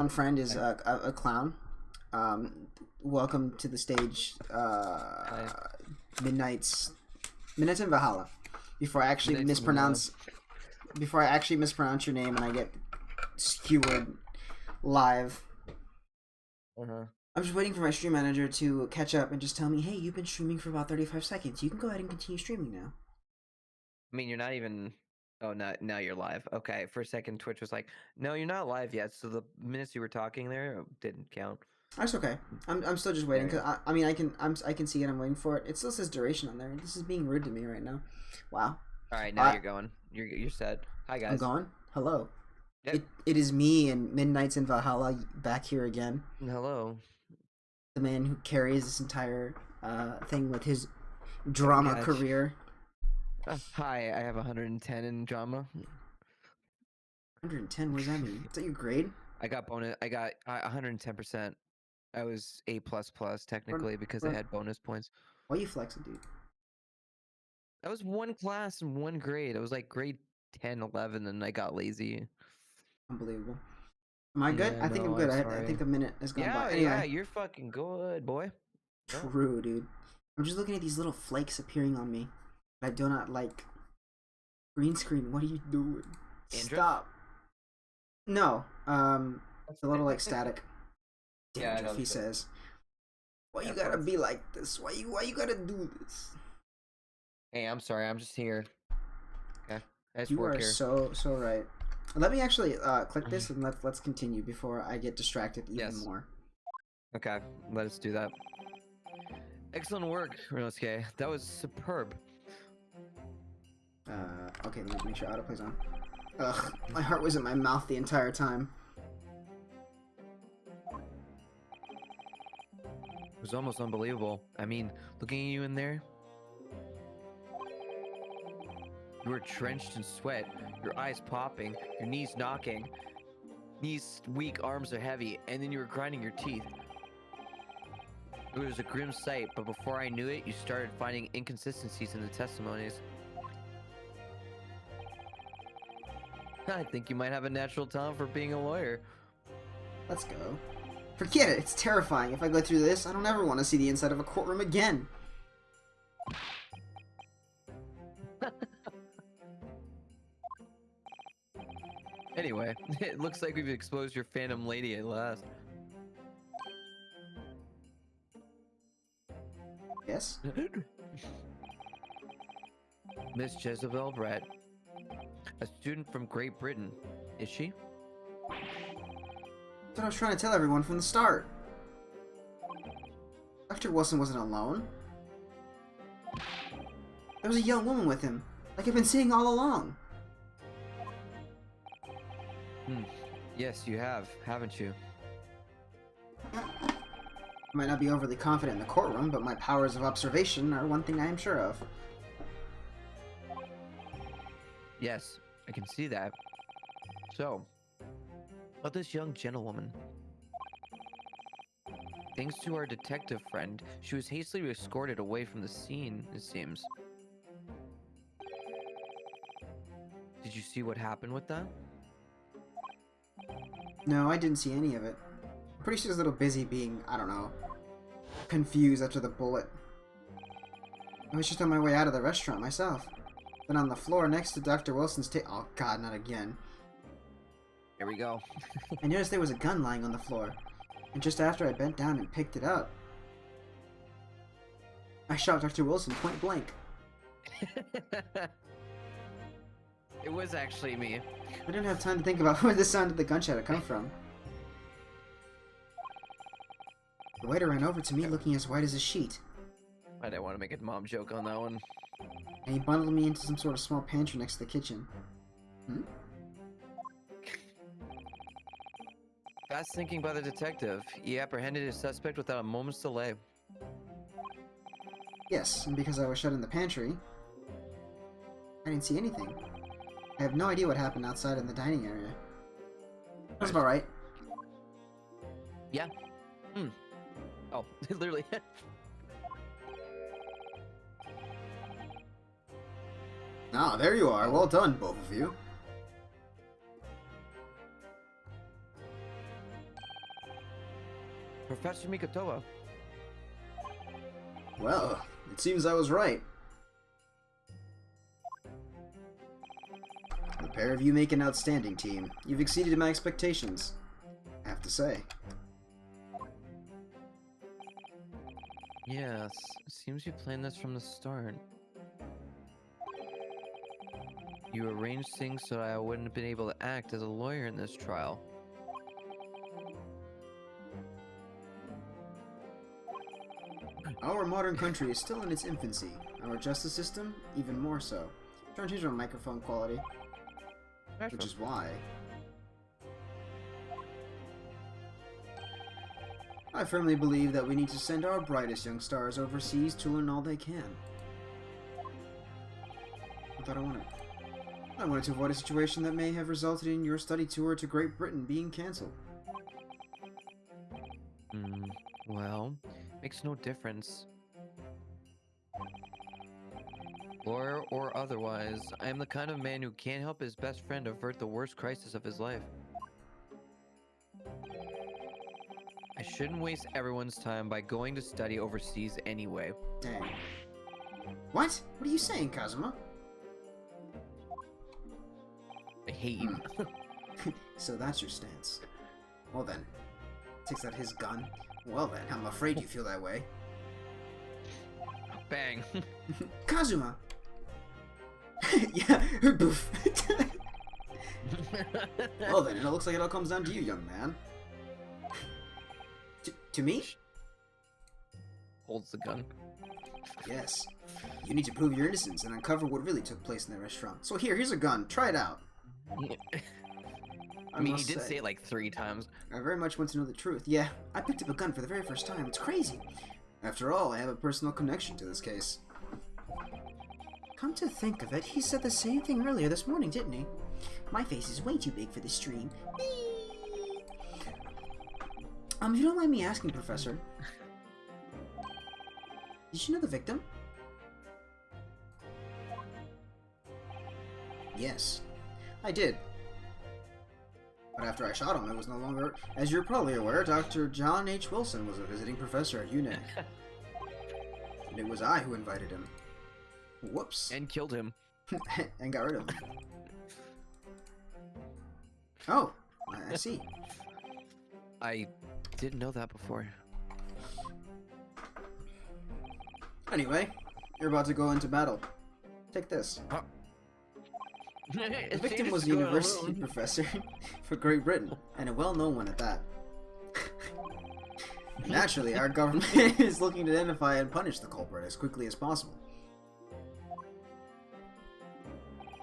One friend is a clown. Um, Welcome to the stage, Hi. Midnight's Midnight's in Valhalla. Before I actually Midnight's in Manila. mispronounce your name and I get skewered live. Uh-huh. I'm just waiting for my stream manager to catch up and just tell me, hey, you've been streaming for about 35 seconds. You can go ahead and continue streaming now. I mean, you're not even. Oh, now you're live. Okay. For a second, Twitch was like, "No, you're not live yet." So the minutes you were talking there didn't count. That's okay. I'm still just waiting There you because I mean I can see it. I'm waiting for it. It still says duration on there. This is being rude to me right now. Wow. go. All right, now I you're going. You're set. Hi I'm guys. gone. Hello. Yep. It is me and Midnight's in Valhalla back here again. Hello. The man who carries this entire thing with his drama Gosh. career. Hi, I have 110 in drama. 110. What does that mean? Is that your grade? I got bonus. I got 110%. I was A plus plus technically because I run. had bonus points. Why you flexing, dude? That was one class and one grade. I was like grade 10, 11, and I got lazy. Unbelievable. Am I good? Yeah, I think I'm no, good. I'm I sorry. think a minute has gone by. Yeah, Anyway, you're fucking good, boy. No. true, dude. I'm just looking at these little flakes appearing on me. I do not like. Green screen. What are you doing? Dandruff? Stop. No. It's a little like static. Yeah, I Dandruff, know he the- says. Why you Yeah, gotta fuck. be like this? Why you gotta do this? Hey, I'm sorry. I'm just here. Okay, I just You work are here. so right. Let me actually click this and let's continue before I get distracted even Yes. more. Okay, let us do that. Excellent work, Rinosuke. That was superb. Okay, let me make sure autoplay's on. Ugh, my heart was in my mouth the entire time. It was almost unbelievable. I mean, looking at you in there, you were drenched in sweat, your eyes popping, your knees knocking, knees weak, arms are heavy, and then you were grinding your teeth. It was a grim sight, but before I knew it, you started finding inconsistencies in the testimonies. I think you might have a natural talent for being a lawyer. Let's go. Forget it, it's terrifying. If I go through this, I don't ever want to see the inside of a courtroom again. Anyway, it looks like we've exposed your phantom lady at last. Yes? Miss Jezebel Brett, a student from Great Britain, is she? That's what I was trying to tell everyone from the start. Dr. Wilson wasn't alone. There was a young woman with him, like I've been seeing all along. Yes, you have, haven't you? I might not be overly confident in the courtroom, but my powers of observation are one thing I am sure of. Yes, I can see that. So, about this young gentlewoman. Thanks to our detective friend, she was hastily escorted away from the scene, it seems. Did you see what happened with that? No, I didn't see any of it. I'm pretty sure she's a little busy being, I don't know, confused after the bullet. I was just on my way out of the restaurant myself. Then on the floor next to Dr. Wilson's oh god, not again. Here we go. I noticed there was a gun lying on the floor. And just after I bent down and picked it up, I shot Dr. Wilson point blank. It was actually me. I didn't have time to think about where the sound of the gunshot had come from. The waiter ran over to me looking as white as a sheet, I didn't want to make a mom joke on that one. and he bundled me into some sort of small pantry next to the kitchen. Hmm? Fast thinking by the detective. He apprehended his suspect without a moment's delay. Yes, and because I was shut in the pantry, I didn't see anything. I have no idea what happened outside in the dining area. That's about right. Yeah. Oh, literally. Ah, there you are. Well done, both of you. Professor Mikotoa. Well, it seems I was right. The pair of you make an outstanding team. You've exceeded my expectations, I have to say. Yes, seems you planned this from the start. You arranged things so I wouldn't have been able to act as a lawyer in this trial. Our modern country is still in its infancy. Our justice system, even more so. Trying to change my microphone quality, which is why I firmly believe that we need to send our brightest young stars overseas to learn all they can. I wanted to avoid a situation that may have resulted in your study tour to Great Britain being cancelled. Well, makes no difference. Lawyer or otherwise, I am the kind of man who can't help his best friend avert the worst crisis of his life. I shouldn't waste everyone's time by going to study overseas anyway. Dang. What? What are you saying, Kazuma? I hate you. So that's your stance. Well then. Takes out his gun. Well then, I'm afraid you feel that way. Bang. Kazuma! Yeah, boof. Well then, it looks like it all comes down to you, young man. To me? Holds the gun. Yes. You need to prove your innocence and uncover what really took place in the restaurant. So here's a gun. Try it out. I mean, he did say it like 3 times. I very much want to know the truth. Yeah, I picked up a gun for the very first time. It's crazy. After all, I have a personal connection to this case. Come to think of it, he said the same thing earlier this morning, didn't he? My face is way too big for this stream. If you don't mind me asking, Professor, did you know the victim? Yes, I did. But after I shot him, it was no longer... As you're probably aware, Dr. John H. Wilson was a visiting professor at UNAC. And it was I who invited him. Whoops. And killed him. And got rid of him. Oh, I see. I didn't know that before. Anyway, you're about to go into battle. Take this. Huh? The victim was a university professor for Great Britain, and a well-known one at that. Naturally, our government is looking to identify and punish the culprit as quickly as possible.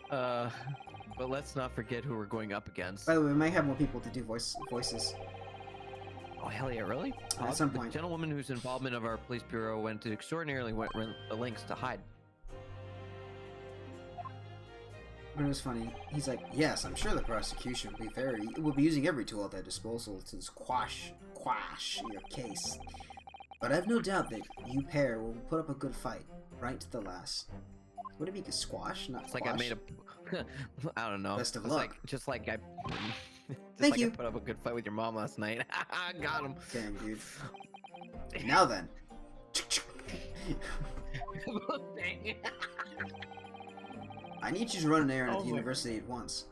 But let's not forget who we're going up against. By the way, we might have more people to do voices. Oh, hell yeah, really? At some point. The gentlewoman whose involvement of our police bureau went to extraordinarily lengths to hide. But it was funny. He's like, yes, I'm sure the prosecution will be using every tool at their disposal to quash your case. But I've no doubt that you pair will put up a good fight, right to the last. Would it be squash, not It's quash? like I made a... I don't know. Best of It's luck. Like, just like I... Thank like you. I put up a good fight with your mom last night. Got him. Dang, dude. Now then. I need you to run an errand at the university at once.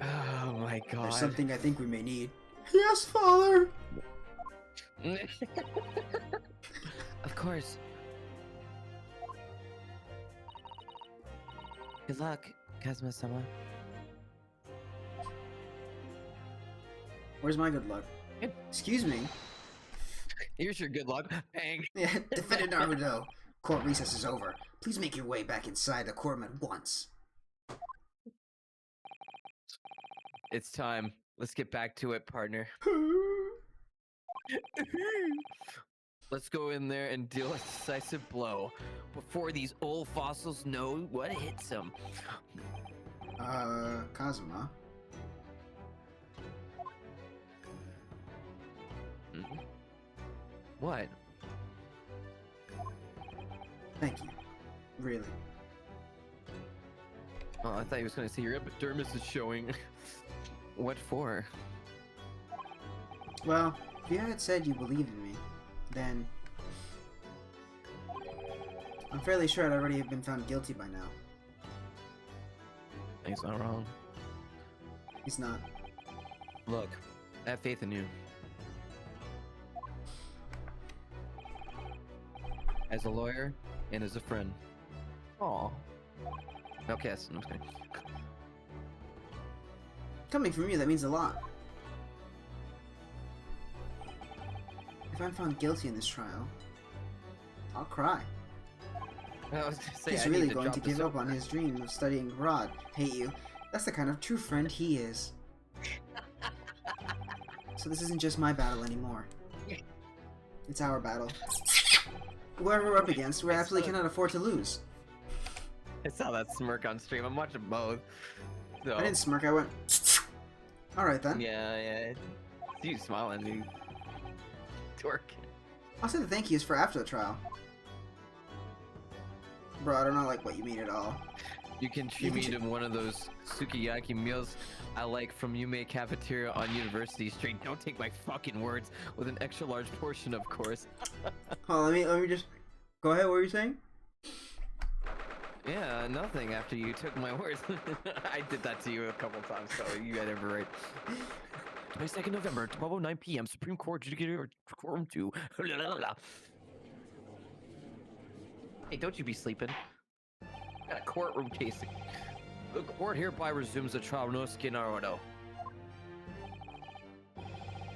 Oh my god. There's something I think we may need. Yes, father! Of course. Good luck, Kazuma-sama. Where's my good luck? Excuse me. Here's your good luck. Bang. Yeah, Defendant Naruto. Court recess is over. Please make your way back inside the courtroom at once. It's time. Let's get back to it, partner. Let's go in there and deal a decisive blow before these old fossils know what hits them. Kazuma. What? Thank you. Really. Oh, I thought he was going to say your epidermis is showing. What for? Well, If you had said you believed in me, then I'm fairly sure I'd already have been found guilty by now. He's not wrong. He's not. Look, I have faith in you. As a lawyer and as a friend. Aw. No kiss. I'm just kidding. Coming from you, that means a lot. If I'm found guilty in this trial, I'll cry. I was gonna say, He's I need really to going drop to this give up over. on his dream of studying abroad. Hate you. That's the kind of true friend he is. So this isn't just my battle anymore. It's our battle. Whoever we're up against, we absolutely cannot afford to lose. I saw that smirk on stream. I'm watching both. So, I didn't smirk, I went... Alright then. yeah. You smiling, you dork. I'll say the thank yous for after the trial. Bro, I don't know like what you mean at all. You can treat me to one of those sukiyaki meals I like from Yume Cafeteria on University Street. Don't take my fucking words, with an extra large portion, of course. Oh, let me just... Go ahead, what were you saying? Yeah, nothing after you took my words. I did that to you a couple times, so you got every right. 22nd November, 12:09 p.m. Supreme Court Judiciary Courtroom 2. Hey, don't you be sleeping. Got a courtroom case. The court hereby resumes the trial of Rinosuke Naruto.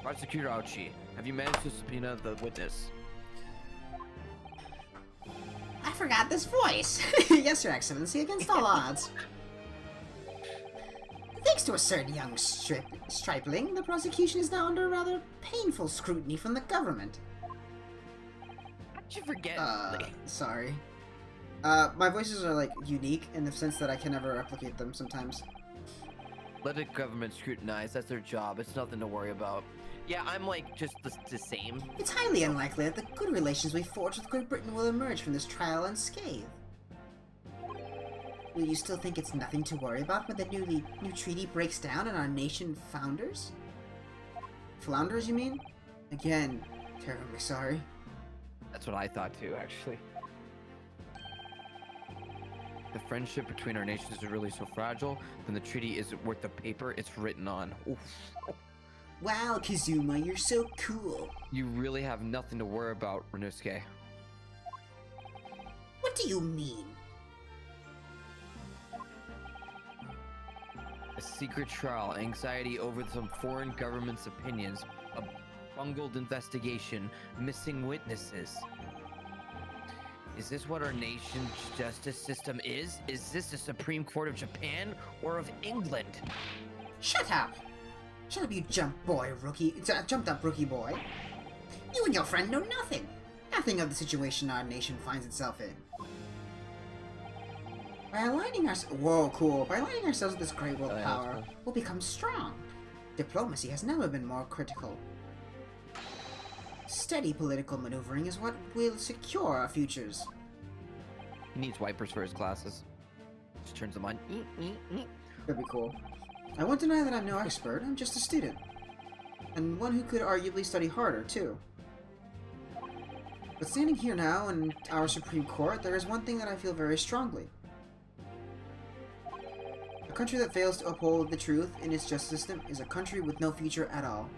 Prosecutor Aochi, have you managed to subpoena the witness? I forgot this voice. Yes, Your Excellency, against all odds. Thanks to a certain young stripling, the prosecution is now under rather painful scrutiny from the government. How'd you forget? Sorry. My voices are, like, unique in the sense that I can never replicate them sometimes. Let the government scrutinize. That's their job. It's nothing to worry about. Yeah, I'm like just the same. It's highly unlikely that the good relations we forged with Great Britain will emerge from this trial unscathed. Will you still think it's nothing to worry about when the new treaty breaks down and our nation founders? Flounders, you mean? Again, terribly sorry. That's what I thought too, actually. The friendship between our nations is really so fragile, then the treaty isn't worth the paper it's written on. Oof. Wow, Kazuma, you're so cool. You really have nothing to worry about, Rinosuke. What do you mean? A secret trial, anxiety over some foreign government's opinions, a bungled investigation, missing witnesses. Is this what our nation's justice system is? Is this the Supreme Court of Japan or of England? Shut up! Shut up, you jumped up rookie boy. You and your friend know nothing. Nothing of the situation our nation finds itself in. By aligning ourselves with this great world power, we'll become strong. Diplomacy has never been more critical. Steady political maneuvering is what will secure our futures. He needs wipers for his glasses. Just turns them on. That'd be cool. I won't deny that I'm no expert, I'm just a student. And one who could arguably study harder, too. But standing here now in our Supreme Court, there is one thing that I feel very strongly. A country that fails to uphold the truth in its justice system is a country with no future at all.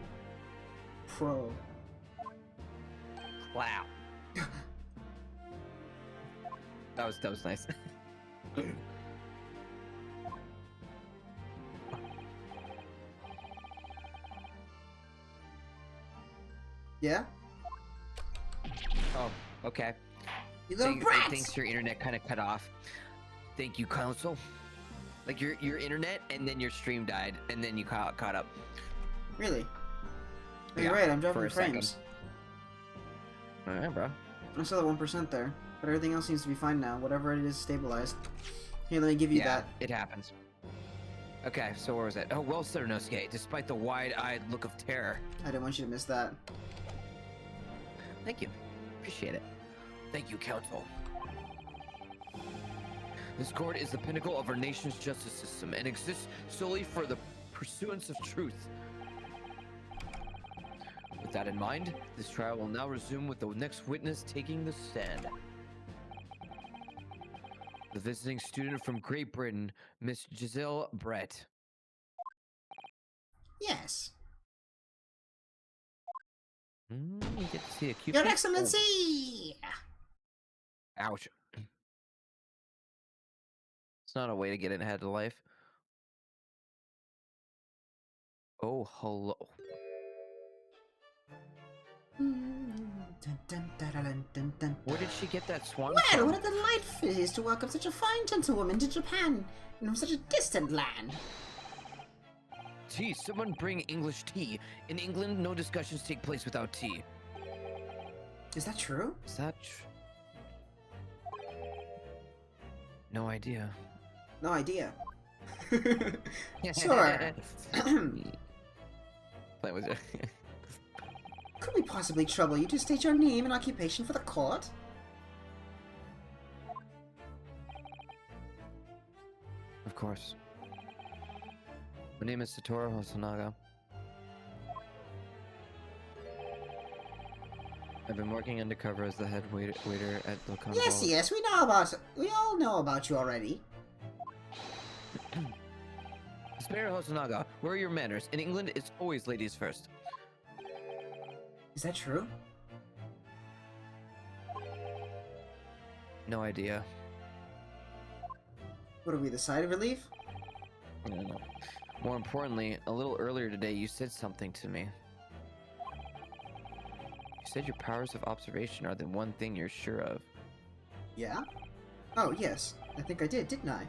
Pro. Wow. That was nice. Yeah? Oh, okay. You little brats! Thanks, your internet kind of cut off. Thank you, console. Like your internet, and then your stream died, and then you caught up. Really? Oh, Yeah, you're right, I'm for dropping a second. frames. Alright, bro. I still have 1% there, but everything else seems to be fine now. Whatever it is, stabilized. Here, let me give you Yeah, that. it happens. Okay, so where was it? Oh, well said, Rinosuke. Despite the wide-eyed look of terror. I didn't want you to miss that. Thank you. Appreciate it. Thank you, Council. This court is the pinnacle of our nation's justice system and exists solely for the pursuance of truth. that in mind, this trial will now resume with the next witness taking the stand. The visiting student from Great Britain, Miss Giselle Brett. Yes. You get to see a cute Your face? Excellency! Oh, ouch. It's not a way to get ahead of life. Oh, hello. Where did she get that swan Well, from? what a delight it is to welcome such a fine gentlewoman to Japan, and from such a distant land. Tea, someone bring English tea. In England, no discussions take place without tea. Is that true? Is that no idea. No idea. Sure. Playing with it. Could we possibly trouble you to state your name and occupation for the court? Of course. My name is Satoru Hosonaga. I've been working undercover as the head waiter at the Carnival. Yes, we all know about you already. Spare Hosonaga, where are your manners? In England, it's always ladies first. Is that true? No idea. What are we, the side of relief? I don't know. More importantly, a little earlier today, you said something to me. You said your powers of observation are the one thing you're sure of. Yeah? Oh, yes. I think I did, didn't I?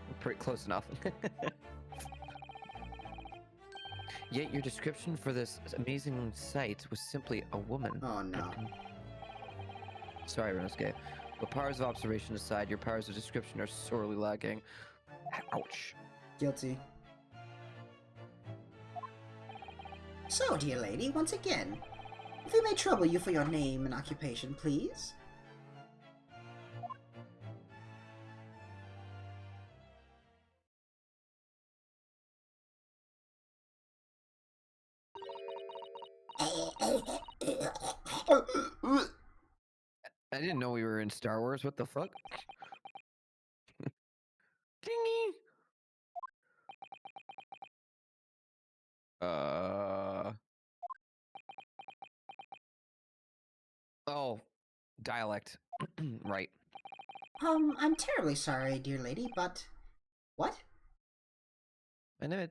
We're pretty close enough. Yet your description for this amazing sight was simply a woman. Oh, no. Sorry, Renosuke. But powers of observation aside, your powers of description are sorely lacking. Ouch. Guilty. So, dear lady, once again, if we may trouble you for your name and occupation, please? I didn't know we were in Star Wars. What the fuck? Dingy. Oh, dialect. Right. I'm terribly sorry, dear lady, but... What? My name is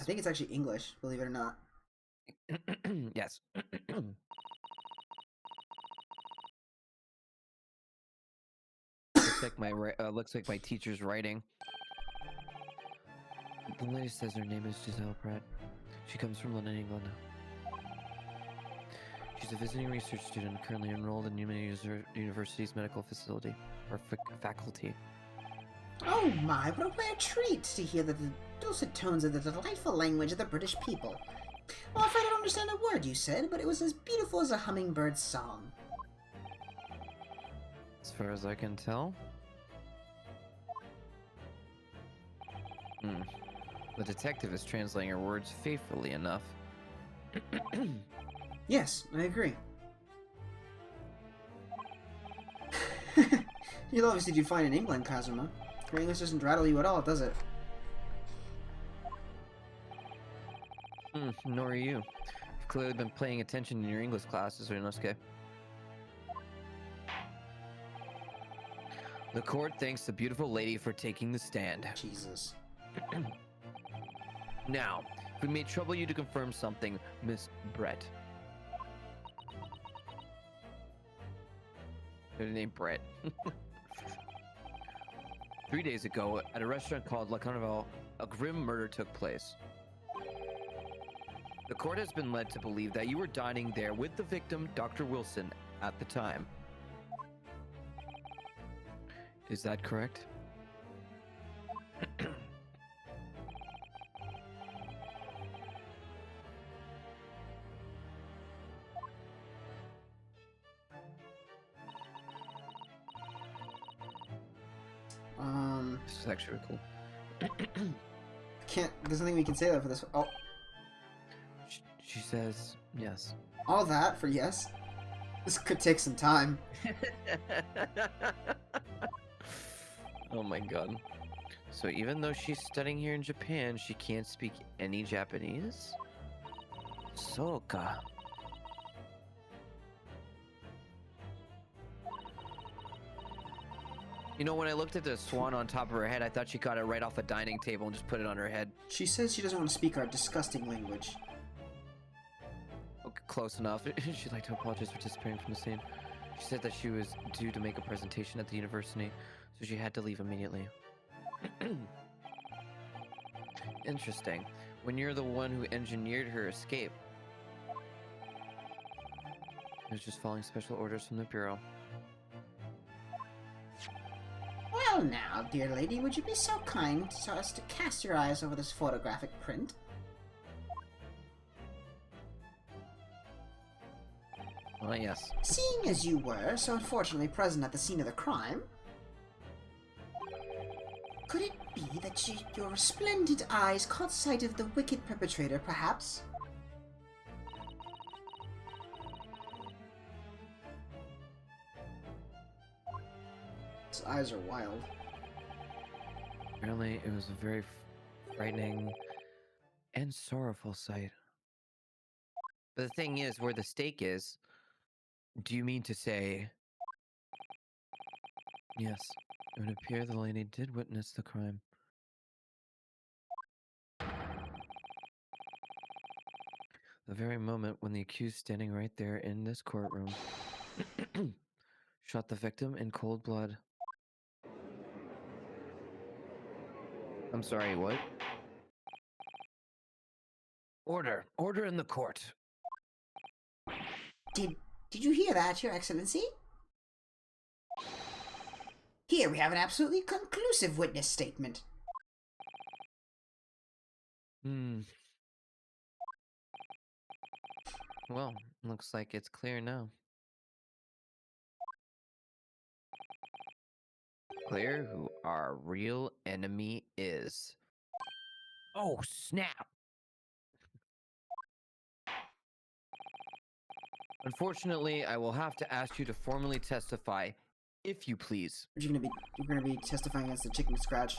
I think it's actually English, believe it or not. Yes. Looks like my teacher's writing. The lady says her name is Giselle Pratt. She comes from London, England. She's a visiting research student currently enrolled in University's medical facility or faculty. Oh my, what a rare treat to hear the dulcet tones of the delightful language of the British people. Well, if I don't understand a word you said, but it was as beautiful as a hummingbird's song. As far as I can tell. The detective is translating her words faithfully enough. Yes, I agree. You'll obviously do fine in England, Kazuma. Your English doesn't rattle you at all, does it? Nor are you. You've clearly been paying attention in your English classes, Renosuke. The court thanks the beautiful lady for taking the stand. Jesus. Now, if we may trouble you to confirm something, Miss Brett. Her name Brett. 3 days ago, at a restaurant called La Carnival, a grim murder took place. The court has been led to believe that you were dining there with the victim, Dr. Wilson, at the time. Is that correct? This is actually really Can't. There's nothing we can say for this. Oh, She says yes. all that for yes. This could take some time. Oh my god. So even though she's studying here in Japan, she can't speak any Japanese? Soka. You know, when I looked at the swan on top of her head, I thought she got it right off a dining table and just put it on her head. She says she doesn't want to speak our disgusting language. Okay, close enough. She'd like to apologize for disappearing from the scene. She said that she was due to make a presentation at the university, so she had to leave immediately. Interesting. When you're the one who engineered her escape. It was just following special orders from the Bureau. Well now, dear lady, would you be so kind so as to cast your eyes over this photographic print? Oh, yes. Seeing as you were so unfortunately present at the scene of the crime, could it be that your resplendent eyes caught sight of the wicked perpetrator, perhaps? His eyes are wild. Apparently, it was a very frightening and sorrowful sight. But the thing is, where the stake is, do you mean to say... Yes, it would appear the lady did witness the crime. The very moment when the accused standing right there in this courtroom shot the victim in cold blood. I'm sorry, what? Order! Order in the court! Did you hear that, Your Excellency? Here we have an absolutely conclusive witness statement. Well, looks like it's clear now. Clear who our real enemy is. Oh, snap! Unfortunately, I will have to ask you to formally testify, if you please. You're gonna be testifying against the chicken scratch.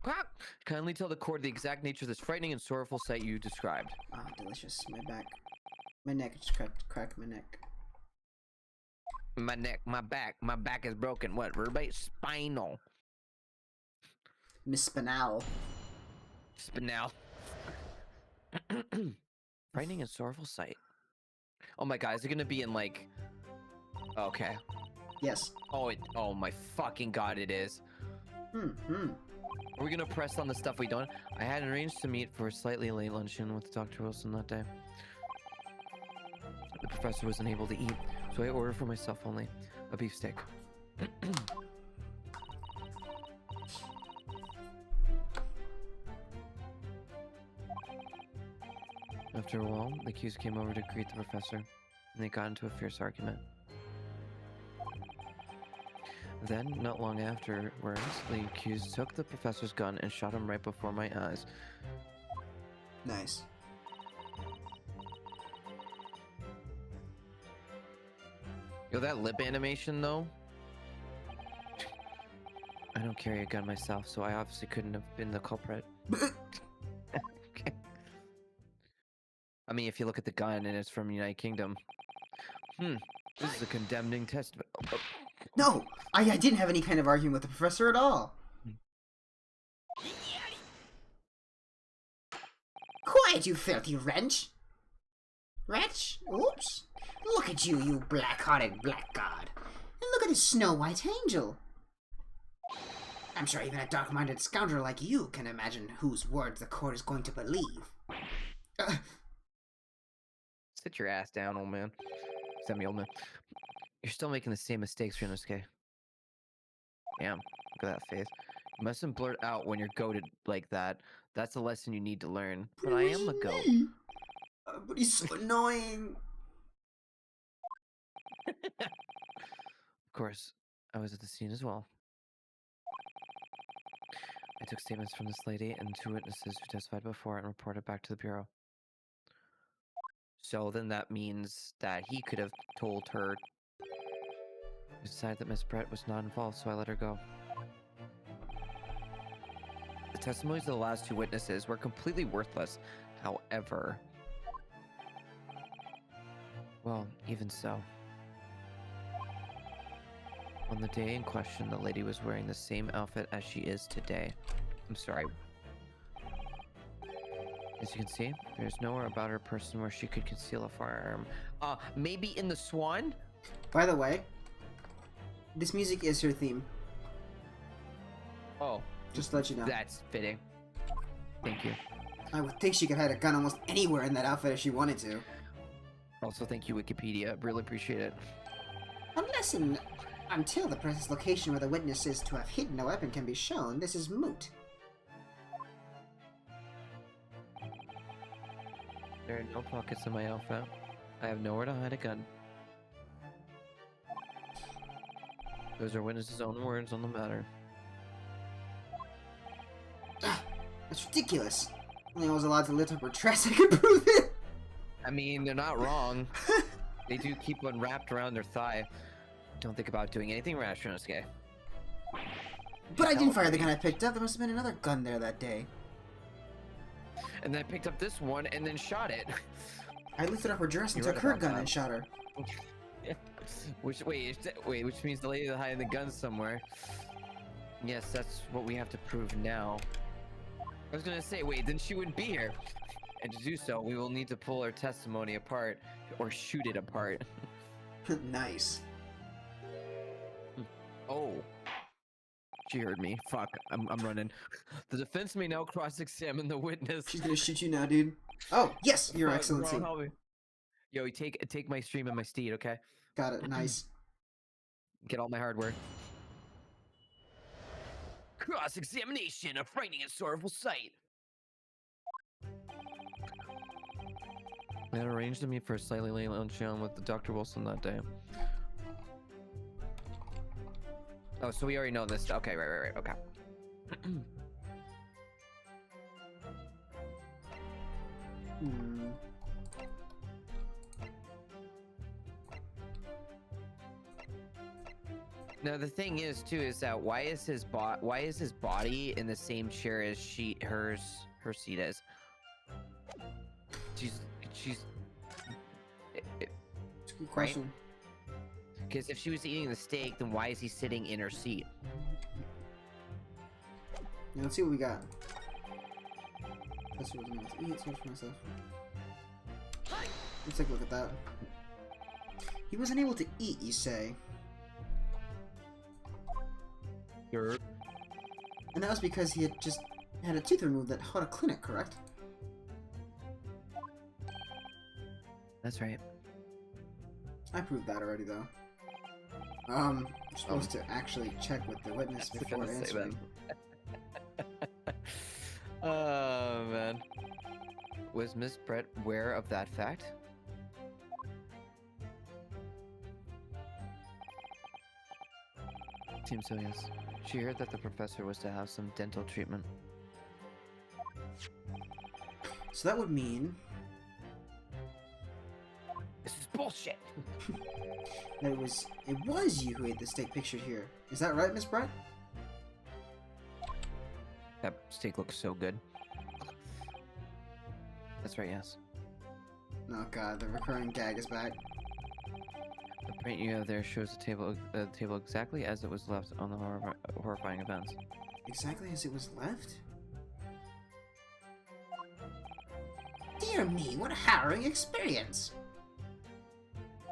Quack! Kindly tell the court the exact nature of this frightening and sorrowful sight you described. Ah, delicious. My neck, just crack my neck. My neck, my back is broken. What, vertebrae? Spinal. Miss Spinal. Spinal. Frightening and sorrowful sight. Oh my god, is it gonna be in like... Okay. Yes. Oh my fucking god, it is. Are we gonna press on the stuff we don't? I had arranged to meet for a slightly late luncheon with Dr. Wilson that day. The professor was unable to eat, so I ordered for myself only a beefsteak. After a while, the accused came over to greet the professor, and they got into a fierce argument. Then, not long afterwards, the accused took the professor's gun and shot him right before my eyes. Nice. Yo, that lip animation, though? I don't carry a gun myself, so I obviously couldn't have been the culprit. Okay. I mean, if you look at the gun and it's from the United Kingdom. This is a condemning testament. No! I didn't have any kind of argument with the professor at all. Quiet, you filthy wretch! Wretch? Oops. Look at you, you black-hearted blackguard. And look at this snow-white angel. I'm sure even a dark-minded scoundrel like you can imagine whose words the court is going to believe. Sit your ass down, old man. Semi old man. You're still making the same mistakes, Ryunosuke. Damn, look at that face. You mustn't blurt out when you're goated like that. That's a lesson you need to learn. But I am a goat. But he's so annoying. Of course, I was at the scene as well. I took statements from this lady and 2 witnesses who testified before and reported back to the bureau. So then that means that he could have told her. I decided that Miss Brett was not involved, so I let her go. The testimonies of the last 2 witnesses were completely worthless. However, well, even so. On the day in question, the lady was wearing the same outfit as she is today. I'm sorry. As you can see, there's nowhere about her person where she could conceal a firearm. Maybe in the Swan? By the way, this music is her theme. Oh, Just to let you know. that's fitting. Thank you. I would think she could hide a gun almost anywhere in that outfit if she wanted to. Also, thank you, Wikipedia. Really appreciate it. Until the precise location where the witness is to have hidden a weapon can be shown, this is moot. There are no pockets in my outfit. I have nowhere to hide a gun. Those are witnesses' own words on the matter. That's ridiculous. Only I was allowed to lift up her dress, I could prove it! I mean, they're not wrong. They do keep one wrapped around their thigh. Don't think about doing anything rash, Yonosuke. But I didn't fire the gun I picked up. There must have been another gun there that day. And then I picked up this one and then shot it. I lifted up her dress and You're took right her about gun that. and shot her. Which which means the lady that hiding the gun somewhere. Yes, that's what we have to prove now. I was gonna say, wait, then she wouldn't be here. And to do so, we will need to pull her testimony apart or shoot it apart. Nice. Oh. She heard me. Fuck, I'm running. The defense may now cross-examine the witness. She's gonna shoot you now, dude. Oh, yes, Your Fuck, Excellency. bro, help me. Yo, take my stream and my steed, okay? Got it, nice. Get all my hardware. Cross-examination, a frightening and sorrowful sight. I had arranged to meet for a slightly late lunch with Dr. Wilson that day. Oh, so we already know this. Okay, right, okay. Hmm. Now the thing is too is that why is his body in the same chair as her seat is? She's It's a good question. because if she was eating the steak, then why is he sitting in her seat? Now, let's see what we got. That's what I'm going to eat. Search for myself. Let's take a look at that. He wasn't able to eat, you say? Sure. And that was because he had just had a tooth removed at Hara Clinic, correct? That's right. I proved that already, though. You're supposed to actually check with the witness I was before gonna say answering. Oh man. Was Miss Brett aware of that fact? Seems so, yes. She heard that the professor was to have some dental treatment. So that would mean This is bullshit! that it was you who ate the steak pictured here. Is that right, Miss Brett? That steak looks so good. That's right, yes. Oh god, the recurring gag is back. The print you have there shows the table exactly as it was left on the horrifying events. Exactly as it was left? Dear me, what a harrowing experience!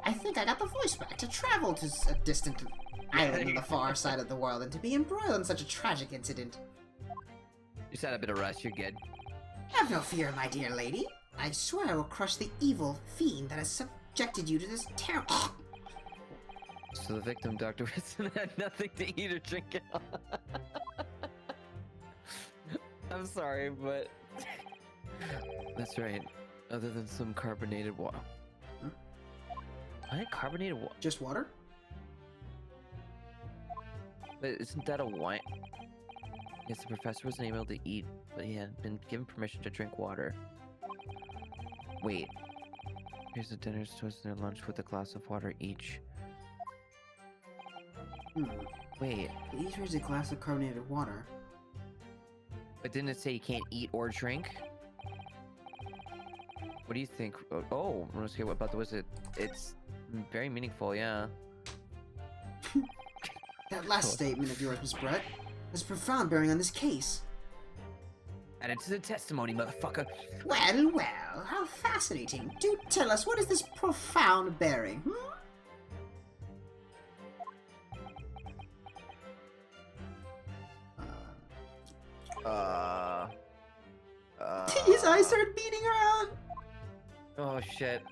I think I got the voice back to travel to a distant island on the far side of the world and to be embroiled in such a tragic incident. You just had a bit of rust, you're good. Have no fear, my dear lady. I swear I will crush the evil fiend that has subjected you to this terrible... So the victim, Dr. Wilson, had nothing to eat or drink at all. I'm sorry, but... That's right. Other than some carbonated water. Huh? What? Carbonated water? Just water? But isn't that a wine? Yes, the professor wasn't able to eat, but he had been given permission to drink water. Wait. Here's the dinner's toast and their lunch with a glass of water each. Wait, Each raised a glass of carbonated water. but didn't it say you can't eat or drink? What do you think? Oh, Rinosuke, what about the wizard? It's very meaningful, yeah. That last statement of yours, Miss Brett, has profound bearing on this case. Add it to the testimony, motherfucker. Well, well, how fascinating. Do tell us, what is this profound bearing, His eyes start beating around. Oh, shit.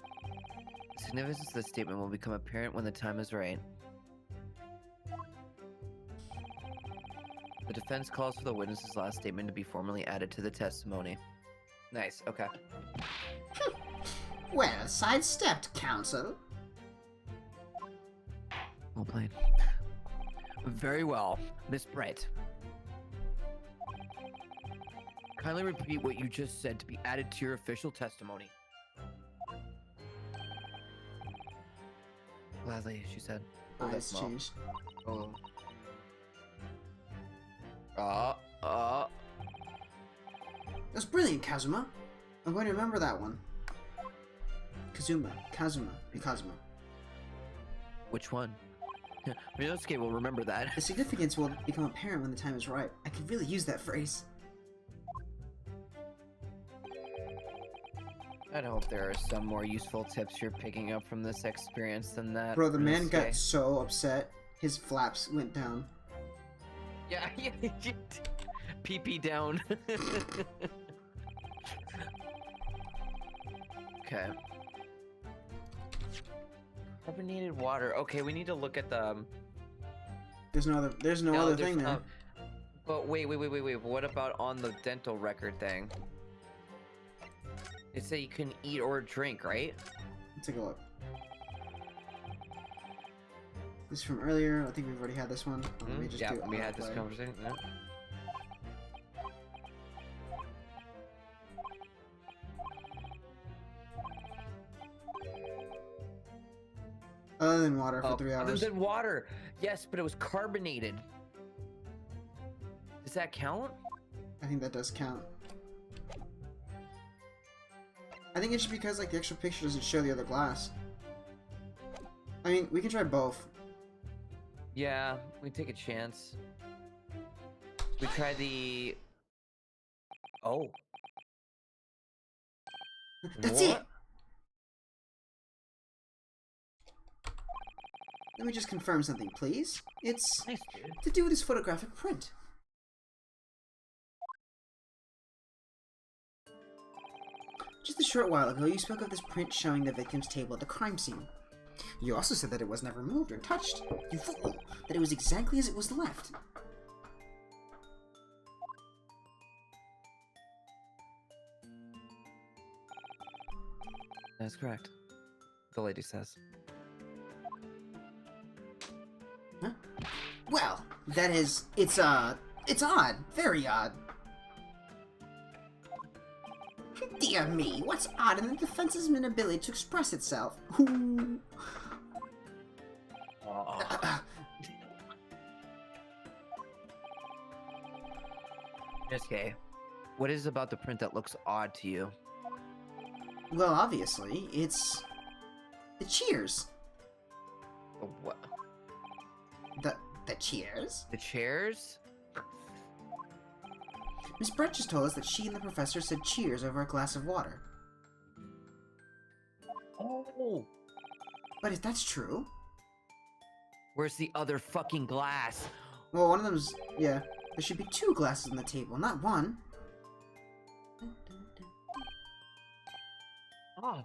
The significance of the statement will become apparent when the time is right. The defense calls for the witness's last statement to be formally added to the testimony. Nice, okay. Well, sidestepped, counsel. Well played. Very well, Miss Brett. Kindly repeat what you just said to be added to your official testimony. Gladly, she said. Oh, Eyes changed. Oh. That's brilliant, Kazuma. I'm going to remember that one. Kazuma. Which one? Rinosuke will remember that. The significance will become apparent when the time is right. I could really use that phrase. I'd hope there are some more useful tips you're picking up from this experience than that. Bro, the man Rinosuke. got so upset, his flaps went down. Yeah, pee down. Okay. Carbonated water. Okay, we need to look at the. There's no other there's thing there. not- But wait. What about on the dental record thing? It said you can eat or drink, right? Let's take a look. This is from earlier. I think we've already had this one. Let me just Yeah, do we had this autoplay. conversation. Yeah. Other than water for Oh, 3 other hours. than water. Yes, but it was carbonated. Does that count? I think that does count. I think it's just because like the extra picture doesn't show the other glass. I mean, we can try both. Yeah, we take a chance. We try the. Oh. That's What? it! Let me just confirm something, please. It's Nice, dude. to do with this photographic print. Just a short while ago, you spoke of this print showing the victim's table at the crime scene. You also said that it was never moved or touched. You fool! That it was exactly as it was left. That's correct. The lady says. Huh? Well, that is... It's odd. Very odd. Dear me, what's odd in the defense's inability to express itself? Ooh. Okay. What is it about the print that looks odd to you? Well, obviously, it's... the cheers. What? The cheers? The chairs? Miss Brett just told us that she and the professor said cheers over a glass of water. Oh! But if that's true... Where's the other fucking glass? Well, one of them's... yeah. There should be 2 glasses on the table, not 1. Oh.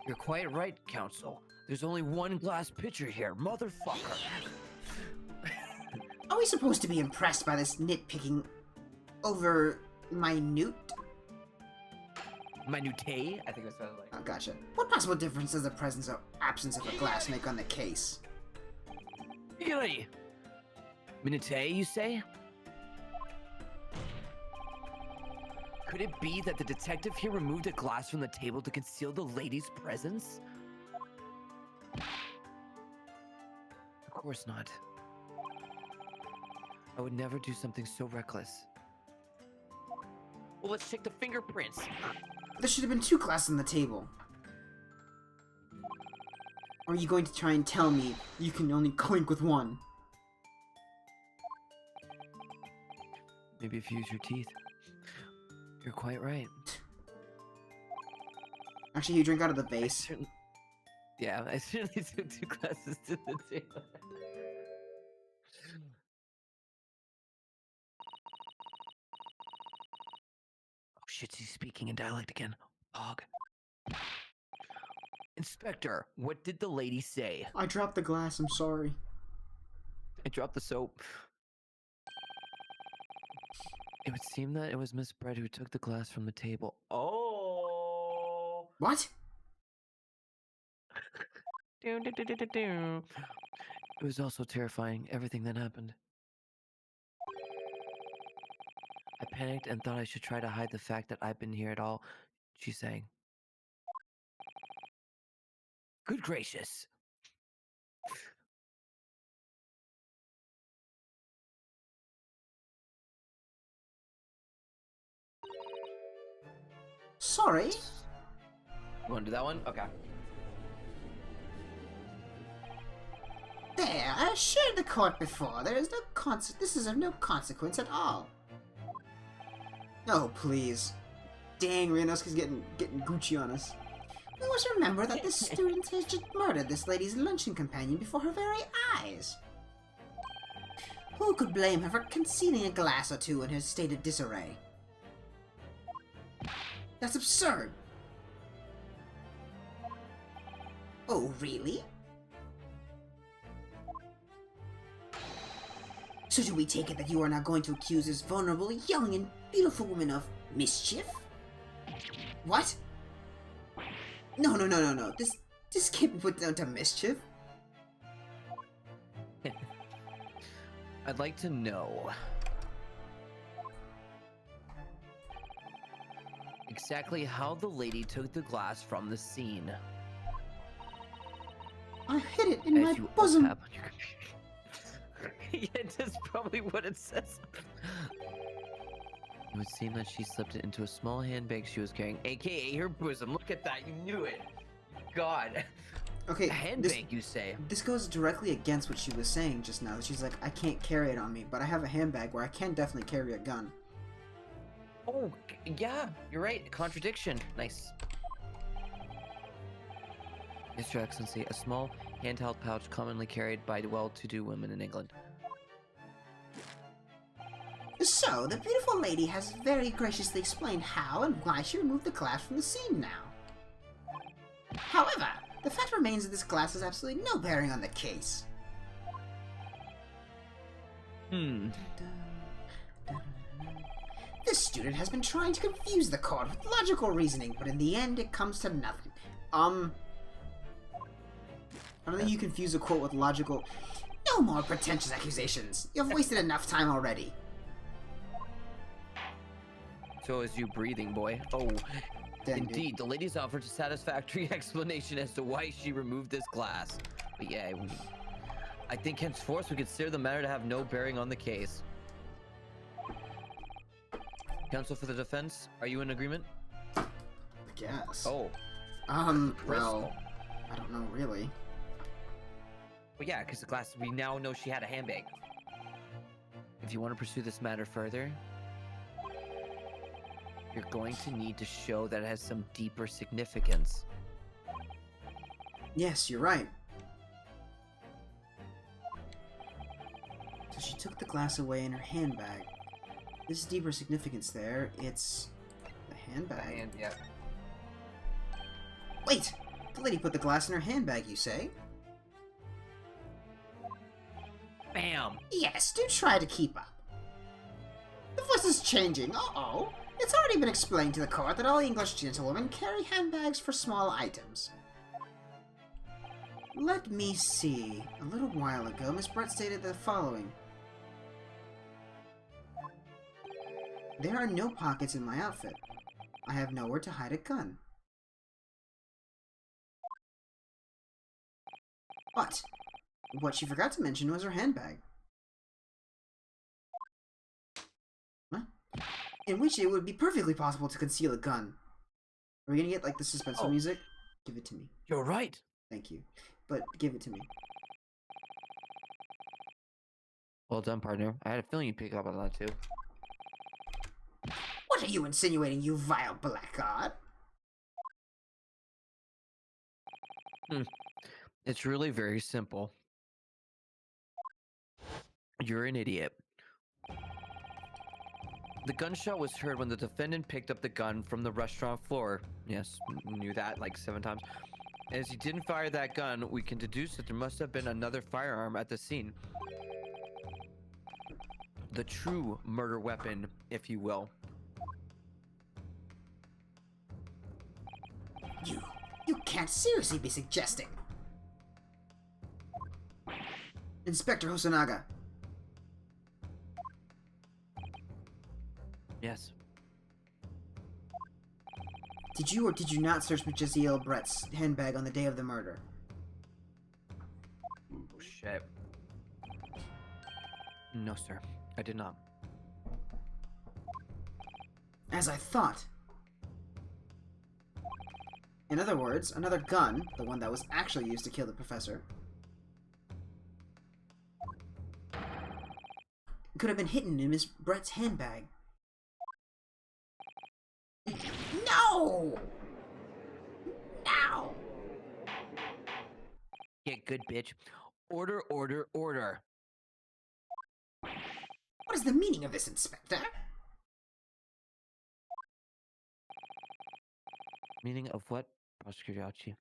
You're quite right, Counsel. There's only 1 glass pitcher here, motherfucker. Are we supposed to be impressed by this nitpicking over minute? Minute? I think that's what I was like. Oh, gotcha. What possible difference does the presence or absence of a glass make on the case? Really? Minute, you say? Could it be that the detective here removed a glass from the table to conceal the lady's presence? Of course not. I would never do something so reckless. Well, let's check the fingerprints. There should have been 2 glasses on the table. Or are you going to try and tell me you can only clink with 1? Maybe if you use your teeth. You're quite right. Actually, you drink out of the vase. Yeah, I certainly took 2 glasses to the table. Oh shit, he's speaking in dialect again. Hog. Inspector, what did the lady say? I dropped the glass, I'm sorry. I dropped the soap. It would seem that it was Miss Brett who took the glass from the table. Oh! What? It was also terrifying, everything that happened. I panicked and thought I should try to hide the fact that I've been here at all, she's saying. Good gracious. Sorry? You want to do that one? Okay. There, I assured the court before. There is no this is of no consequence at all. Oh, please. Dang, Ryunosuke's getting Gucci on us. We must remember that this student has just murdered this lady's luncheon companion before her very eyes. Who could blame her for concealing a glass or 2 in her state of disarray? That's absurd. Oh, really? So do we take it that you are now going to accuse this vulnerable, young, and beautiful woman of mischief? What? No. This can't be put down to mischief. I'd like to know exactly how the lady took the glass from the scene. I hid it in my bosom. Tap on your computer. Yeah, that's probably what it says. It would seem that she slipped it into a small handbag she was carrying, aka her bosom. Look at that, you knew it. God. Okay, A handbag, you say? This goes directly against what she was saying just now. She's like, I can't carry it on me, but I have a handbag where I can definitely carry a gun. Oh, yeah, you're right. Contradiction. Nice. Yes, Your Excellency, a small handheld pouch commonly carried by well-to-do women in England. So, the beautiful lady has very graciously explained how and why she removed the glass from the scene now. However, the fact remains that this glass has absolutely no bearing on the case. This student has been trying to confuse the court with logical reasoning, but in the end it comes to nothing. I don't think you confuse a quote with logical... No more pretentious accusations! You've wasted enough time already. So is you breathing, boy. Oh, Then, indeed, the lady's offered a satisfactory explanation as to why she removed this glass. But yeah, I think henceforth we consider the matter to have no bearing on the case. Counsel for the defense, are you in agreement? I guess. Oh. Well, I don't know really. Well, yeah, because the glass, we now know she had a handbag. If you want to pursue this matter further, you're going to need to show that it has some deeper significance. Yes, you're right. So she took the glass away in her handbag. This deeper significance there, it's the handbag. Yeah. Wait! The lady put the glass in her handbag, you say? Bam! Yes, do try to keep up. The voice is changing, uh-oh. It's already been explained to the court that all English gentlewomen carry handbags for small items. Let me see. A little while ago, Miss Brett stated the following. There are no pockets in my outfit. I have nowhere to hide a gun. But what she forgot to mention was her handbag. Huh? In which it would be perfectly possible to conceal a gun. Are we gonna get like the suspenseful music? Give it to me. You're right. Thank you. But give it to me. Well done, partner. I had a feeling you'd pick up on that too. What are you insinuating, you vile blackguard? It's really very simple. You're an idiot. The gunshot was heard when the defendant picked up the gun from the restaurant floor. Yes, knew that like 7 times. As he didn't fire that gun, we can deduce that there must have been another firearm at the scene. The true murder weapon, if you will. You can't seriously be suggesting. Inspector Hosonaga. Yes. Did you or did you not search Jaziel Brett's handbag on the day of the murder? Oh, shit. No, sir. I did not. As I thought. In other words, another gun, the one that was actually used to kill the professor, could have been hidden in Miss Brett's handbag. No! No! Get good, bitch. Order, order, order. What is the meaning of this, Inspector? Meaning of what, Prosecutor Ouchie?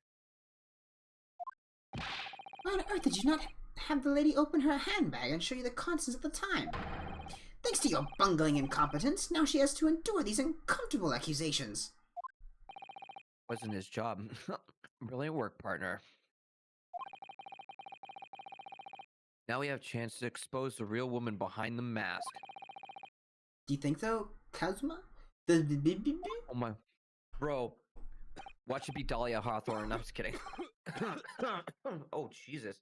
Why on earth did you not have the lady open her handbag and show you the contents at the time? Thanks to your bungling incompetence, now she has to endure these uncomfortable accusations. Wasn't his job. Brilliant work, partner. Now we have a chance to expose the real woman behind the mask. Do you think, though, Kazuma? Oh my... Bro. Watch it be Dahlia Hawthorne. I'm just kidding. Oh, Jesus.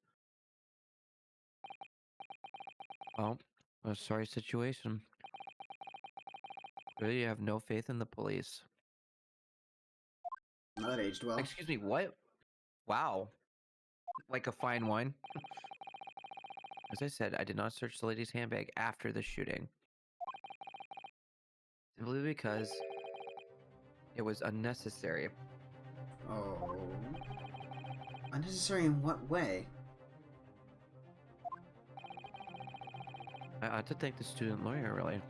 Well, a sorry situation. Really, you have no faith in the police. Well, that aged well. Excuse me, what? Wow. Like a fine wine. As I said, I did not search the lady's handbag after the shooting. Simply because it was unnecessary. Oh. Unnecessary in what way? I ought to thank the student lawyer, really.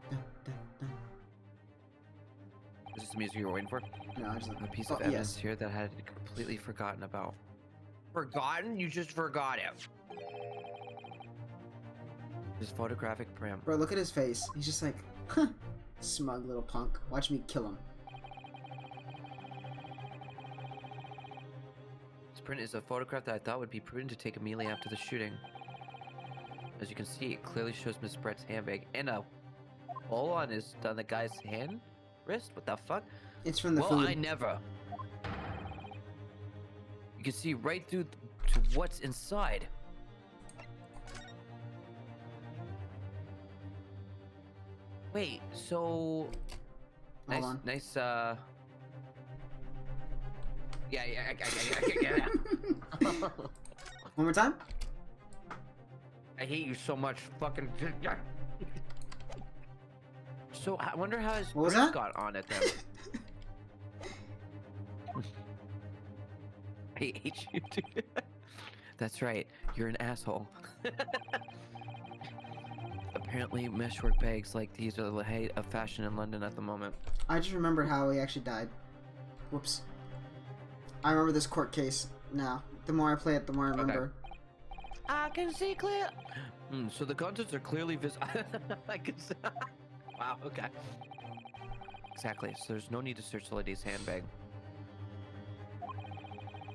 Dun, dun, dun. Is this the music you were waiting for? No, I just A piece of evidence here that I had completely forgotten about. Forgotten? You just forgot it. His photographic print. Bro, look at his face. He's just like, huh, smug little punk. Watch me kill him. This print is a photograph that I thought would be prudent to take immediately after the shooting. As you can see, it clearly shows Miss Brett's handbag and a hole on the guy's hand wrist. What the fuck? It's from the Well, food. I never. You can see right through to what's inside. Wait, so Hold on. nice. Yeah. One more time? I hate you so much, fucking. So I wonder how his What was wrist that? got on it then. I hate you, dude. That's right. You're an asshole. Apparently, meshwork bags like these are the height of fashion in London at the moment. I just remembered how he actually died. Whoops. I remember this court case now. The more I play it, the more I remember. I can see clear. So the contents are clearly visible. I can see. Wow. Okay. Exactly. So there's no need to search the lady's handbag.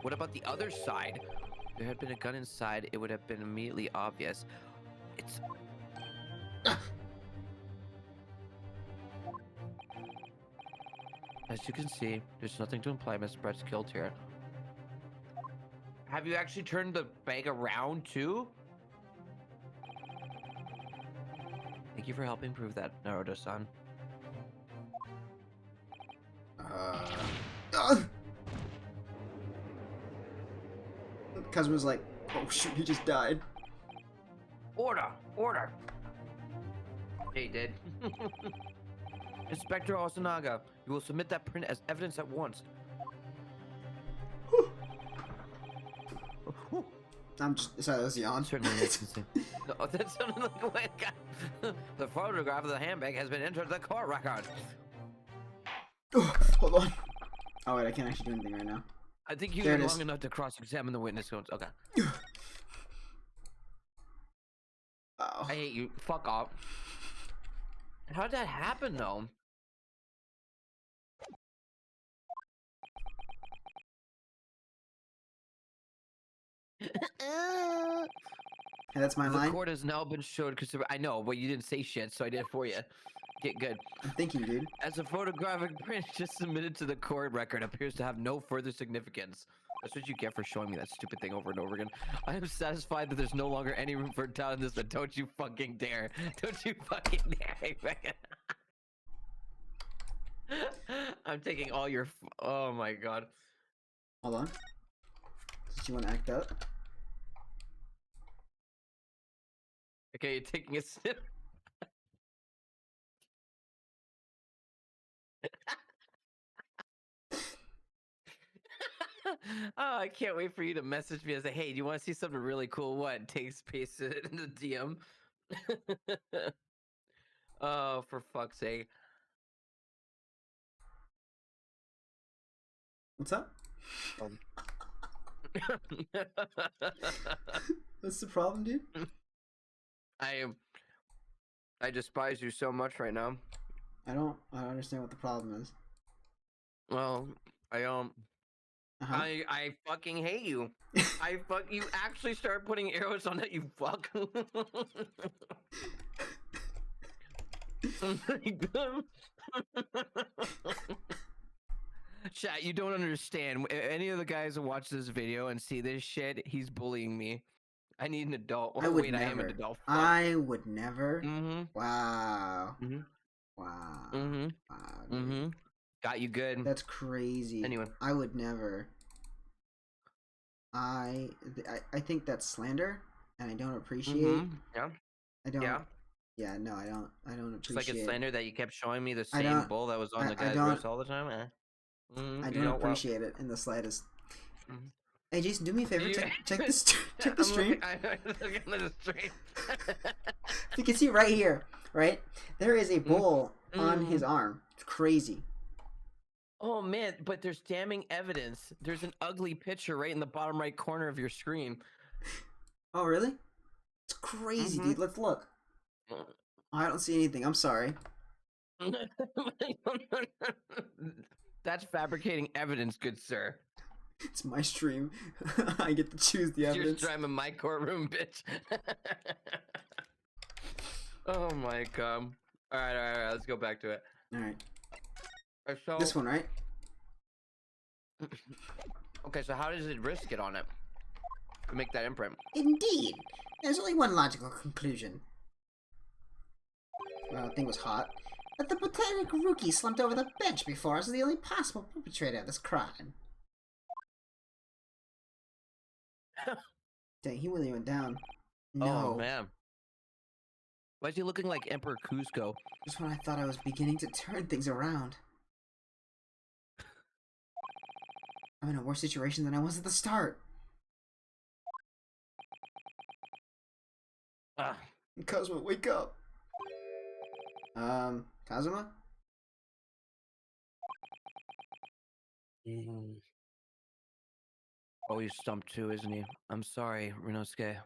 What about the other side? If there had been a gun inside, it would have been immediately obvious. It's As you can see, there's nothing to imply Miss Brett's guilt here. Have you actually turned the bag around too? Thank you for helping prove that, Naruto-san. Kazuma's like, oh shoot, he just died. Order! Order! He did. Inspector Osanaga, you will submit that print as evidence at once. I'm just, sorry, that was yawn. Certainly makes sense. No, that sounded like a way the photograph of the handbag has been entered the court record. Oh, hold on. Oh wait, I can't actually do anything right now. I think you There were it long is. enough to cross-examine the witness. Okay. Oh. I hate you. Fuck off. How did that happen, though? Hey, that's my The line. court has now been showed because I know, but you didn't say shit, so I did it for you. Get good. I'm thinking, dude. As a photographic print just submitted to the court record appears to have no further significance. That's what you get for showing me that stupid thing over and over again. I am satisfied that there's no longer any room for doubt in this, but don't you fucking dare. Don't you fucking dare. I'm taking all your oh my god. Hold on. Since you want to act up. Okay, you're taking a sip. Oh, I can't wait for you to message me and say, hey, do you want to see something really cool? What? Takes paste it in the DM. Oh, for fuck's sake. What's up? What's the problem, dude? I despise you so much right now. I don't understand what the problem is. Well, Uh-huh. I fucking hate you. You actually start putting arrows on it, you fuck. Chat, you don't understand. Any of the guys who watch this video and see this shit, he's bullying me. I need an adult. I would Wait, I am never. an adult. Fuck. I would never. Mm-hmm. Wow. Mm-hmm. Wow. Mm-hmm. Wow, dude. Mm-hmm. Got you good. That's crazy. Anyway. I would never. I think that's slander, and I don't appreciate. Mm-hmm. Yeah. I don't. Yeah. Yeah. No, I don't. I don't Just like appreciate. a slander that you kept showing me the I same don't- bull that was on I- the I guy's don't- roast all the time. I don't appreciate it in the slightest. Mhm. Hey, Jason, do me a favor. You- Check the check the I'm stream. looking at the stream. You can see right here, right? There is a bull on his arm. It's crazy. Oh man, but there's damning evidence. There's an ugly picture right in the bottom right corner of your screen. Oh, really? It's crazy, dude. Let's look. Oh, I don't see anything. I'm sorry. That's fabricating evidence, good sir. It's my stream. I get to choose the You're evidence. driving my courtroom, bitch. Oh my god. All right. Let's go back to it. All right. So, This one, right? okay, so how does it risk it on it to make that imprint? Indeed. There's only one logical conclusion. Well, the thing was hot. That the pathetic rookie slumped over the bench before us is the only possible perpetrator of this crime. Dang, he really went down. No. Oh man. Why is he looking like Emperor Cusco? Just when I thought I was beginning to turn things around. I'm in a worse situation than I was at the start. Ah. Kazuma, wake up! Kazuma? Oh, he's stumped too, isn't he? I'm sorry, Rinosuke.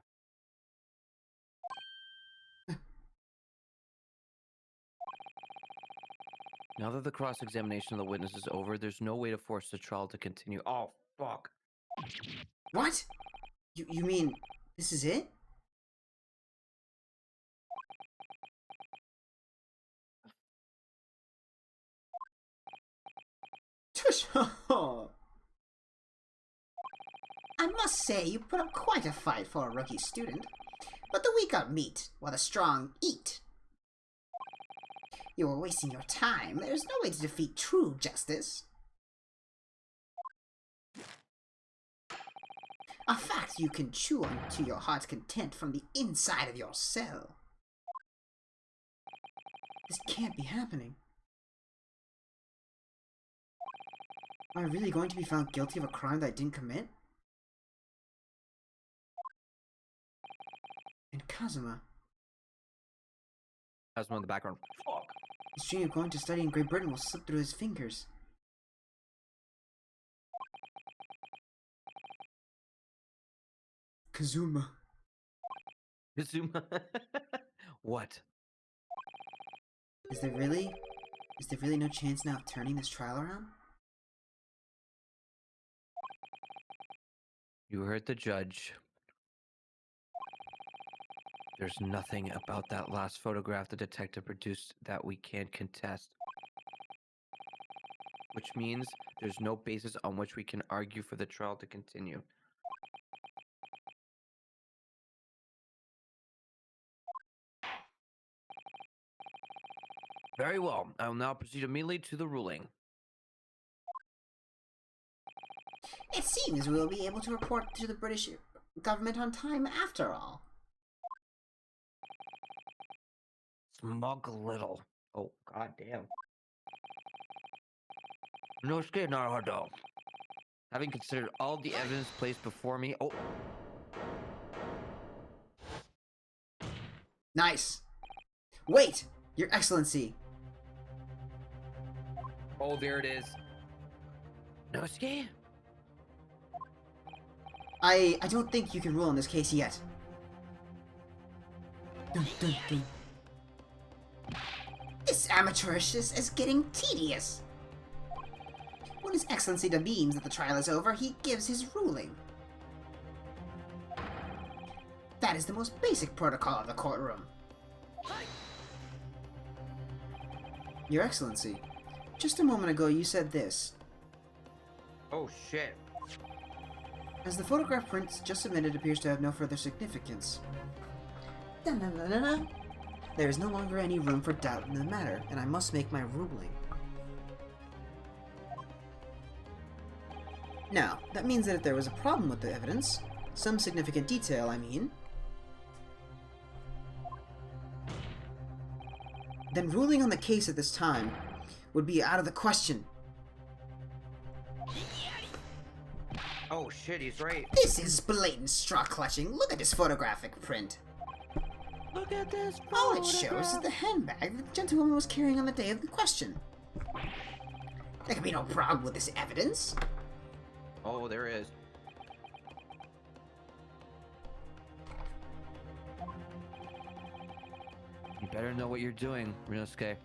Now that the cross-examination of the witness is over, there's no way to force the trial to continue. Oh, fuck. What? You mean this is it? Whoosh! I must say, you put up quite a fight for a rookie student. But the weak are meat, while the strong eat. You are wasting your time. There's no way to defeat true justice. A fact you can chew on to your heart's content from the inside of your cell. This can't be happening. Am I really going to be found guilty of a crime that I didn't commit? And Kazuma. Kazuma in the background. Fuck. His dream of going to study in Great Britain will slip through his fingers. Kazuma. Kazuma. What? Is there really no chance now of turning this trial around? You heard the judge. There's nothing about that last photograph the detective produced that we can't contest. Which means there's no basis on which we can argue for the trial to continue. Very well. I will now proceed immediately to the ruling. It seems we will be able to report to the British government on time after all. Smug little. Oh, goddamn. Inosuke Naruhodo. Having considered all the evidence placed before me. Oh. Nice. Wait, Your Excellency. Oh, there it is. Inosuke? I don't think you can rule on this case yet. Dun, dun, dun. This amateurishness is getting tedious. When His Excellency deems that the trial is over, he gives his ruling. That is the most basic protocol of the courtroom. Your Excellency, just a moment ago you said this. Oh, shit. As the photograph print just submitted appears to have no further significance. Da-na-na-na-na. There is no longer any room for doubt in the matter, and I must make my ruling. Now, that means that if there was a problem with the evidence, some significant detail, I mean, then ruling on the case at this time would be out of the question. Oh shit, he's right. This is blatant straw clutching. Look at this photographic print. Look at this All it shows is the handbag the gentlewoman was carrying on the day of the question. There can be no problem with this evidence. Oh, there is. You better know what you're doing, Rinosuke.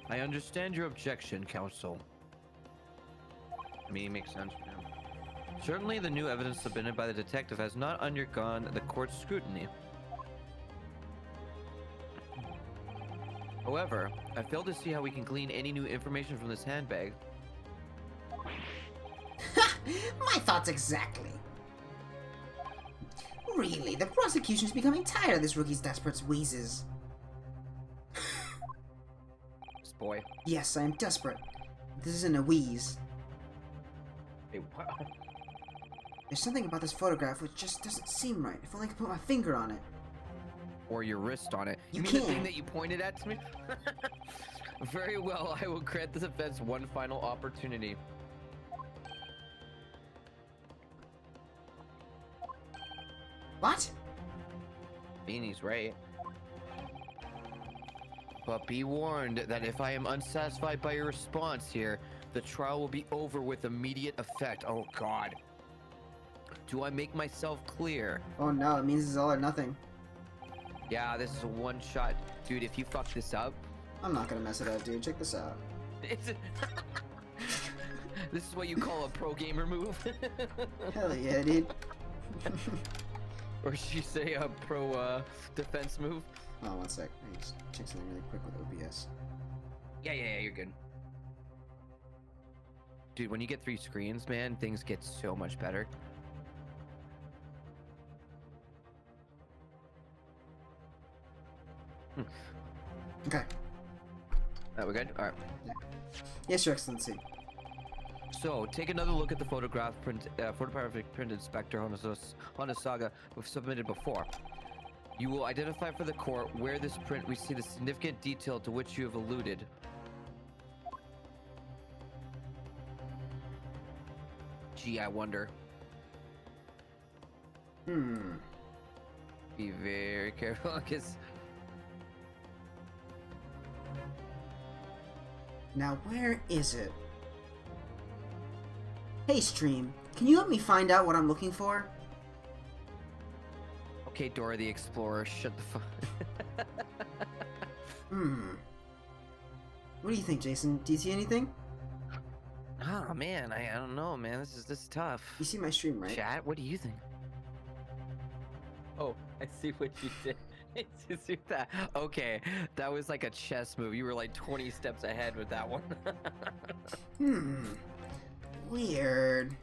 I understand your objection, counsel. I mean, it makes sense. Certainly, the new evidence submitted by the detective has not undergone the court's scrutiny. However, I fail to see how we can glean any new information from this handbag. Ha! My thoughts exactly. Really, the prosecution is becoming tired of this rookie's desperate wheezes. This boy. Yes, I am desperate. This isn't a wheeze. Hey, wow. There's something about this photograph which just doesn't seem right. If only I could put my finger on it. Or your wrist on it. You mean the can't. thing that you pointed at to me? Very well, I will grant the defense one final opportunity. What? Beanie's right. But be warned that if I am unsatisfied by your response here, the trial will be over with immediate effect. Oh god. Do I make myself clear? Oh no, it means it's all or nothing. Yeah, this is a one shot. Dude, if you fuck this up... I'm not gonna mess it up, dude. Check this out. It's this is what you call a pro gamer move? Hell yeah, dude. Or should you say a pro defense move? Oh, one sec. Let me just check something really quick with OBS. Yeah, you're good. Dude, when you get 3 screens, man, things get so much better. Okay. We're good? Alright. Yes, Your Excellency. So, take another look at the photographic print Inspector Honosaga we've submitted before. You will identify for the court where this print we see the significant detail to which you have alluded. Gee, I wonder. Be very careful, because... Now, where is it? Hey, Stream, can you help me find out what I'm looking for? Okay, Dora the Explorer, shut the fuck... What do you think, Jason? Do you see anything? Oh, man, I don't know, man. This is tough. You see my stream, right? Chat, what do you think? Oh, I see what you did. You see that? Okay, that was like a chess move. You were like 20 steps ahead with that one. Weird.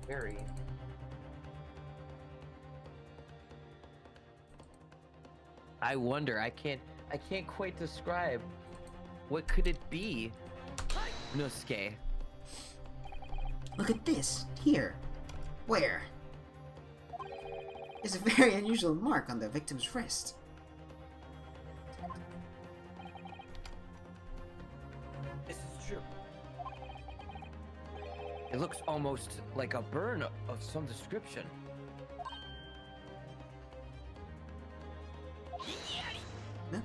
Very. I wonder. I can't quite describe. What could it be? Nosuke. Look at this. Here. Where? There's a very unusual mark on the victim's wrist. This is true. It looks almost like a burn of some description. Huh?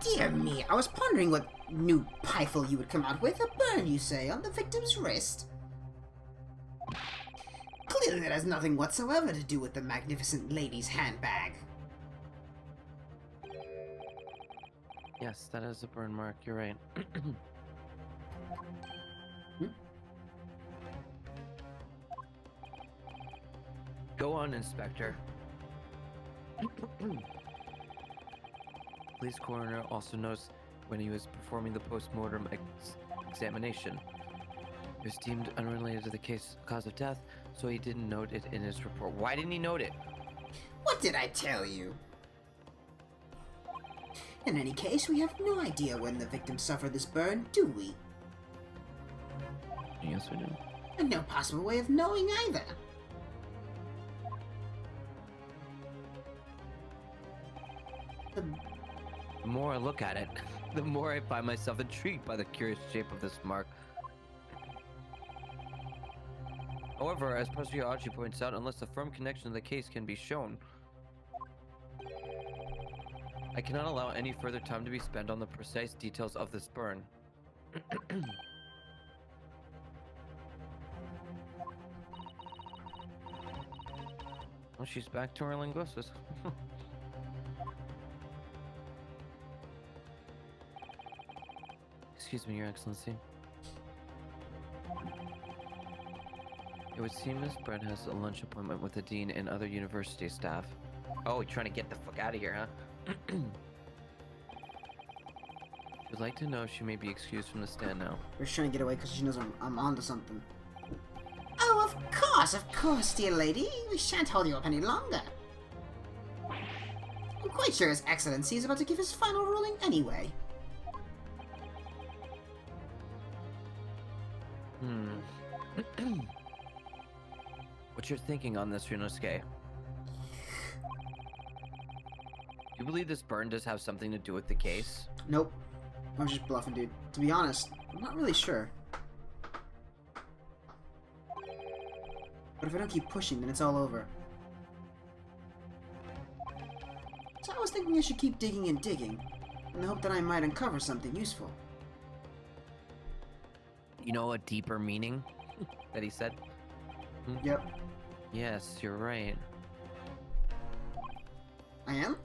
Dear me, I was pondering what new pieful you would come out with. A burn, you say, on the victim's wrist? Clearly that has nothing whatsoever to do with the magnificent lady's handbag. Yes, that is a burn mark. You're right. Go on, Inspector. Police coroner also knows when he was performing the post-mortem examination. It was deemed unrelated to the cause of death, so he didn't note it in his report. Why didn't he note it? What did I tell you? In any case, we have no idea when the victim suffered this burn, do we? Yes, we do. And no possible way of knowing either. The more I look at it, the more I find myself intrigued by the curious shape of this mark. However, as Professor Yachi points out, unless a firm connection to the case can be shown, I cannot allow any further time to be spent on the precise details of this burn. Well, she's back to her linguistics. Excuse me, Your Excellency. It would seem Miss Brett has a lunch appointment with the dean and other university staff. Oh, you're trying to get the fuck out of here, huh? Would like to know if she may be excused from the stand now. We're just trying to get away because she knows I'm onto something. Oh, of course, dear lady. We shan't hold you up any longer. I'm quite sure His Excellency is about to give his final ruling anyway. What's your thinking on this, Ryunosuke? Do you believe this burn does have something to do with the case? Nope. I was just bluffing, dude. To be honest, I'm not really sure. But if I don't keep pushing, then it's all over. So I was thinking I should keep digging and digging, in the hope that I might uncover something useful. You know a deeper meaning that he said? Yep. Yes, you're right. I am?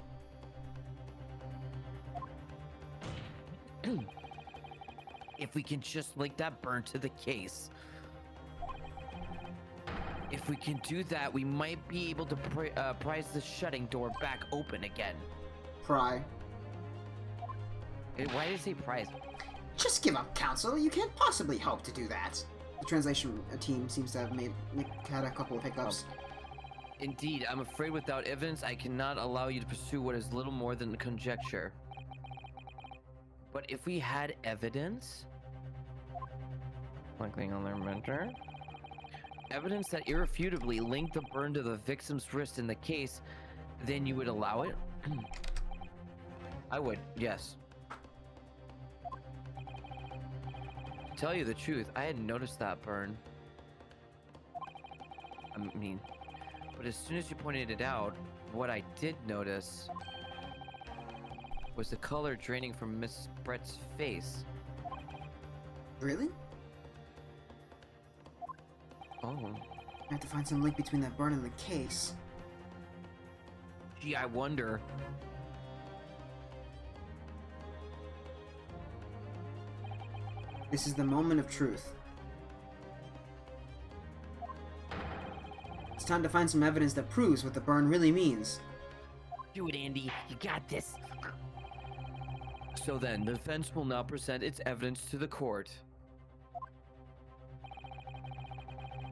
If we can just link that burn to the case. If we can do that, we might be able to prise the shutting door back open again. Pry. Why did it say prize? Just give up, Council. You can't possibly hope to do that. The translation team seems to have had a couple of hiccups. Indeed, I'm afraid without evidence, I cannot allow you to pursue what is little more than conjecture. But if we had evidence, clicking on their mentor, evidence that irrefutably linked the burn to the victim's wrist in the case, then you would allow it? I would, yes. To tell you the truth, I hadn't noticed that burn. I mean, but as soon as you pointed it out, what I did notice was the color draining from Miss Brett's face. Really? Oh. I have to find some link between that burn and the case. Gee, I wonder. This is the moment of truth. It's time to find some evidence that proves what the burn really means. Do it, Andy. You got this. So then, the defense will now present its evidence to the court.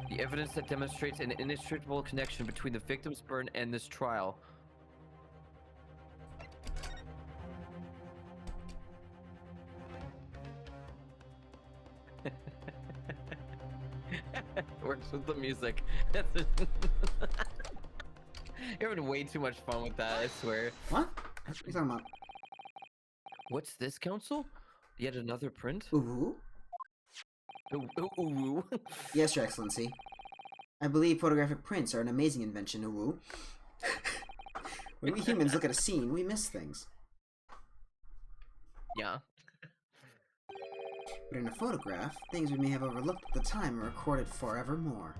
The evidence that demonstrates an inextricable connection between the victim's burn and this trial. Works with the music. You're having way too much fun with that, I swear. What? What are you talking about? What's this, Council? Yet another print? Ooh? Ooh. Yes, Your Excellency. I believe photographic prints are an amazing invention, Ooh. When we humans look at a scene, we miss things. Yeah. But in a photograph, things we may have overlooked at the time are recorded forevermore.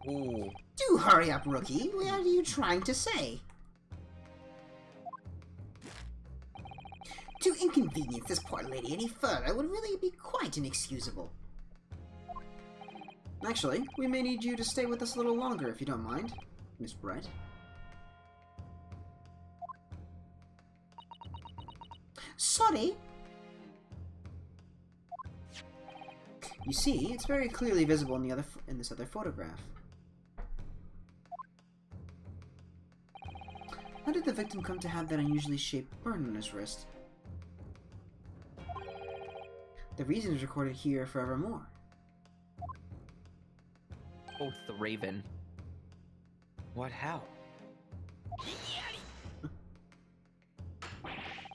Ooh. Do hurry up, Rookie! What are you trying to say? To inconvenience this poor lady any further would really be quite inexcusable. Actually, we may need you to stay with us a little longer if you don't mind, Miss Brett. Sorry? You see, it's very clearly visible in this other photograph. How did the victim come to have that unusually shaped burn on his wrist? The reason is recorded here forevermore. Oath the Raven. What? How?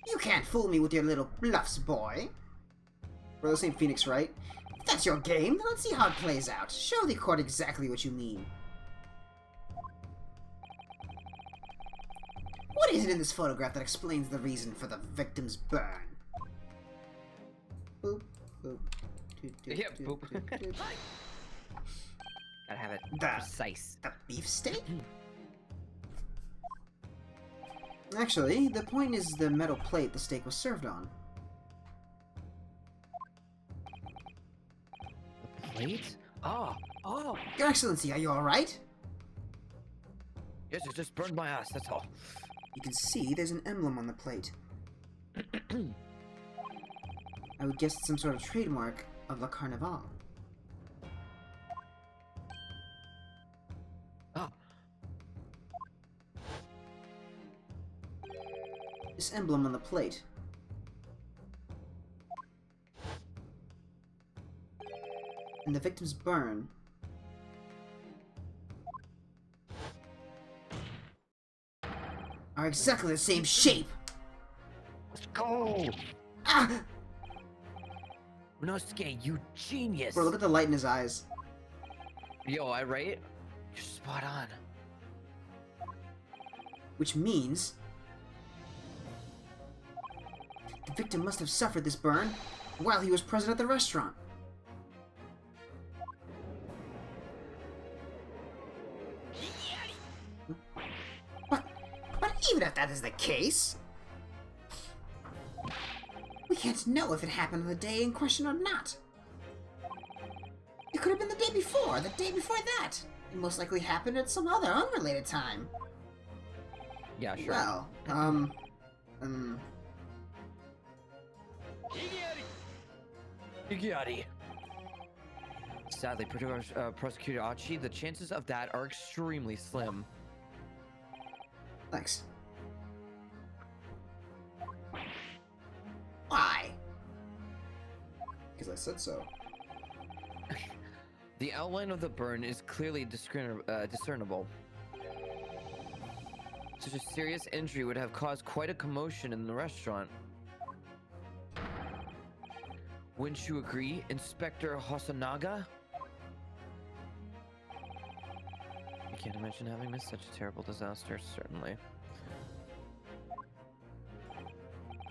You can't fool me with your little bluffs, boy. We're the same Phoenix, right? If that's your game, then let's see how it plays out. Show the court exactly what you mean. What is it in this photograph that explains the reason for the victim's burn? Boop, boop. Doot, doot, Yep, doot, boop. doot, doot. Gotta have it The- precise. The beefsteak? Actually, the point is the metal plate the steak was served on. The plate? Oh! Your Excellency, are you alright? Yes, it just burned my ass, that's all. You can see there's an emblem on the plate. I would guess it's some sort of trademark of La Carnival. Ah! This emblem on the plate. And the victim's burn. Are exactly the same shape! Let's go! Ah! Ryunosuke, you genius! Bro, look at the light in his eyes. Yo, I right? You're spot on. Which means... the victim must have suffered this burn while he was present at the restaurant. But even if that is the case... we can't know if it happened on the day in question or not. It could have been the day before that. It most likely happened at some other unrelated time. Yeah, sure. Well, Um, Iggyari. Sadly, Prosecutor Achi, the chances of that are extremely slim. thanks. Why? Because I said so. The outline of the burn is clearly discernible. Such a serious injury would have caused quite a commotion in the restaurant. Wouldn't you agree, Inspector Hosonaga? I can't imagine having missed such a terrible disaster, certainly.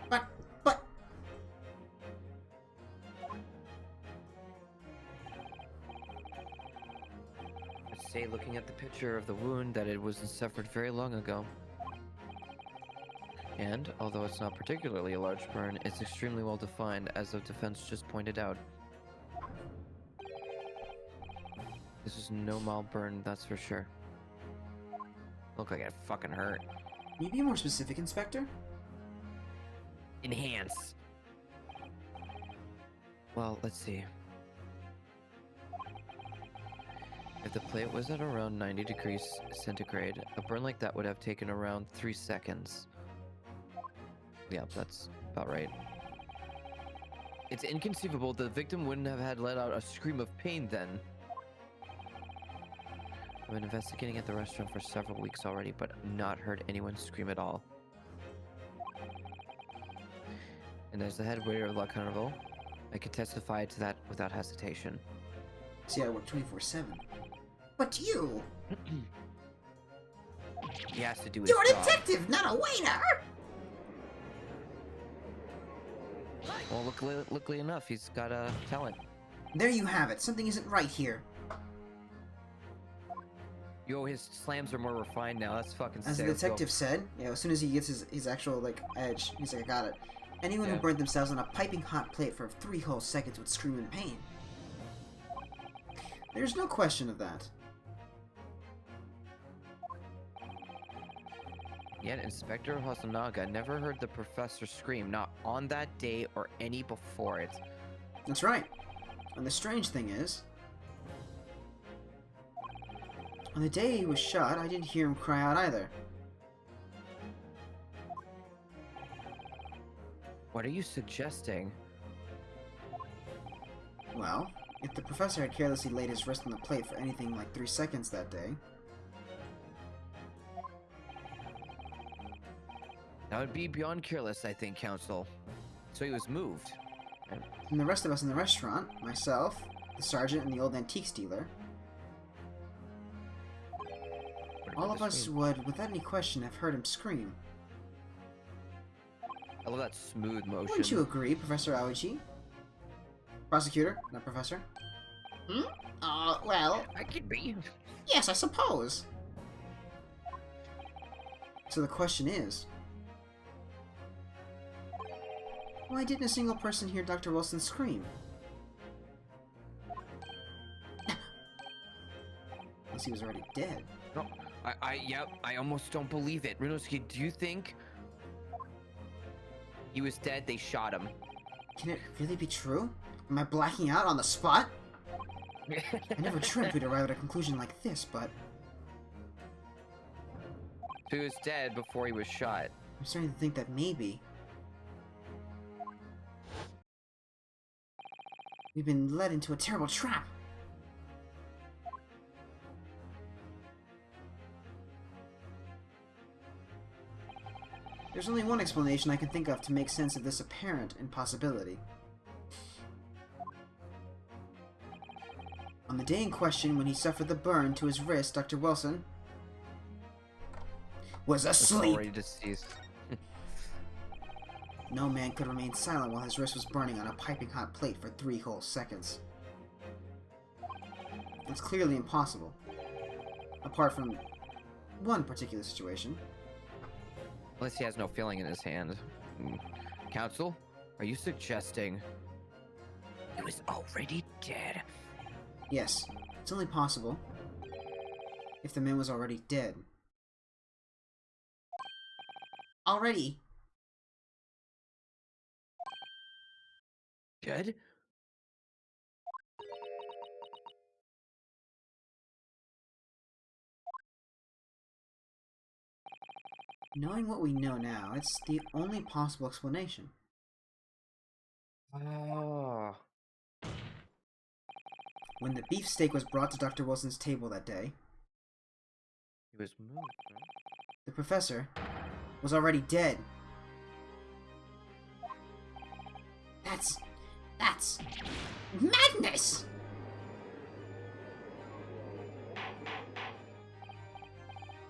But I'd say, looking at the picture of the wound, that it wasn't suffered very long ago. And, although it's not particularly a large burn, it's extremely well defined, as the defense just pointed out. This is no mild burn, that's for sure. Look like it fucking hurt. can you be more specific, Inspector? Enhance. Well, let's see. If the plate was at around 90 degrees centigrade, a burn like that would have taken around 3 seconds. Yeah, that's about right. It's inconceivable the victim wouldn't have had let out a scream of pain then. I've been investigating at the restaurant for several weeks already, but not heard anyone scream at all. And as the head waiter of La Carnival, I can testify to that without hesitation. See, I work 24/7. But you! He has to do his You're a job. detective, not a waiter! Well, luckily enough, he's got a talent. There you have it. Something isn't right here. Yo, his slams are more refined now. That's fucking As sick. the detective said, as soon as he gets his actual, like, edge, he's like, I got it. Anyone who Yeah. burned themselves on a piping hot plate for 3 whole seconds would scream in pain. There's no question of that. Yet Inspector Hosonaga never heard the professor scream, not on that day or any before it. That's right. And the strange thing is, on the day he was shot, I didn't hear him cry out either. What are you suggesting? Well, if the professor had carelessly laid his wrist on the plate for anything like 3 seconds that day, That would be beyond careless, I think, Counsel. So he was moved. and the rest of us in the restaurant, myself, the sergeant, and the old antiques dealer, What all about of the us scream? would, without any question, have heard him scream. I love that smooth motion. Wouldn't you agree, Professor Aoichi? Prosecutor, not professor. Well, I could be. yes, I suppose. So the question is, why didn't a single person hear Dr. Wilson scream? Unless he was already dead. No, I almost don't believe it. Rinosuke, do you think he was dead? They shot him. Can it really be true? Am I blacking out on the spot? I never dreamt we'd arrive at a conclusion like this, but So he was dead before he was shot. I'm starting to think that maybe we've been led into a terrible trap. There's only one explanation I can think of to make sense of this apparent impossibility. On the day in question, when he suffered the burn to his wrist, Dr. Wilson was Was asleep. already deceased. No man could remain silent while his wrist was burning on a piping hot plate for 3 whole seconds. It's clearly impossible. Apart from one particular situation. Unless he has no feeling in his hand. Counsel, are you suggesting he was already dead? Yes, it's only possible if the man was already dead. Already good? Knowing what we know now, it's the only possible explanation. Oh. When the beefsteak was brought to Dr. Wilson's table that day, He was moved, right? the professor was already dead. That's madness!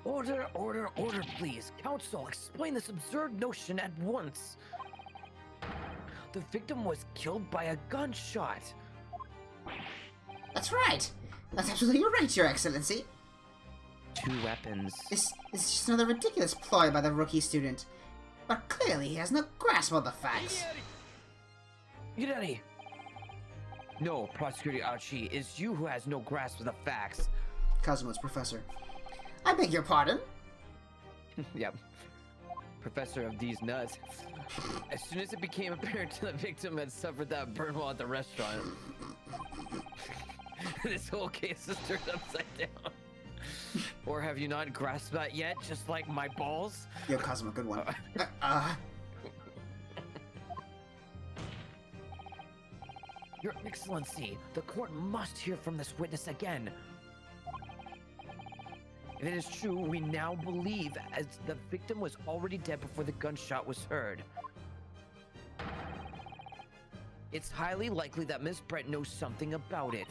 Order, order, order, please. Council, explain this absurd notion at once. The victim was killed by a gunshot. That's right! That's absolutely right, Your Excellency! 2 weapons. This is just another ridiculous ploy by the rookie student. But clearly he has no grasp of the facts. Yuderi! No, Prosecutor Archie, it's you who has no grasp of the facts. Cosmo's professor. I beg your pardon? Yep. Professor of these nuts. As soon as it became apparent the victim had suffered that burn while at the restaurant, this whole case is turned upside down. Or have you not grasped that yet, just like my balls? Yo, Cosmo, good one. Your Excellency, the court must hear from this witness again. If it is true, we now believe as the victim was already dead before the gunshot was heard. It's highly likely that Miss Brett knows something about it.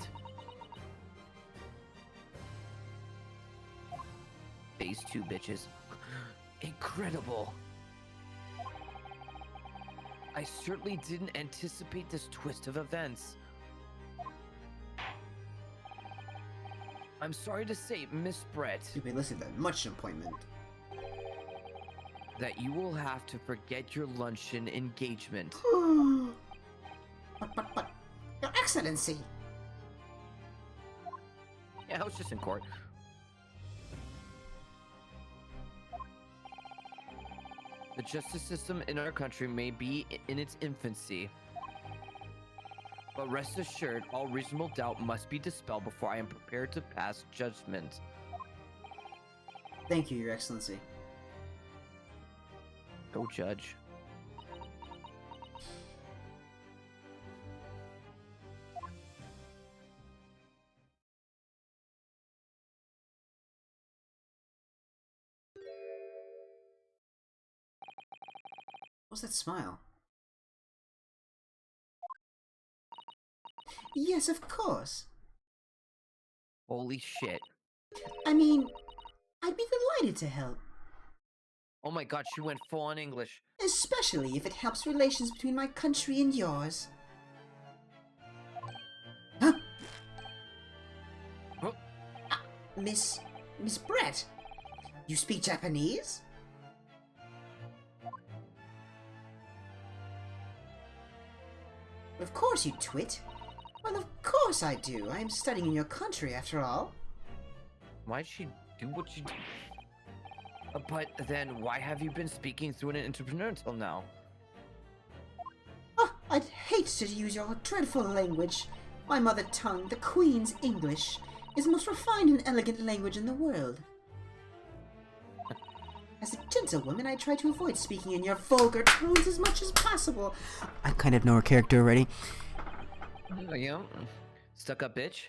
Phase 2, bitches. Incredible. I certainly didn't anticipate this twist of events. I'm sorry to say, Miss Brett, You've been listening to much appointment. that you will have to forget your luncheon engagement. But, Your Excellency! Yeah, I was just in court. The justice system in our country may be in its infancy, but rest assured, all reasonable doubt must be dispelled before I am prepared to pass judgment. Thank you, Your Excellency. Go judge. What's that smile? Yes, of course. Holy shit. I mean, I'd be delighted to help. Oh my god, she went full on English. Especially if it helps relations between my country and yours. Huh? Huh? Miss Brett, you speak Japanese? Of course you twit. Well, of course I do. I am studying in your country, after all. Why'd she do what she did? But then, why have you been speaking through an entrepreneur until now? Oh, I'd hate to use your dreadful language. My mother tongue, the Queen's English, is the most refined and elegant language in the world. As a gentlewoman, I try to avoid speaking in your vulgar tones as much as possible. I kind of know her character already. Yeah. Stuck up bitch?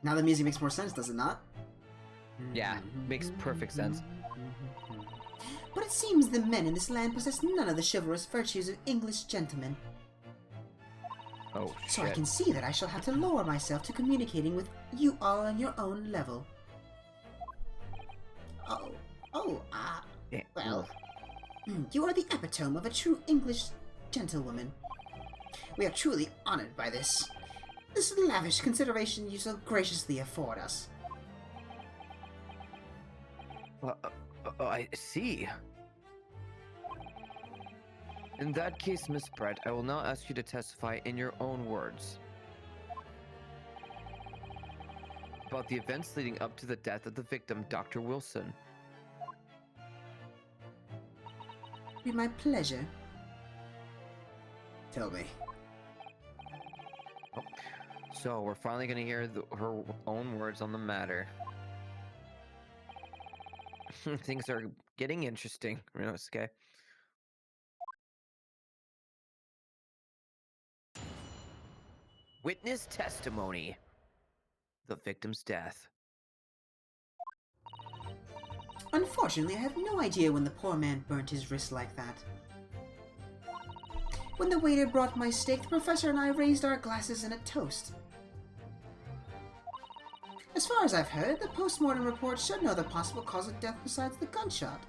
Now the music makes more sense, does it not? Yeah, makes perfect sense. But it seems the men in this land possess none of the chivalrous virtues of English gentlemen. Oh, So I shit. can see that I shall have to lower myself to communicating with you all on your own level. Yeah, Well, you are the epitome of a true English gentlewoman. We are truly honored by this lavish consideration you so graciously afford us. I see. In that case, Miss Brett, I will now ask you to testify in your own words about the events leading up to the death of the victim, Dr. Wilson. It would be my pleasure. Tell me. So, we're finally gonna hear her own words on the matter. Things are getting interesting, Ryunosuke. Witness testimony. The victim's death. Unfortunately, I have no idea when the poor man burnt his wrist like that. When the waiter brought my steak, the professor and I raised our glasses in a toast. As far as I've heard, the post-mortem report showed no other possible cause of death besides the gunshot.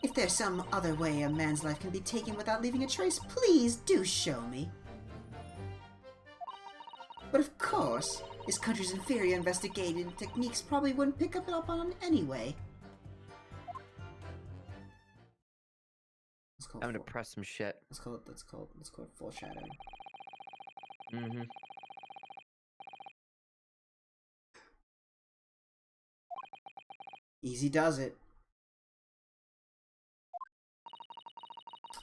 If there's some other way a man's life can be taken without leaving a trace, please do show me. But of course, his country's inferior investigating techniques probably wouldn't pick up on anyway. I'm gonna press some shit. Let's call it foreshadowing. Mm-hmm. Easy does it.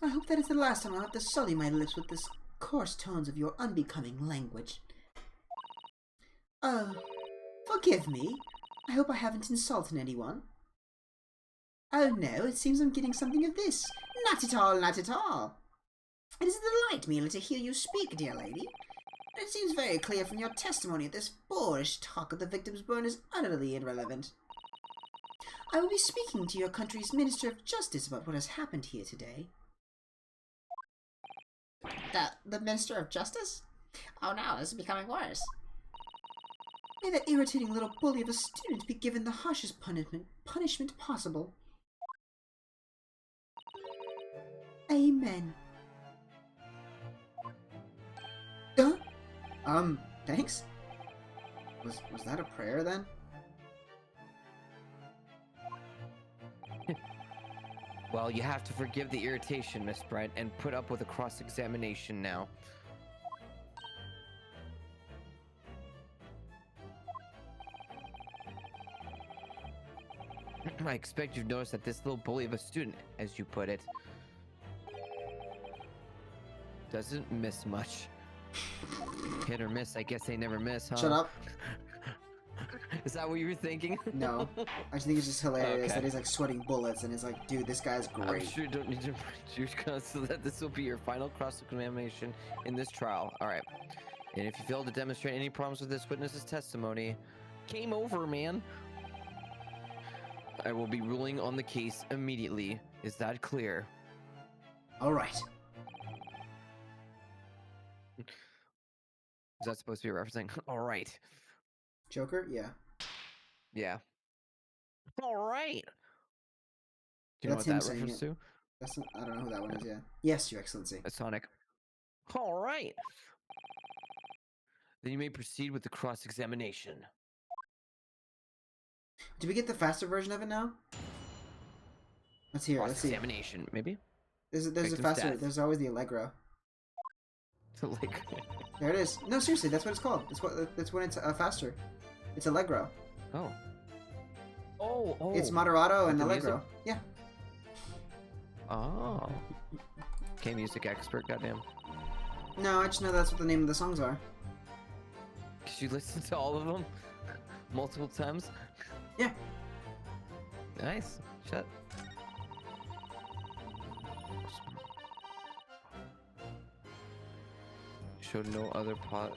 I hope that is the last time I'll have to sully my lips with this coarse tones of your unbecoming language. Forgive me. I hope I haven't insulted anyone. Oh no, it seems I'm getting something of this. Not at all, not at all. It is a delight merely to hear you speak, dear lady. It seems very clear from your testimony that this boorish talk of the victim's burn is utterly irrelevant. I will be speaking to your country's Minister of Justice about what has happened here today. The Minister of Justice? Oh no, this is becoming worse. May that irritating little bully of a student be given the harshest punishment possible. Amen. Thanks? Was that a prayer then? Well, you have to forgive the irritation, Miss Brent, and put up with a cross-examination now. I expect you've noticed that this little bully of a student, as you put it, doesn't miss much. Hit or miss, I guess they never miss, huh? Shut up. Is that what you were thinking? No. I just think it's just hilarious that he's like sweating bullets and it's like, dude, this guy's great. I'm sure you don't need to so that this will be your final cross-examination in this trial. Alright. And if you fail to demonstrate any problems with this witness's testimony, game over, man. I will be ruling on the case immediately. Is that clear? Alright. Is that supposed to be referencing? Alright. Joker? Yeah. Yeah. Alright. Do you That's know him what that saying refers it. to? I don't know who that one is, yeah. Yes, Your Excellency. That's Sonic. Alright. Then you may proceed with the cross-examination. Did we get the faster version of it now? Let's hear it. Let's see. Cross-examination, maybe? There's a Victim's faster. death. There's always the Allegro. Like, There it is. No, seriously, that's what it's called. That's when it's faster. It's Allegro. oh. Oh. It's Moderato and the Allegro. music? Yeah. Oh. Okay, music expert, goddamn. No, I just know that's what the name of the songs are. Did you listen to all of them? Multiple times? Yeah. Nice. Shut. Showed no other pot.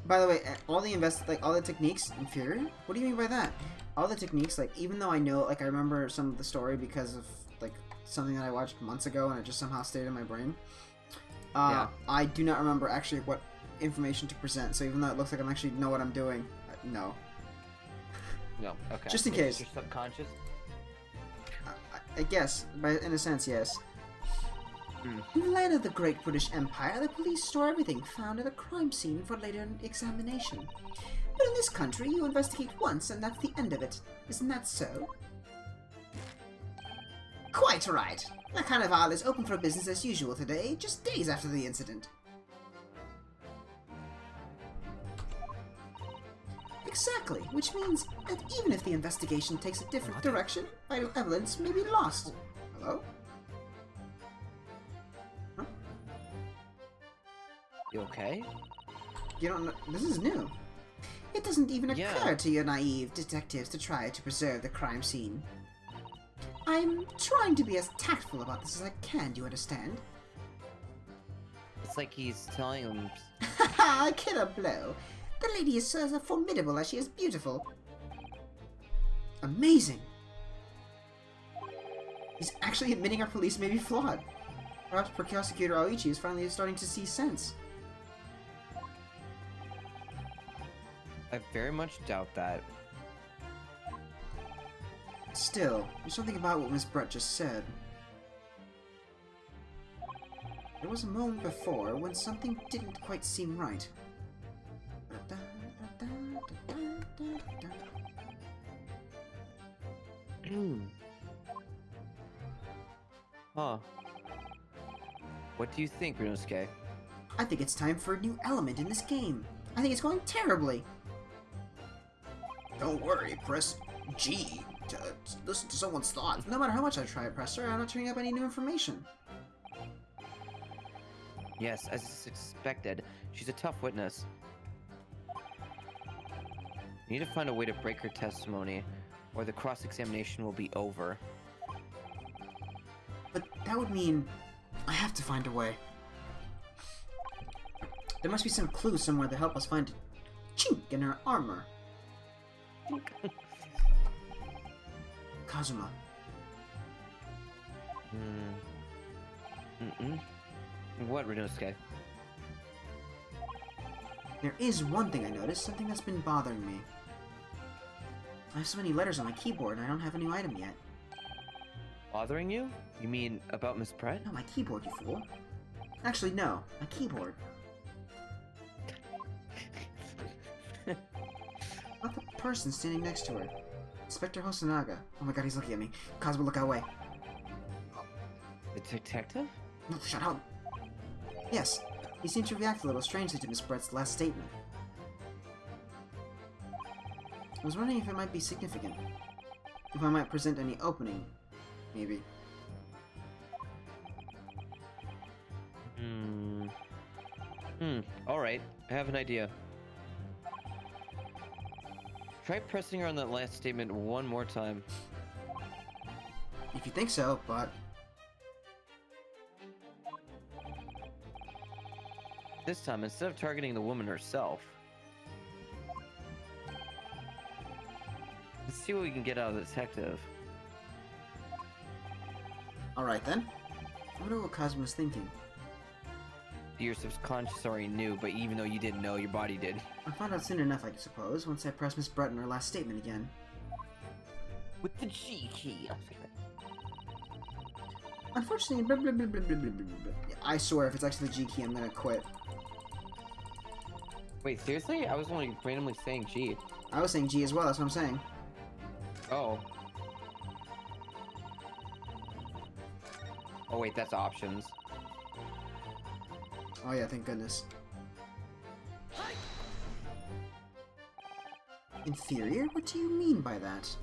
By the way, all the techniques inferior? What do you mean by that? All the techniques, like, even though I know, like, I remember some of the story because of, like, something that I watched months ago and it just somehow stayed in my brain. Yeah. I do not remember actually what information to present, so even though it looks like I actually know what I'm doing, no. No, okay. Just in Maybe case. Your subconscious? I guess, in a sense, yes. In the land of the Great British Empire, the police store everything found at a crime scene for later examination. But in this country, you investigate once and that's the end of it. Isn't that so? Quite right. The Carnival is open for business as usual today, just days after the incident. Exactly, which means that even if the investigation takes a different direction, vital evidence may be lost. Hello? Huh? You okay? You don't know. This is new. It doesn't even Yeah. occur to your naive detectives to try to preserve the crime scene. I'm trying to be as tactful about this as I can, do you understand? It's like he's telling them. Haha, killer blow. The lady is as formidable as she is beautiful. Amazing. He's actually admitting our police may be flawed. Perhaps Prosecutor Aoichi is finally starting to see sense. I very much doubt that. Still, there's something about what Miss Brett just said. There was a moment before when something didn't quite seem right. Huh. What do you think, Ryunosuke? I think it's time for a new element in this game. I think it's going terribly. Don't worry, press G to listen to someone's thoughts. No matter how much I try to press her, I'm not turning up any new information. Yes, as is expected. She's a tough witness. You need to find a way to break her testimony, or the cross-examination will be over. But that would mean I have to find a way. There must be some clue somewhere to help us find a chink in her armor. Kazuma. What, Ryunosuke? There is one thing I noticed, something that's been bothering me. I have so many letters on my keyboard and I don't have a new item yet. Bothering you? You mean about Miss Pratt? No, my keyboard, you fool. Actually, no. My keyboard. Not the person standing next to her. Inspector Hosonaga. Oh my god, he's looking at me. Kazuma, look away. The detective? No, shut up. Yes, he seemed to react a little strangely to Miss Brett's last statement. I was wondering if it might be significant. If I might present any opening, maybe. Alright, I have an idea. Try pressing her on that last statement one more time. If you think so, but... This time, instead of targeting the woman herself, let's see what we can get out of the detective. Alright then. I wonder what Kazuma's thinking. Your subconscious already knew, but even though you didn't know, your body did. I'll find out soon enough, I suppose, once I press Miss Brett in her last statement again. With the G key. Unfortunately, blah, blah, blah, blah, blah, blah, blah, blah. I swear, if it's actually the G key, I'm gonna quit. Wait, seriously? I was only randomly saying G. I was saying G as well, that's what I'm saying. Oh. Oh wait, that's options. Oh yeah, thank goodness. Inferior? What do you mean by that?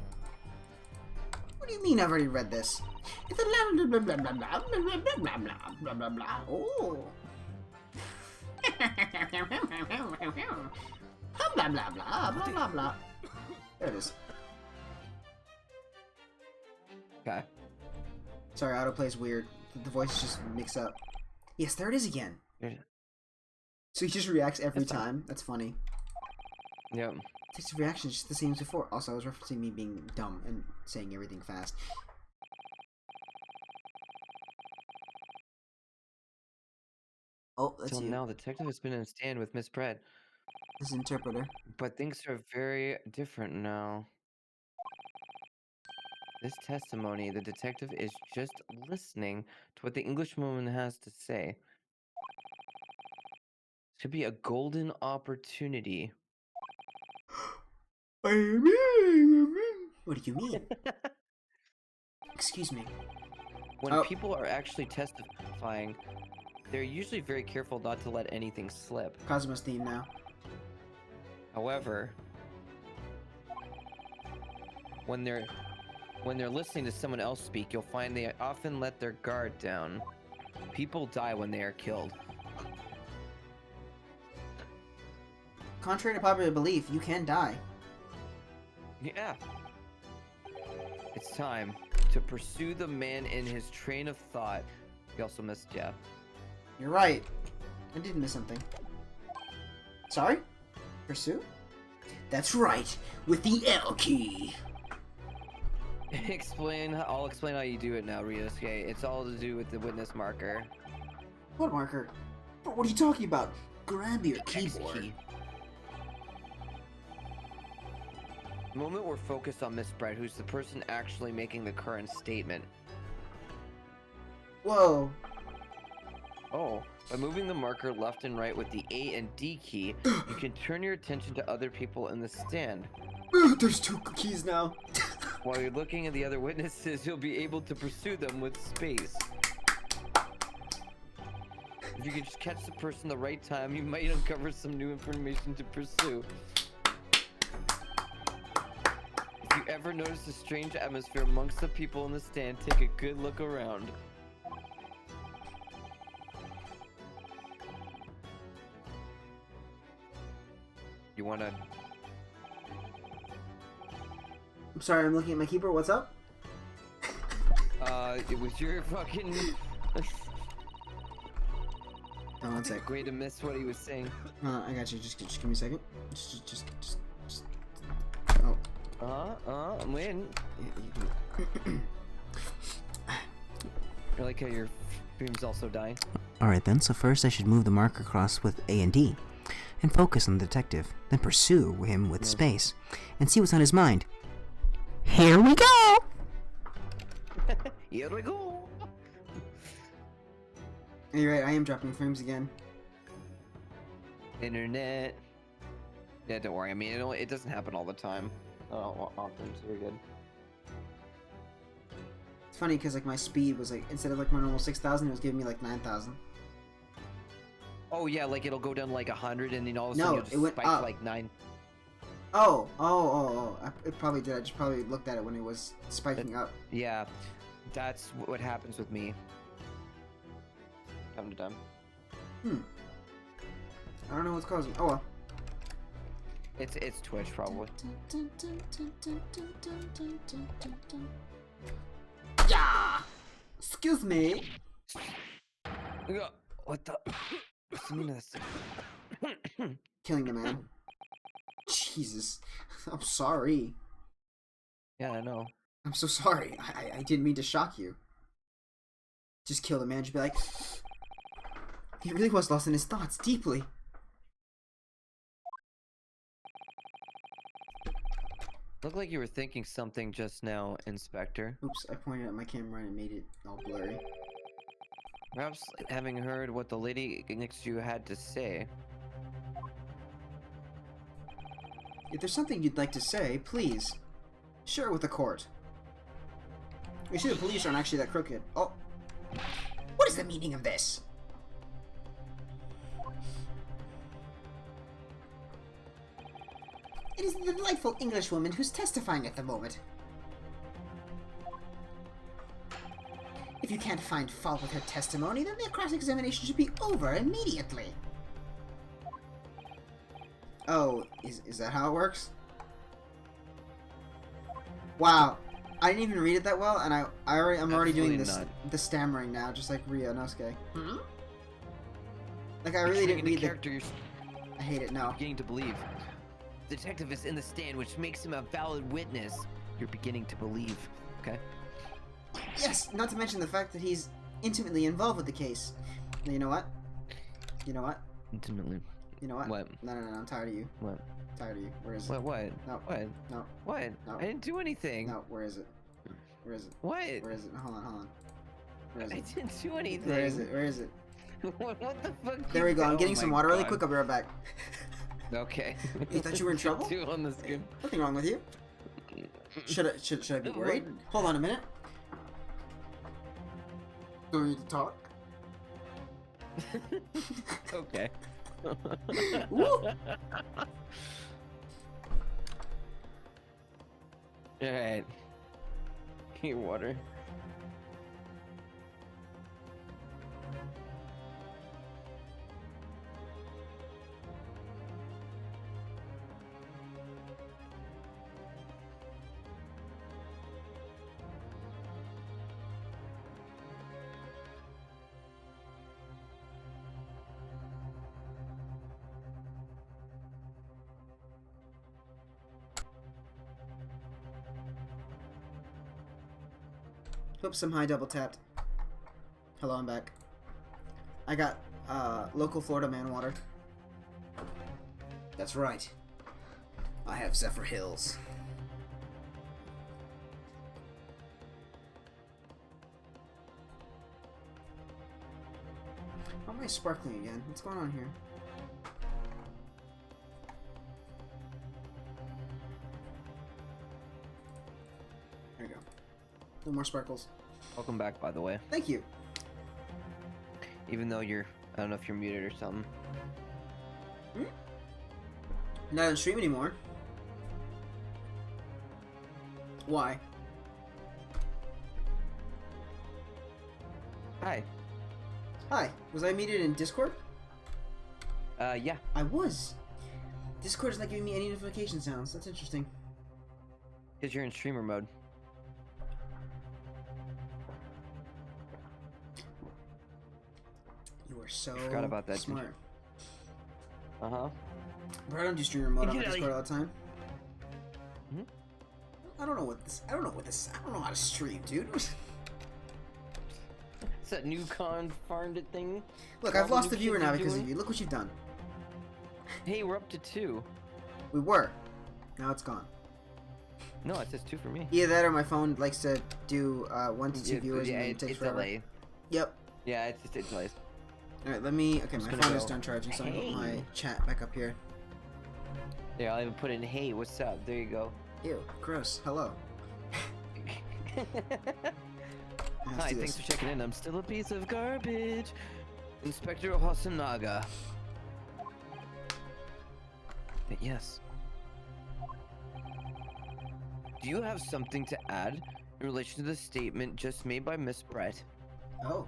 What do you mean I've already read this? It's a blah blah blah blah blah blah blah blah blah blah blah blah. Oh. Blah blah blah blah blah blah. There it is. Okay. Sorry, autoplay's weird. The voices just mix up. Yes, there it is again. So he just reacts every That's fine. time. That's funny. Yep. His reaction is just the same as before. Also, I was referencing me being dumb and saying everything fast. Oh, that's Till you. now, the detective has been in a stand with Miss Pratt, This interpreter. but things are very different now. This testimony, the detective is just listening to what the Englishwoman has to say. Should be a golden opportunity. What do you mean? Excuse me. When Oh. people are actually testifying, they're usually very careful not to let anything slip. Kazuma's theme now. However, when they're listening to someone else speak, you'll find they often let their guard down. People die when they are killed. Contrary to popular belief, you can die. Yeah. It's time to pursue the man in his train of thought. You also missed Jeff. You're right. I did miss something. Sorry? Pursue? That's right, with the L key. I'll explain how you do it now, Ryosuke. It's all to do with the witness marker. What marker? What are you talking about? Grab your X keyboard. key. The moment we're focused on Miss Brett, who's the person actually making the current statement. Whoa. Oh, by moving the marker left and right with the A and D key, you can turn your attention to other people in the stand. There's 2 keys now. While you're looking at the other witnesses, you'll be able to pursue them with space. If you can just catch the person the right time, you might uncover some new information to pursue. If you ever notice a strange atmosphere amongst the people in the stand, take a good look around. You wanna... I'm sorry, I'm looking at my keyboard. What's up? It was your fucking... Oh, one sec. Way to miss what he was saying. I got you. Just give me a second. Just. Oh. Win. I like how your stream's also dying. Alright then, so first I should move the marker across with A and D, and focus on the detective, then pursue him with space, and see what's on his mind. Here we go! Here we go! You're right, I am dropping frames again. Internet. Yeah, don't worry. I mean, it doesn't happen all the time. Oh, often, so you're good. It's funny because like my speed was like, instead of like my normal 6,000, it was giving me like 9,000. Oh yeah, like it'll go down like 100, and then all of a No, sudden you'll just it went spike up. to like 9. It probably did. I just probably looked at it when it was spiking up. Yeah, that's what happens with me. Time to time. I don't know what's causing. Oh well. It's Twitch probably. Yeah. Excuse me. What the? What's the meaning of this? Killing the man. Jesus. I'm sorry. Yeah, I know. I'm so sorry. I didn't mean to shock you. Just kill the man. Just be like, he really was lost in his thoughts deeply. Looked like you were thinking something just now, Inspector. Oops, I pointed at my camera and it made it all blurry. Perhaps having heard what the lady next to you had to say. If there's something you'd like to say, please share it with the court. You see, the police aren't actually that crooked. Oh. What is the meaning of this? It is the delightful Englishwoman who's testifying at the moment. If you can't find fault with her testimony, then the cross-examination should be over immediately. Oh, is that how it works? Wow, I didn't even read it that well, and I'm already doing this the stammering now, just like Ryosuke. Hmm? Like I really didn't read the character. I hate it. No. Beginning to believe. The detective is in the stand, which makes him a valid witness. You're beginning to believe. Okay. Yes, not to mention the fact that he's intimately involved with the case. You know what? You know what? Intimately. You know what? What? No, I'm tired of you. What? I'm tired of you. Where is it? What? No. What? No. What? No. I didn't do anything. No, where is it? Where is it? What? Where is it? Hold on. Where is I it? didn't do anything. Where is it? Where is it? what the fuck? There we go. I'm Oh getting my some water really God. quick. I'll be right back. Okay. You thought you were in trouble? Two on the screen. Nothing wrong with you. Should I be worried? Hold on a minute. Do we need to talk? Okay. Woo! Alright. Your water. Oops, I'm high double tapped. Hello, I'm back. I got local Florida man water. That's right. I have Zephyr Hills. Why am I sparkling again? What's going on here? There you go. No more sparkles. Welcome back, by the way. Thank you. Even though you're, I don't know if you're muted or something. Not on stream anymore. Why? Hi. Hi. Was I muted in Discord? Yeah. I was. Discord is not giving me any notification sounds. That's interesting. Because you're in streamer mode. You are so Forgot about that, didn't you? smart. Uh-huh. But I don't do streamer mode on my Yeah, Discord all the time. Hmm? I don't know what this. I don't know how to stream, dude. It's that new farmed thing. Look, All I've the lost new a viewer kids now are because of doing? you. Look what you've done. Hey, we're up to 2. We were. Now it's gone. No, it says 2 for me. Either that or my phone likes to do 1 to 2 viewers and then it it's takes forever. delayed. Yep. Yeah, it's just it delays. Alright, let me. Okay, Just my gonna phone is go, done charging, so I'm gonna put my "Hey." chat back up here. Yeah, I'll even put in, hey, what's up? There you go. Ew, gross. Hello. Let's Hi, do thanks this. for checking in. I'm still a piece of garbage. Inspector Hosonaga. But yes. Do you have something to add in relation to the statement just made by Miss Brett? Oh.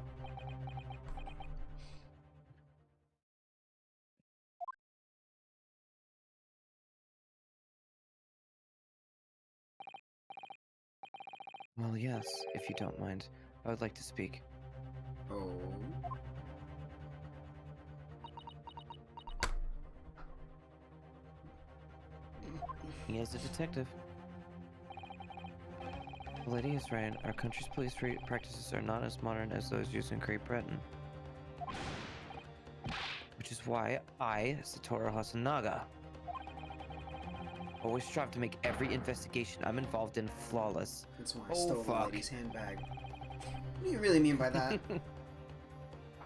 Well, yes, if you don't mind. I would like to speak. Oh. He is a detective. The lady is right. Our country's police practices are not as modern as those used in Great Britain. Which is why I, Satoru Hosonaga, always strive to make every investigation I'm involved in flawless. That's why I Oh, stole the fuck. lady's handbag. What do you really mean by that?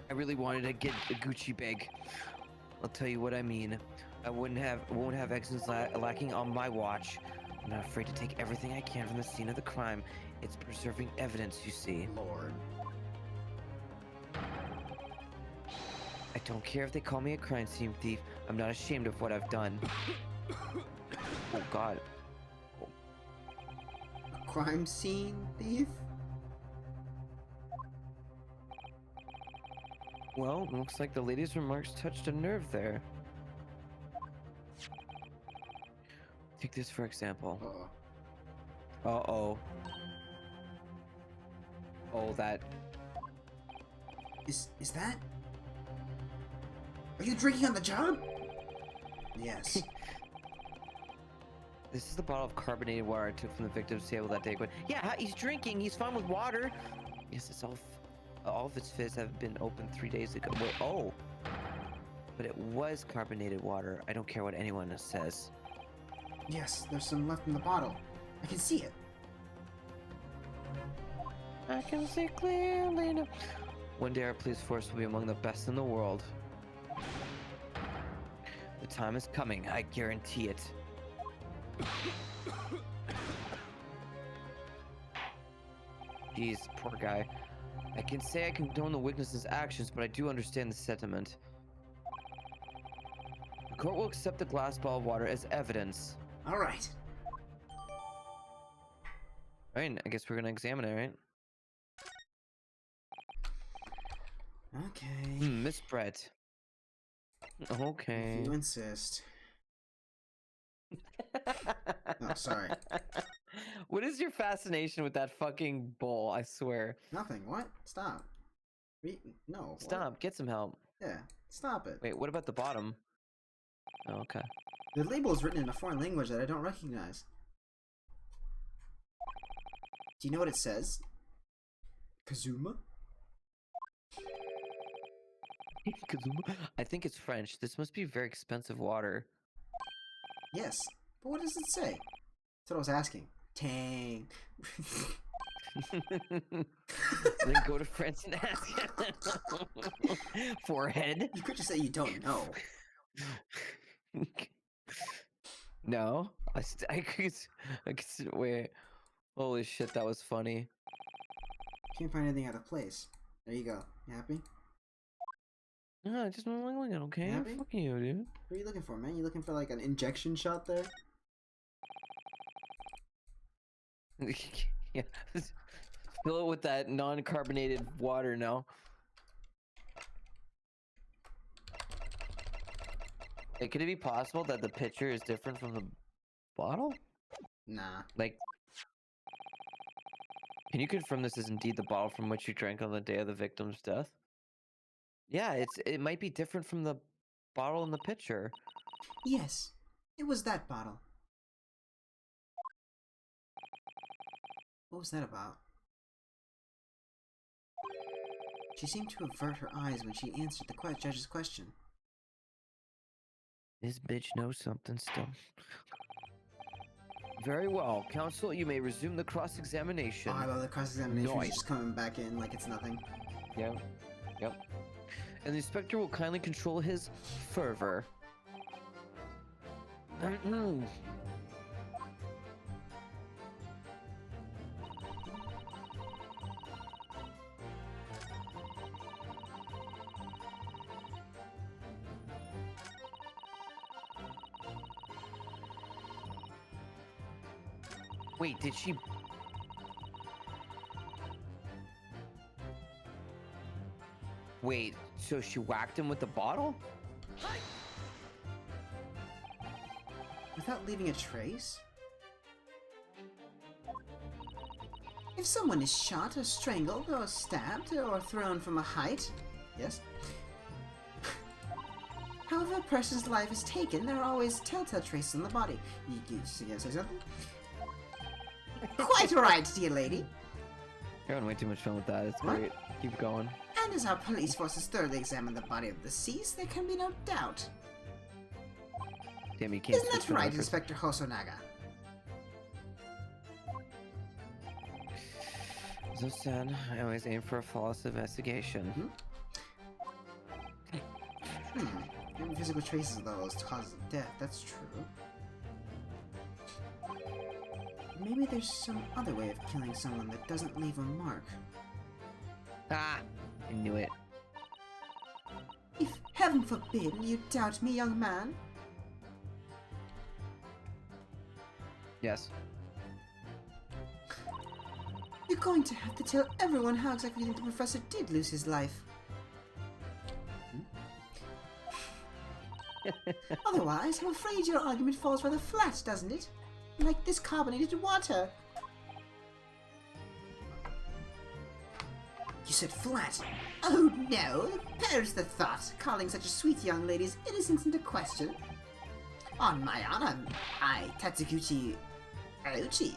I really wanted to get a Gucci bag. I'll tell you what I mean. I won't have accidents lacking on my watch. I'm not afraid to take everything I can from the scene of the crime. It's preserving evidence, you see. Lord. I don't care if they call me a crime scene thief. I'm not ashamed of what I've done. Oh God. Crime scene thief? Well, looks like the lady's remarks touched a nerve there. Take this for example. Uh-oh. Uh-oh. Oh, that. Is that? Are you drinking on the job? Yes. This is the bottle of carbonated water I took from the victim's table that day. But yeah, he's drinking. He's fine with water. Yes, it's all of its fizz have been opened 3 days ago. Wait, oh. But it was carbonated water. I don't care what anyone says. Yes, there's some left in the bottle. I can see it. I can see clearly now. One day our police force will be among the best in the world. The time is coming, I guarantee it. Jeez, poor guy. I can say I condone the witness's actions, but I do understand the sentiment. The court will accept the glass bottle of water as evidence. All right. Alright, I guess we're gonna examine it, right? Okay. Miss Brett. If Okay. you insist. Oh, sorry. What is your fascination with that fucking bowl? I swear. Nothing. What? Stop. No. What? Stop. Get some help. Yeah. Stop it. Wait, what about the bottom? Oh, okay. The label is written in a foreign language that I don't recognize. Do you know what it says? Kazuma? Kazuma? I think it's French. This must be very expensive water. Yes. But what does it say? That's what I was asking. Tang. Then go to France and ask. Forehead? You could just say you don't know. No, I could, wait. Holy shit, that was funny. Can't find anything out of place. There you go. You happy? No, I just want to okay? Happy? Fuck you, dude. What are you looking for, man? You looking for like an injection shot there? Yeah. Fill it with that non-carbonated water now. Hey, could it be possible that the pitcher is different from the bottle? Nah. Like, can you confirm this is indeed the bottle from which you drank on the day of the victim's death? Yeah, it might be different from the bottle in the pitcher. Yes. It was that bottle. What was that about? She seemed to avert her eyes when she answered the judge's question. This bitch knows something still. Very well, counsel, you may resume the cross-examination. Oh, I love the cross-examination. Nice. She's just coming back in like it's nothing. Yep. And the inspector will kindly control his fervor. Wait, did she... Wait, so she whacked him with the bottle? Without leaving a trace? If someone is shot or strangled or stabbed or thrown from a height, yes. However a person's life is taken, there are always telltale traces on the body. You gonna say something? Quite right, dear lady. You're having way too much fun with that. It's What? great. Keep going. And as our police forces thoroughly examine the body of the deceased, there can be no doubt. Damn, you can't Isn't that switch the right, record. Inspector Hosonaga? So sad. I always aim for a flawless investigation. Any physical traces of those causes of death, that's true. Maybe there's some other way of killing someone that doesn't leave a mark. Ah! I knew it. If heaven forbid you doubt me, young man, Yes. you're going to have to tell everyone how exactly you think the professor did lose his life. Otherwise, I'm afraid your argument falls rather flat, doesn't it? Like this carbonated water. You said flat. Oh no, perish the thought, calling such a sweet young lady's innocence into question. On my honor, I, Tatsuguchi Ouchi,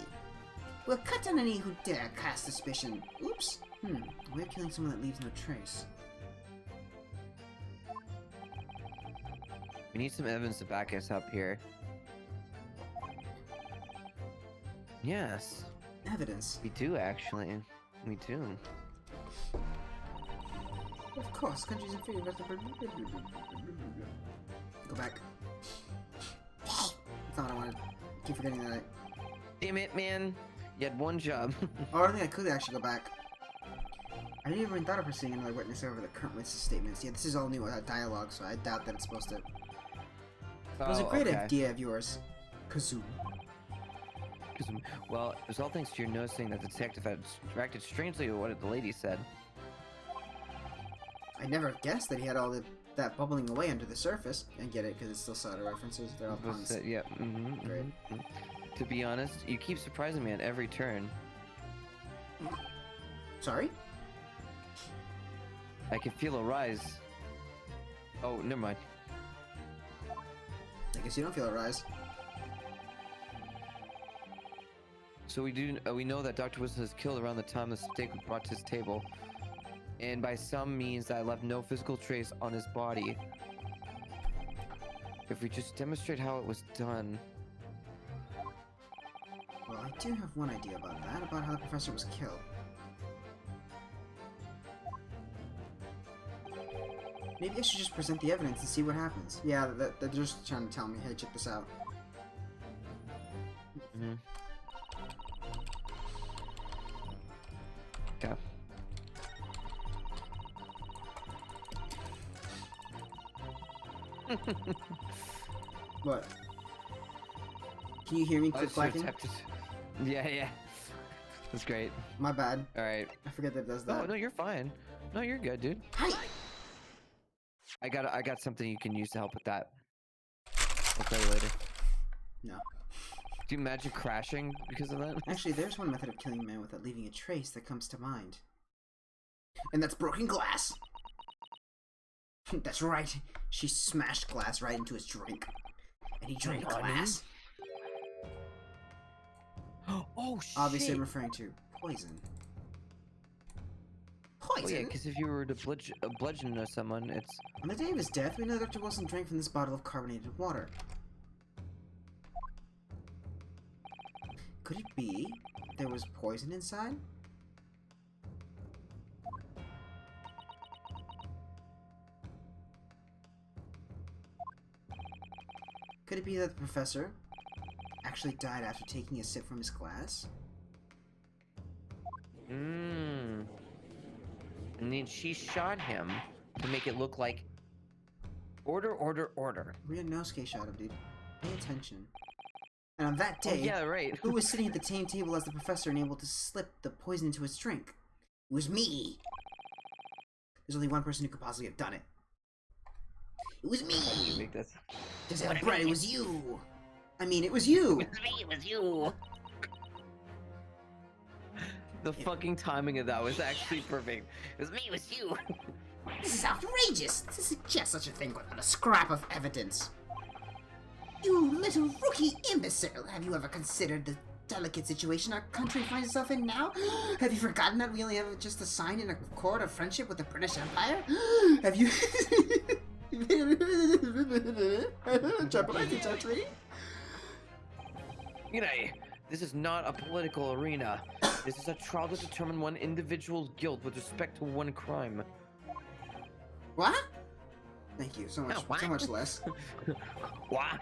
will cut down any who dare cast suspicion. Oops. We're killing someone that leaves no trace. We need some evidence to back us up here. Yes. Evidence. We do, actually. We do. Of course, countries in favor of Go back. That's not what I wanted. Keep forgetting that. Damn it, man. You had one job. Oh, I think I could actually go back. I didn't even thought of pursuing another witness over the current witness statements. Yeah, this is all new dialogue, so I doubt that it's supposed to. It was a great idea of yours, Kazuma. Well, it was all thanks to your noticing that the detective had reacted strangely to what the lady said. I never guessed that he had all that bubbling away under the surface. And get it, because it's still Sada references. They're all puns. Yeah. Great. To be honest, you keep surprising me at every turn. Sorry? I can feel a rise. Oh, never mind. I guess you don't feel a rise. So we know that Dr. Wilson was killed around the time the steak was brought to his table, and by some means that left no physical trace on his body. If we just demonstrate how it was done. Well, I do have one idea about that, about how the professor was killed. Maybe I should just present the evidence and see what happens. Yeah, they're just trying to tell me, hey, check this out. Okay. What? Can you hear me click clacking? Yeah. That's great. My bad. Alright. I forget that it does that. No, you're fine. No, you're good, dude. Hi! I got something you can use to help with that. I'll tell you later. No. Do you imagine crashing because of that? Actually, there's one method of killing a man without leaving a trace that comes to mind. And that's broken glass! That's right. She smashed glass right into his drink. And he drank glass. Oh, shit! Obviously, I'm referring to poison. Oh, Poison? yeah, because if you were to bludgeon someone, it's... On the day of his death, we know Dr. Wilson drank from this bottle of carbonated water. Could it be there was poison inside? Could it be that the professor actually died after taking a sip from his glass? And then she shot him to make it look like... Order. Ryunosuke shot him, dude. Pay attention. And on that Oh, day, yeah, right. who was sitting at the same table as the professor and able to slip the poison into his drink? It was me! There's only one person who could possibly have done it. It was me! How do you make this? Giselle Brett, it was you! I mean, it was you! It was you! The fucking timing of that was actually perfect. It was me, it was you! This is outrageous! To suggest such a thing without a scrap of evidence. You little rookie imbecile! Have you ever considered the delicate situation our country finds itself in now? Have you forgotten that we only have just a sign in a accord of friendship with the British Empire? Have you... jeopardized the country? G'day. This is not a political arena. This is a trial to determine one individual's guilt with respect to one crime. What? Thank you. So much, What? so much less. What?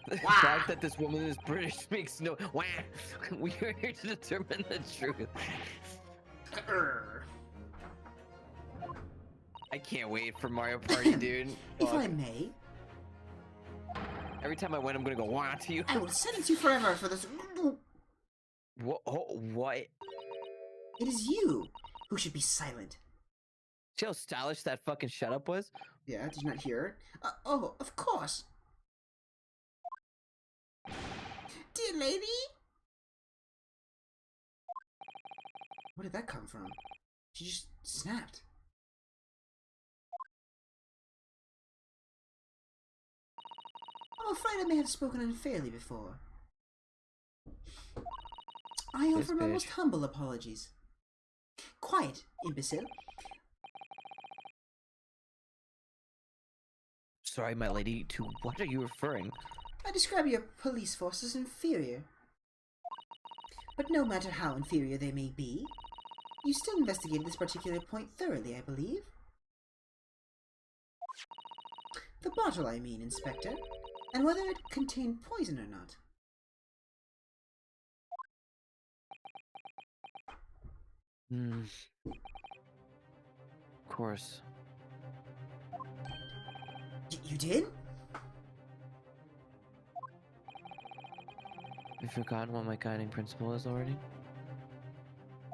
The Wah. fact that this woman is British makes no... Wah. We are here to determine the truth. I can't wait for Mario Party, dude. If Fuck. I may, Every time I win, I'm gonna go wah to you. I will sentence you forever for this. What? Oh, what? It is you who should be silent. See how stylish that fucking shut up was? Yeah, did you not hear it? Oh, of course. Dear lady? Where did that come from? She just snapped. I'm afraid I may have spoken unfairly before. I This offer my most bitch. humble apologies. Quiet, imbecile. Sorry, my lady, to what are you referring? I describe your police force as inferior. But no matter how inferior they may be, you still investigated this particular point thoroughly, I believe. The bottle, I mean, Inspector, and whether it contained poison or not. Of course. You did? You've forgotten what my guiding principle is already?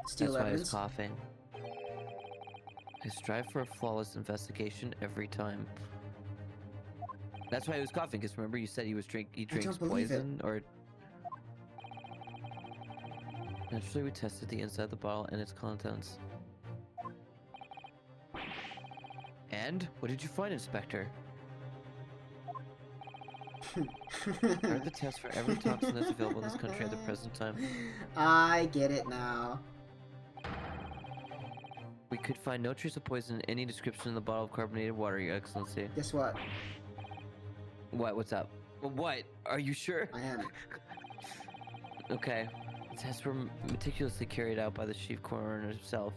Steal That's why I was evidence. coughing. I strive for a flawless investigation every time. That's why he was coughing, because remember you said he drinks don't believe it. poison, or... Naturally, we tested the inside of the bottle and its contents. And? What did you find, Inspector? Are the tests for every toxin that's available in this country at the present time? I get it now. We could find no trace of poison in any description in the bottle of carbonated water, Your Excellency. Guess what? What? What's up? What? Are you sure? I am. Okay. The tests were meticulously carried out by the chief coroner himself.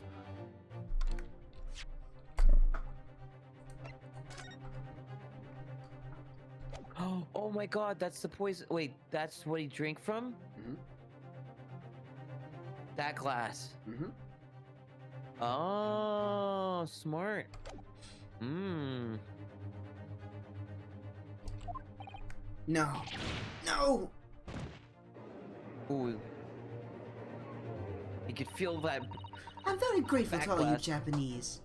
Oh my god, that's the poison. Wait, that's what he drank from? Mhm. That glass. Mm-hmm. Oh, smart. Mmm. No. No! Ooh. You could feel that. I'm very grateful to all you Backlash. Japanese.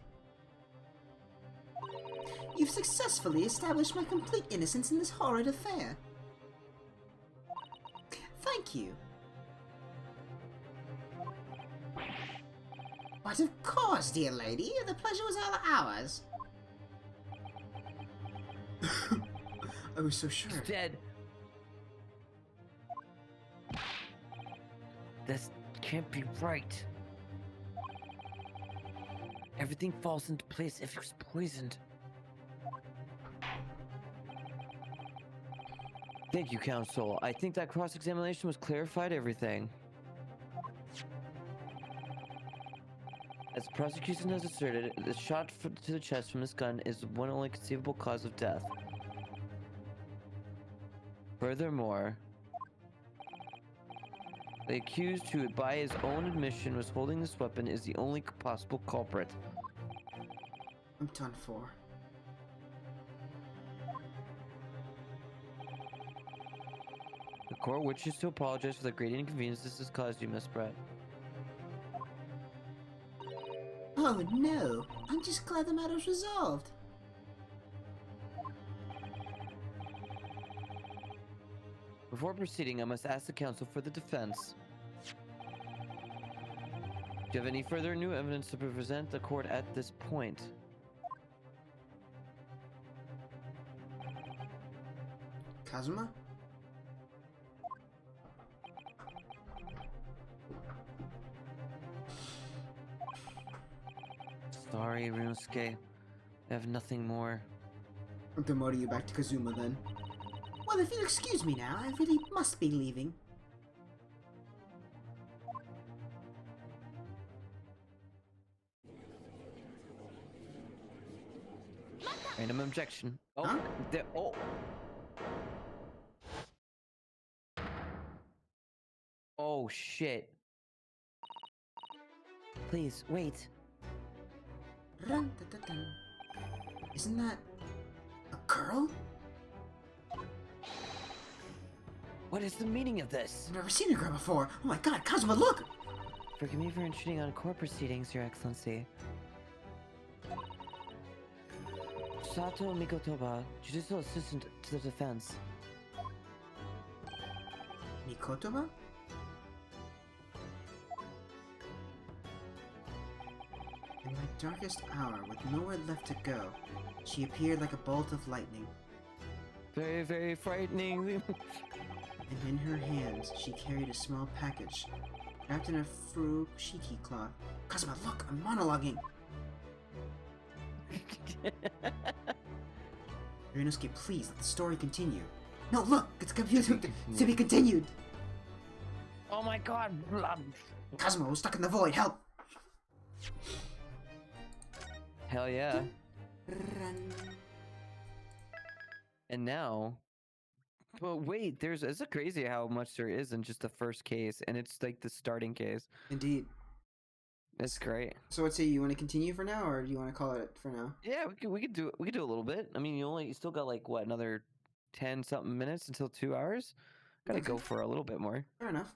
You've successfully established my complete innocence in this horrid affair. Thank you. But of course, dear lady, the pleasure was all ours. I was so sure. He's dead. This can't be right. Everything falls into place if he was poisoned. Thank you, Counsel. I think that cross-examination was clarified everything. As the prosecution has asserted, the shot to the chest from this gun is the one only conceivable cause of death. Furthermore, the accused, who by his own admission was holding this weapon, is the only possible culprit. I'm done for. The court wishes to apologize for the great inconvenience this has caused you, Miss Brett. Oh no, I'm just glad the matter's resolved. Before proceeding, I must ask the counsel for the defense. Do you have any further new evidence to present the court at this point? Kazuma? Sorry, Ryunosuke. I have nothing more. I'm demoting you back to Kazuma then. Well, if you'll excuse me now, I really must be leaving. Random objection. Oh, Huh? oh. Oh, shit. Please, wait. Run, dun, dun, dun. Isn't that a girl? What is the meaning of this? I've never seen a girl before. Oh my god, Kazuma, look! Forgive me for intruding on court proceedings, Your Excellency. Sato Mikotoba, judicial assistant to the defense. Mikotoba? In my darkest hour, with nowhere left to go, she appeared like a bolt of lightning, Very, very frightening. and in her hands she carried a small package, wrapped in a furoshiki cloth. Kazuma, look, I'm monologuing! Ryunosuke, please, let the story continue. No, look, it's to be continued! Oh my god! Kazuma, we're stuck in the void, help! Hell yeah. Run. And now... But wait, it's crazy how much there is in just the first case, and it's like the starting case. Indeed. It's great. So let's see, you want to continue for now, or do you want to call it for now? Yeah, we could do a little bit. I mean, you still got like what, another 10 something minutes until 2 hours? Gotta Okay. go for a little bit more. Fair enough.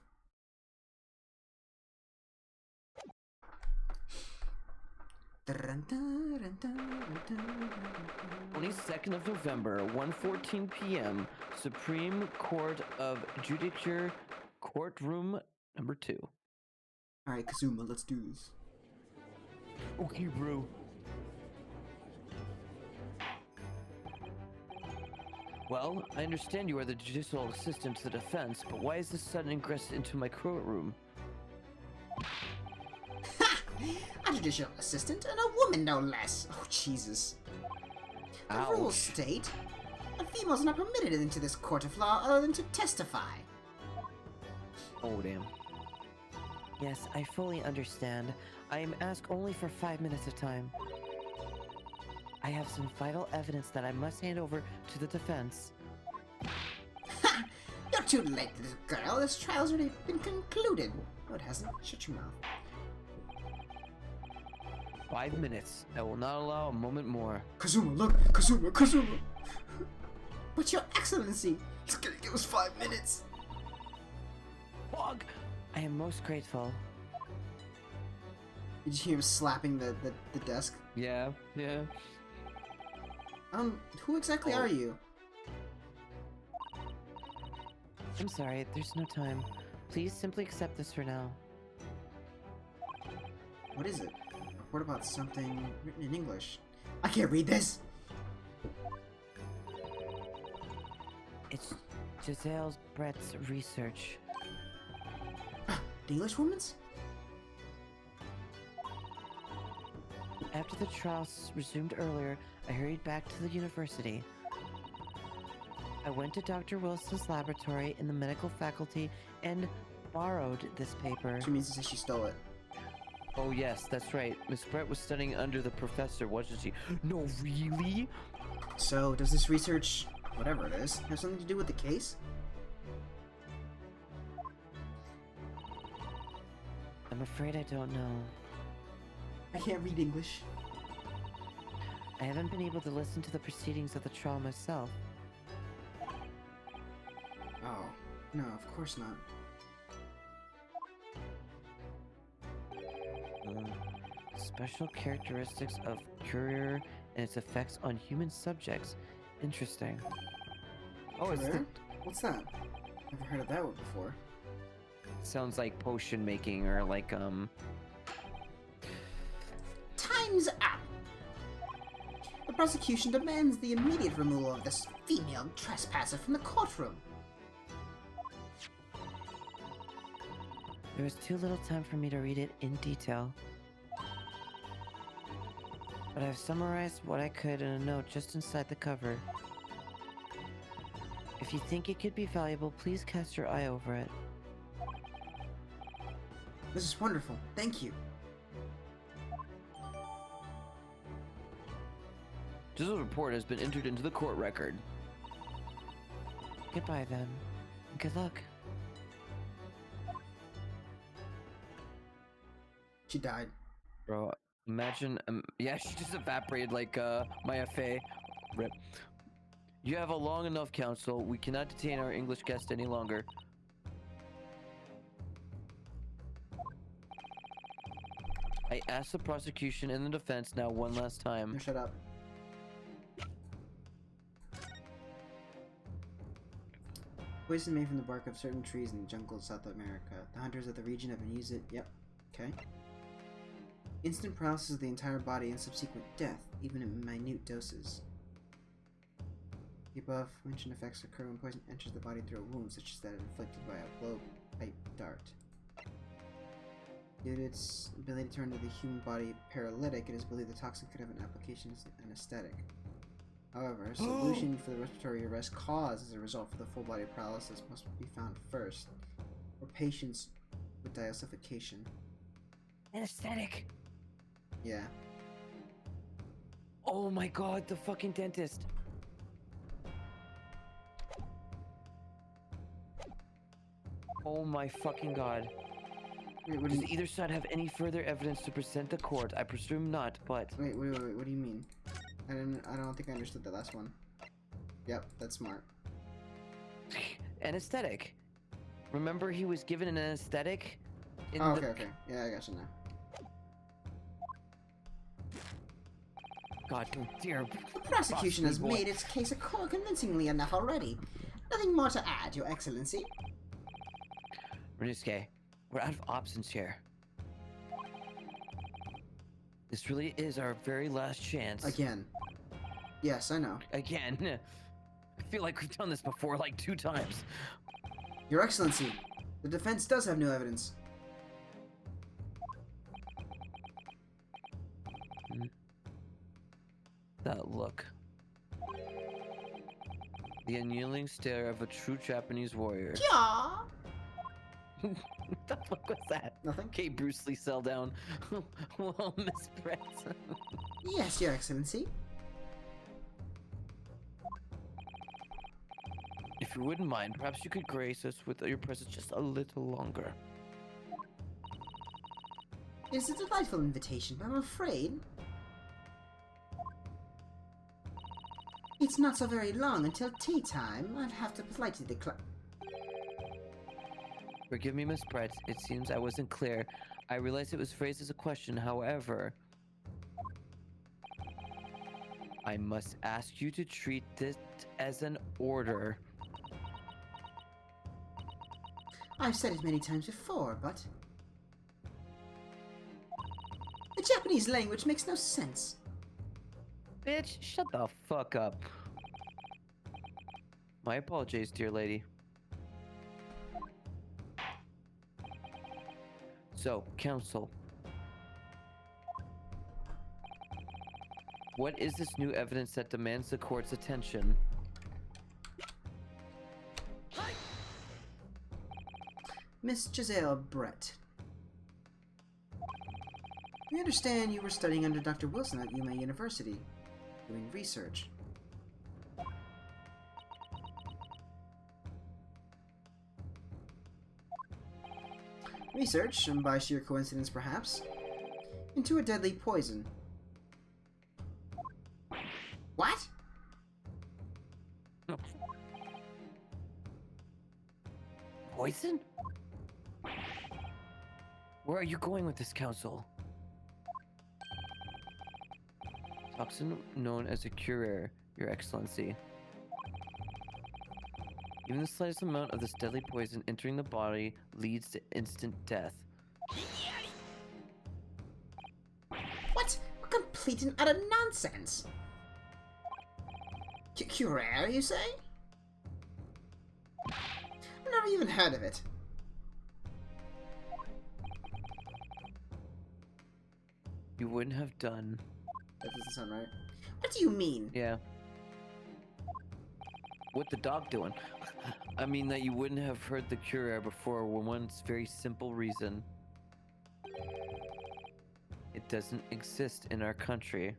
Dun, dun, dun, dun, dun, dun. 22nd of November, 1:14 p.m. Supreme Court of Judicature, courtroom number 2. Alright, Kazuma, let's do this. Okay, bro. Well, I understand you are the judicial assistant to the defense, but why is this sudden ingress into my courtroom? Ha! A judicial assistant and a woman, no less. Oh, Jesus. The rules Ouch. state that females are not permitted into this court of law other than to testify. Oh, damn. Yes, I fully understand. I am asked only for 5 minutes of time. I have some vital evidence that I must hand over to the defense. Ha! You're too late, little girl. This trial's already been concluded. No, it hasn't. Shut your mouth. 5 minutes. I will not allow a moment more. Kazuma, look! Kazuma, Kazuma! But your excellency, he's gonna give us 5 minutes. Fuck! I am most grateful. Did you hear him slapping the desk? Yeah, yeah. Who exactly are you? I'm sorry, there's no time. Please simply accept this for now. What is it? A report about something written in English. I can't read this! It's Giselle Brett's research. The English woman's? After the trials resumed earlier, I hurried back to the university. I went to Dr. Wilson's laboratory in the medical faculty and borrowed this paper. She means to say she stole it. Oh, yes, that's right. Miss Brett was studying under the professor, wasn't she? No, really? So, does this research, whatever it is, have something to do with the case? I'm afraid I don't know. I can't read English. I haven't been able to listen to the proceedings of the trial myself. Oh, no, of course not. Special characteristics of Courier and its effects on human subjects. Interesting. Oh, it's Rare? What's that? Never heard of that one before. sounds like potion making or like, Time's up! The prosecution demands the immediate removal of this female trespasser from the courtroom. There was too little time for me to read it in detail. But I've summarized what I could in a note just inside the cover. If you think it could be valuable, please cast your eye over it. This is wonderful. Thank you. this report has been entered into the court record. Goodbye then. And good luck. She died. Bro, imagine, yeah, she just evaporated like, my FA. Rip. You have a long enough, counsel. We cannot detain our English guest any longer. I ask the prosecution and the defense now one last No, time. shut up. Poison made from the bark of certain trees in the jungle of South America. The hunters of the region have been using it. Yep. Okay. Instant paralysis of the entire body and subsequent death, even in minute doses. The above mentioned effects occur when poison enters the body through a wound, such as that inflicted by a blowpipe dart. Due to its ability to render the human body paralytic, it is believed the toxin could have an application as an anesthetic. However, a solution for the respiratory arrest caused as a result for the full body paralysis must be found first, for patients with diosification. Anesthetic! Yeah. Oh my god, the fucking dentist. Oh my fucking god. Wait, what do Does you, either side have any further evidence to present the court? I presume not, but... wait, what do you mean? I don't think I understood the last one. Yep, that's smart. Anesthetic. Remember he was given an anesthetic? In Oh, the... okay. Yeah, I got you now. God, oh dear. The prosecution has Boy. made its case convincingly enough already. Nothing more to add, Your Excellency. Renisuke, we're out of options here. This really is our very last chance. Again. Yes, I know. Again. I feel like we've done this before like 2 times. Your Excellency, the defense does have new evidence. That look. The unyielding stare of a true Japanese warrior. Yeah. What the fuck was that? Nothing? Okay, Bruce Lee, sell down. Well, Miss Brett. Yes, Your Excellency. If you wouldn't mind, perhaps you could grace us with your presence just a little longer. It's a delightful invitation, but I'm afraid it's not so very long until tea time. I'd have to politely decline. Forgive me, Miss Brett. It seems I wasn't clear. I realize it was phrased as a question, however... I must ask you to treat this as an order. I've said it many times before, but the Japanese language makes no sense. Bitch, shut the fuck up. My apologies, dear lady. So, counsel. What is this new evidence that demands the court's attention? Miss Giselle Brett. We understand you were studying under Dr. Wilson at Yuma University, doing research. Research, and by sheer coincidence perhaps, into a deadly poison. What? Poison? Where are you going with this, counsel? Toxin known as a Curare, Your Excellency. Even the slightest amount of this deadly poison entering the body leads to instant death. What? Complete and utter nonsense! Curare, you say? I've never even heard of it. You wouldn't have done. That doesn't sound right. What do you mean? Yeah. What the dog doing? I mean that you wouldn't have heard the Curare before for one very simple reason. It doesn't exist in our country.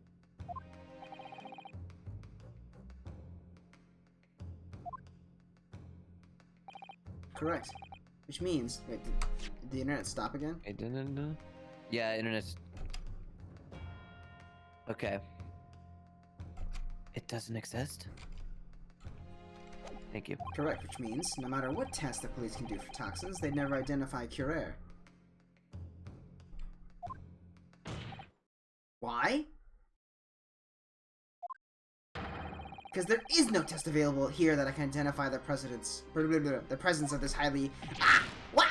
Correct. Which means, wait, did the internet stop again? I didn't know. Yeah, internet's... Okay. It doesn't exist? Thank you. Correct, which means, no matter what test the police can do for toxins, they'd never identify Curare. Why? Because there is no test available here that I can identify the the presence of this highly... Ah! What?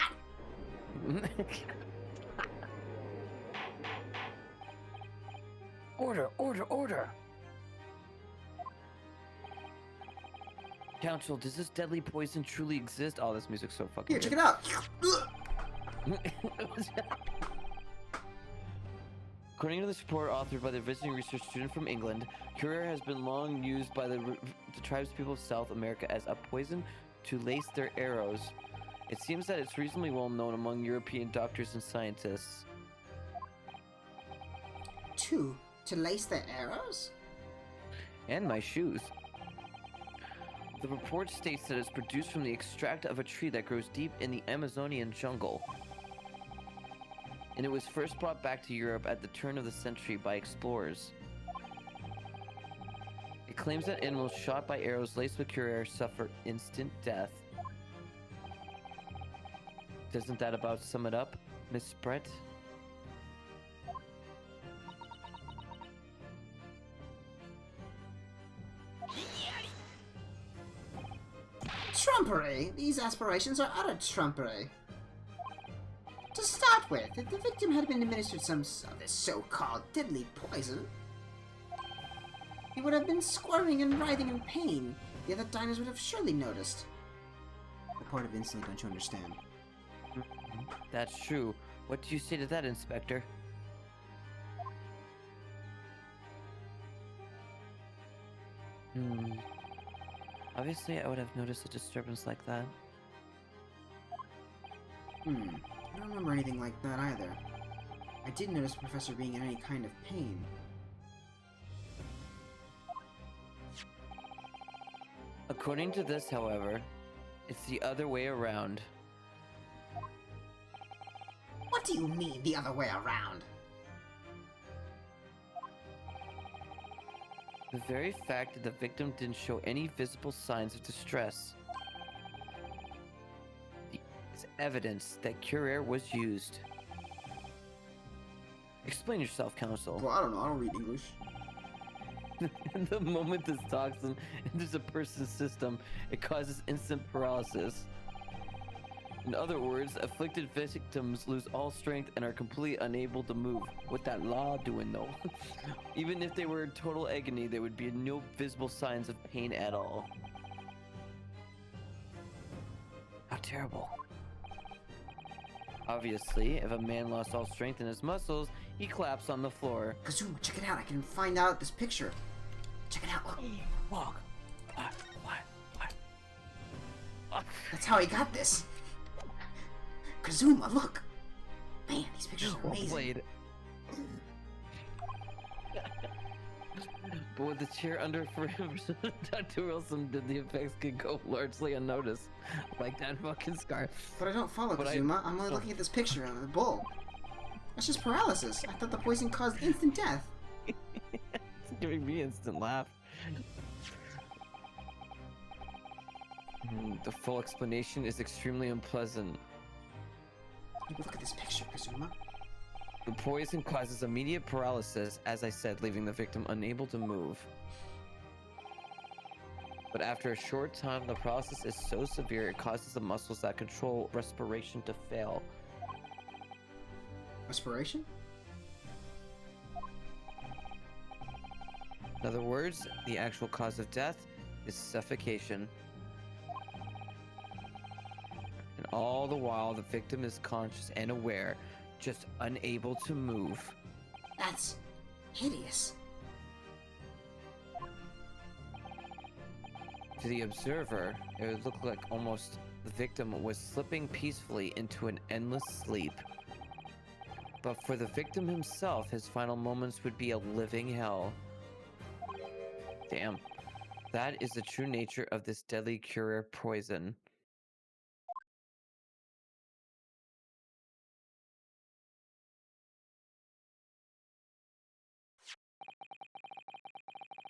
Order, order, order! Counsel, does this deadly poison truly exist? Oh, this music's so fucking Here, check good. it out! According to this report authored by the visiting research student from England, Curare has been long used by the tribespeople of South America as a poison to lace their arrows. It seems that it's reasonably well known among European doctors and scientists. To lace their arrows? And my shoes. The report states that it's produced from the extract of a tree that grows deep in the Amazonian jungle. And it was first brought back to Europe at the turn of the century by explorers. It claims that animals shot by arrows laced with Curare suffer instant death. Doesn't that about sum it up, Miss Brett? Trumpery! These aspirations are utter trumpery. To start with, if the victim had been administered some of this so-called deadly poison, he would have been squirming and writhing in pain. The other diners would have surely noticed. The part of instantly, don't you understand? That's true. What do you say to that, Inspector? Obviously, I would have noticed a disturbance like that. I don't remember anything like that either. I did notice the professor being in any kind of pain. According to this, however, it's the other way around. What do you mean, the other way around? The very fact that the victim didn't show any visible signs of distress is evidence that Cure was used. Explain yourself, Counsel. Well, I don't know. I don't read English. The moment this toxin enters a person's system, it causes instant paralysis. In other words, afflicted victims lose all strength and are completely unable to move. What that law doing though? Even if they were in total agony, there would be no visible signs of pain at all. How terrible. Obviously, if a man lost all strength in his muscles, he collapsed on the floor. Kazuma, check it out. I can find out this picture. Check it out. Look. Walk. What? That's how he got this. Kazuma, look. Man, these pictures are Well amazing. played. But with the chair under for him, Dr. Wilson did the effects could go largely unnoticed. Like that fucking scar. But I don't follow, But Kazuma. I'm only looking at this picture of the bull. That's just paralysis. I thought the poison caused instant death. It's giving me instant laugh. The full explanation is extremely unpleasant. Look at this picture, Kazuma. The poison causes immediate paralysis, as I said, leaving the victim unable to move. But after a short time, the paralysis is so severe it causes the muscles that control respiration to fail. Respiration? In other words, the actual cause of death is suffocation. And all the while, the victim is conscious and aware, just unable to move. That's hideous. To the observer, it would look like almost the victim was slipping peacefully into an endless sleep. But for the victim himself, his final moments would be a living hell. Damn. That is the true nature of this deadly Cure poison.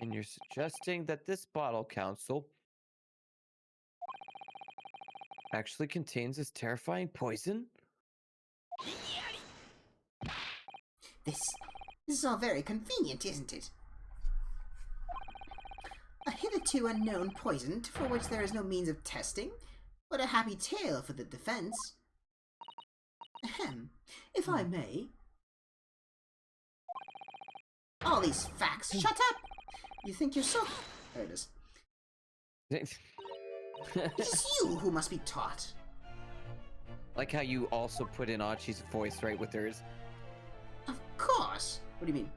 And you're suggesting that this bottle, Counsel, actually contains this terrifying poison? This is all very convenient, isn't it? A hitherto unknown poison for which there is no means of testing. What a happy tale for the defense. Ahem. If I may. All these facts. Shut up! You think you're so... There it is. It is you who must be taught. Like how you also put in Archie's voice right with hers. Of course. What do you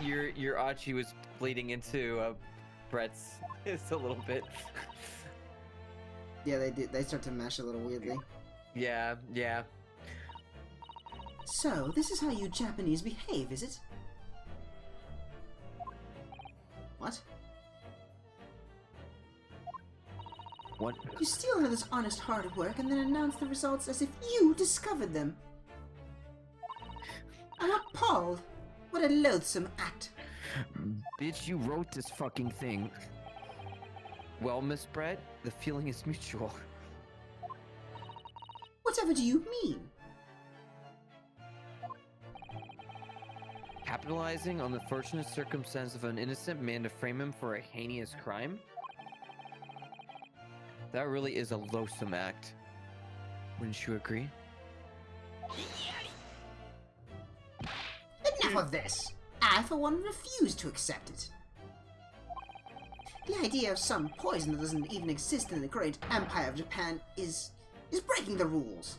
mean? Your Archie was bleeding into Brett's just a little bit. Yeah, they start to mesh a little weirdly. Yeah. So, this is how you Japanese behave, is it? What? What? You steal another's honest hard work and then announce the results as if you discovered them. I'm appalled. What a loathsome act. Bitch, you wrote this fucking thing. Well, Miss Brett, the feeling is mutual. Whatever do you mean? Capitalizing on the fortunate circumstance of an innocent man to frame him for a heinous crime? That really is a loathsome act. Wouldn't you agree? Enough of this! I, for one, refuse to accept it. The idea of some poison that doesn't even exist in the great Empire of Japan is breaking the rules.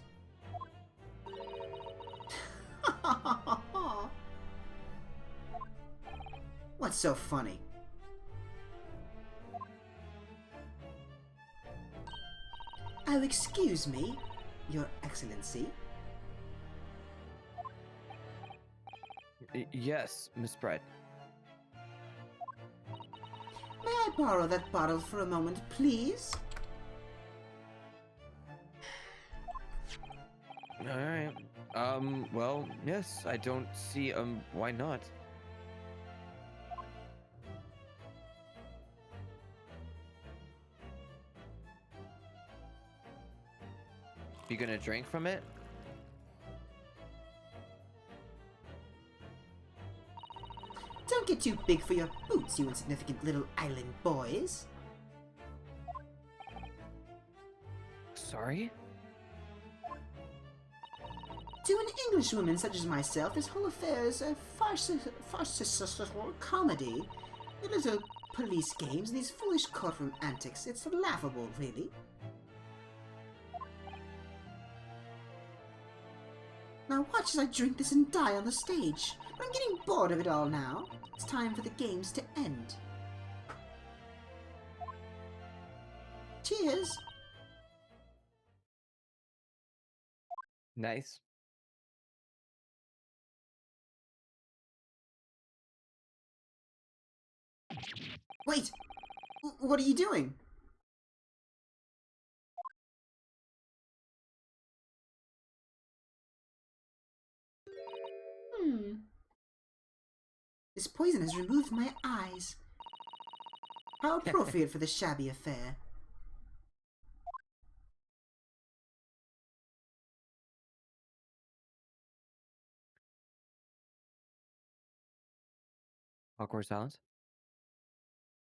What's so funny? Oh, excuse me, Your Excellency. Yes, Miss Bright. May I borrow that bottle for a moment, please? Alright. Well, yes, I don't see, why not? You gonna drink from it? Don't get too big for your boots, you insignificant little island boys. Sorry? To an Englishwoman such as myself, this whole affair is a farcical comedy. The little police games and these foolish courtroom antics, it's laughable, really. Now watch as I drink this and die on the stage. But I'm getting bored of it all now. It's time for the games to end. Cheers! Nice. Wait! What are you doing? This poison has removed my eyes. How appropriate for this shabby affair. Awkward silence.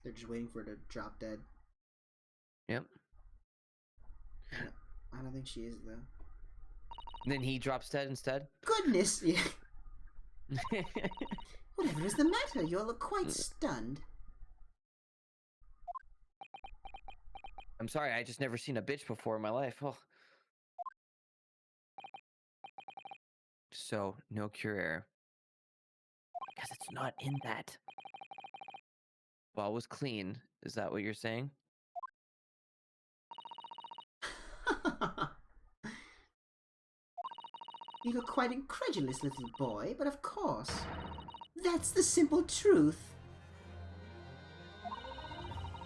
They're just waiting for her to drop dead. Yep. I don't think she is, though. Then he drops dead instead. Goodness! Yeah. Whatever is the matter? You all look quite stunned. I'm sorry, I just never seen a bitch before in my life. Oh. So, no cure error. Because it's not in that. Ball was clean. Is that what you're saying? You look quite incredulous, little boy, but of course. That's the simple truth.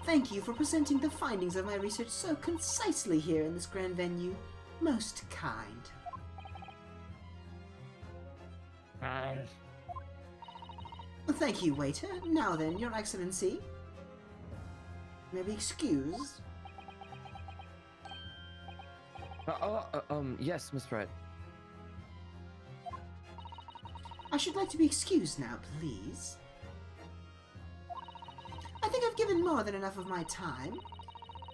Thank you for presenting the findings of my research so concisely here in this grand venue. Most kind. Thank you, waiter. Now then, Your Excellency. May be excused. Yes, Miss Bright. I should like to be excused now, please. I think I've given more than enough of my time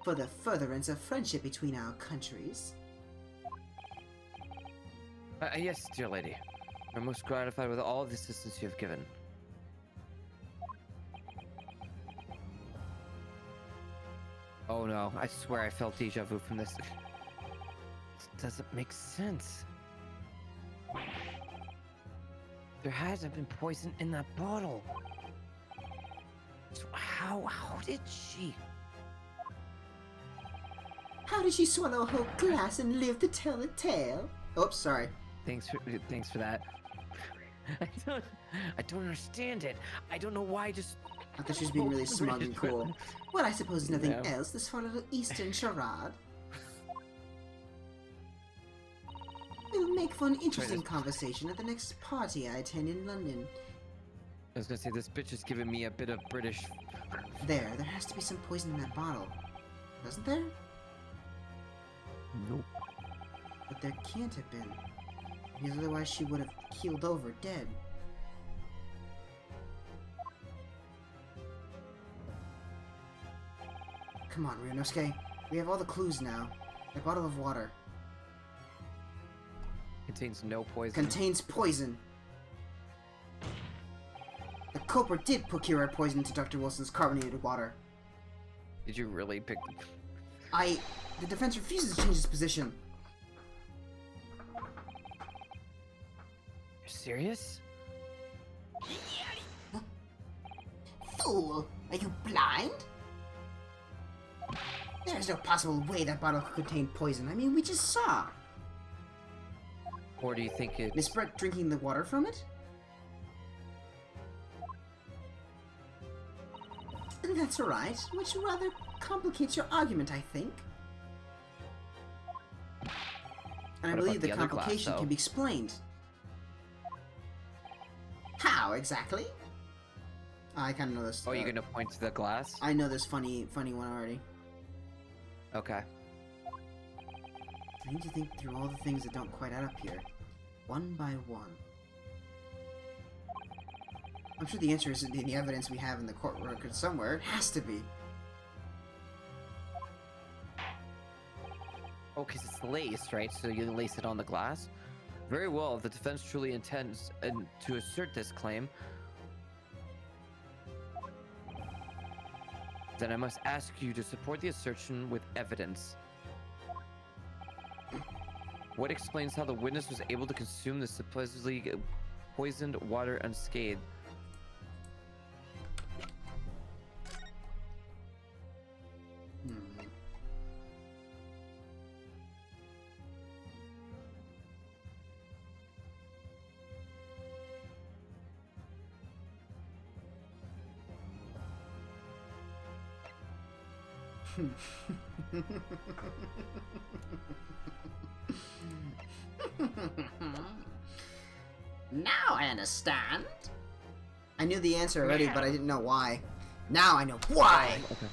for the furtherance of friendship between our countries. Yes, dear lady. I'm most gratified with all the assistance you have given. Oh no, I swear I felt deja vu from this. This doesn't make sense. There hasn't been poison in that bottle. So how did she? How did she swallow a whole glass and live to tell the tale? Oops, sorry. Thanks for that. I don't understand it. I don't know why. Just I thought she was being really smug and cool. Well, I suppose nothing Yeah. else. This for a little Eastern charade. We'll make for an interesting conversation at the next party I attend in London. I was gonna say this bitch is giving me a bit of British. There has to be some poison in that bottle. Doesn't there? Nope. But there can't have been, because otherwise she would have keeled over dead. Come on, Ryunosuke. We have all the clues now. A bottle of water. Contains no poison. Contains poison. The culprit did procure poison into Dr. Wilson's carbonated water. Did you really pick? The defense refuses to change its position. You're serious? Fool! Are you blind? There is no possible way that bottle could contain poison. I mean, we just saw. Or do you think it? Miss Brett drinking the water from it? And that's alright, which rather complicates your argument, I think. And I What believe about the the other glass, complication though? can be explained. How exactly? I kind of know this. Oh, you're gonna point to the glass? I know this funny one already. Okay. I need to think through all the things that don't quite add up here, one by one. I'm sure the answer is in the evidence we have in the court record somewhere. It has to be. Oh, because it's laced, right? So you lace it on the glass? Very well, if the defense truly intends to assert this claim, then I must ask you to support the assertion with evidence. What explains how the witness was able to consume the supposedly poisoned water unscathed? Now I understand. I knew the answer already, but I didn't know why. Now I know why! Okay.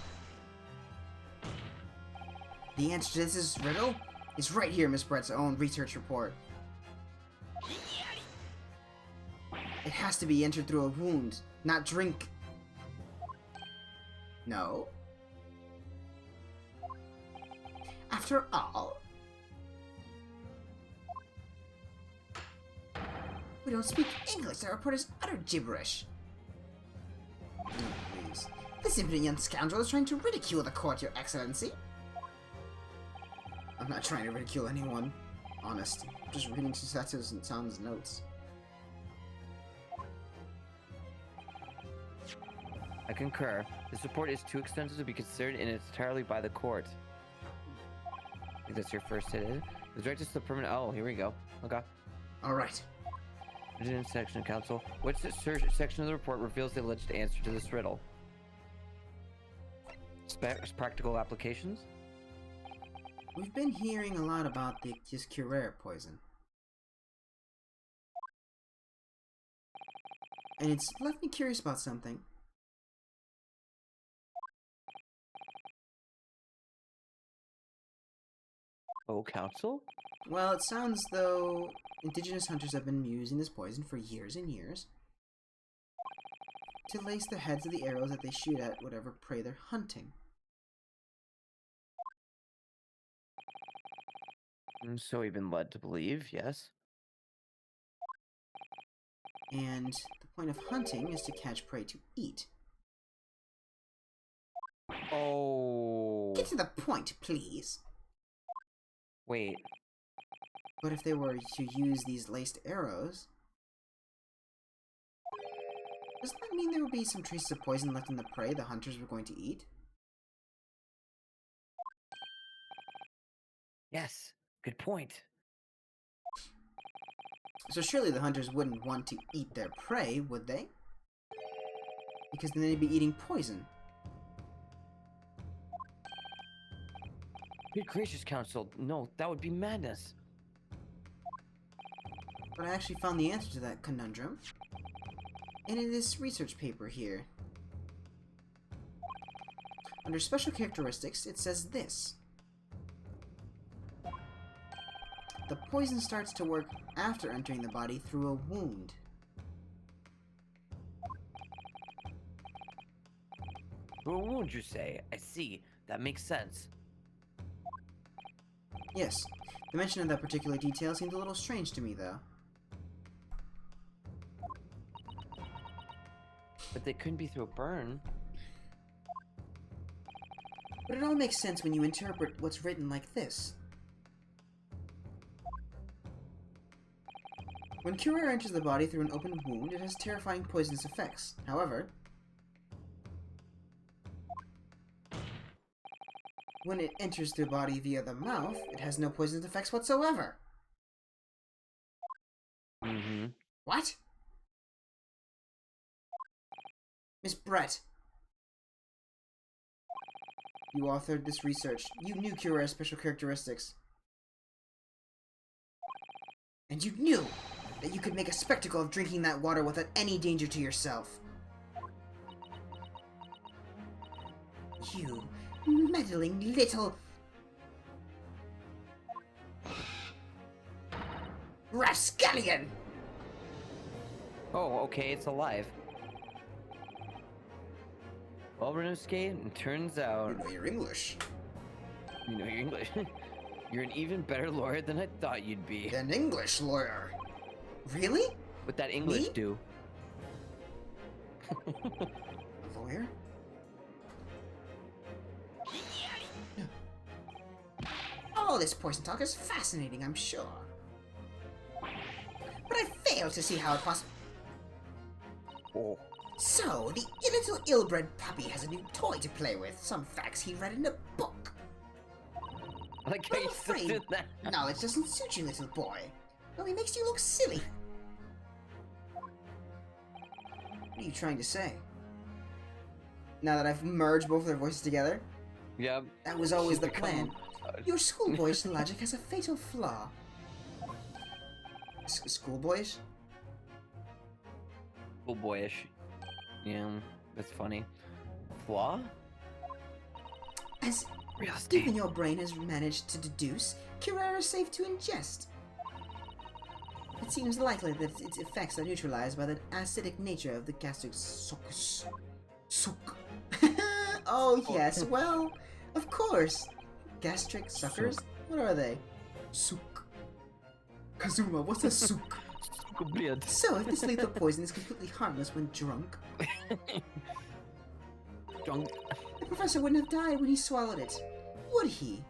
The answer to this riddle is right here in Miss Brett's own research report. It has to be entered through a wound, not drink. No. After all, we don't speak English. That report is utter gibberish. Oh, please. This impudent young scoundrel is trying to ridicule the court, Your Excellency. I'm not trying to ridicule anyone. Honest. I'm just reading Susato's and Tom's notes. I concur. This report is too extensive to be considered in its entirely by the court. I think that's your first hit. The directed to the permanent. Oh, here we go. Okay. Alright. Written section, counsel. Which section of the report reveals the alleged answer to this riddle? Practical applications? We've been hearing a lot about the Curer poison. And it's left me curious about something. Oh, counsel? Well, it sounds though indigenous hunters have been using this poison for years and years to lace the heads of the arrows that they shoot at whatever prey they're hunting. So we've been led to believe, yes. And the point of hunting is to catch prey to eat. Oh. Get to the point, please. Wait. But if they were to use these laced arrows, doesn't that mean there would be some traces of poison left in the prey the hunters were going to eat? Yes. Good point. So surely the hunters wouldn't want to eat their prey, would they? Because then they'd be eating poison. Good gracious, counsel. No, that would be madness. But I actually found the answer to that conundrum. And in this research paper here. Under special characteristics, it says this. poison starts to work after entering the body through a wound. Through a wound, you say? I see. That makes sense. Yes. The mention of that particular detail seemed a little strange to me, though. But they couldn't be through a burn. But it all makes sense when you interpret what's written like this. When Curare enters the body through an open wound, it has terrifying poisonous effects. However, when it enters the body via the mouth, it has no poisonous effects whatsoever. Mm-hmm. What? Miss Brett. You authored this research. You knew Curare's special characteristics. And you knew that you could make a spectacle of drinking that water without any danger to yourself. You meddling little... rascallion! Oh, okay, it's alive. Well, Renouske, it turns out... You know your English. You know your English. You're an even better lawyer than I thought you'd be. An English lawyer. Really? What that English Me? do? A lawyer? All this poison talk is fascinating, I'm sure. But I fail to see how it possibly... Oh. So, the little ill-bred puppy has a new toy to play with. Some facts he read in a book. Like how I'm you still afraid did that. knowledge doesn't suit you, little boy. It only makes you look silly. What are you trying to say? Now that I've merged both their voices together? Yep. That was always the She's become- plan. Your schoolboyish logic has a fatal flaw. Schoolboyish? Little boyish. Yeah, that's funny. Flaw? As Real estate. even your brain has managed to deduce, Curare is safe to ingest. It seems likely that its effects are neutralized by the acidic nature of the gastric succus. Suck. Oh yes, well, of course. Gastric suckers? What are they? Suk. Kazuma, what's a suk? Блядь. So, if this lethal poison is completely harmless when drunk, Drunk. the professor wouldn't have died when he swallowed it, would he?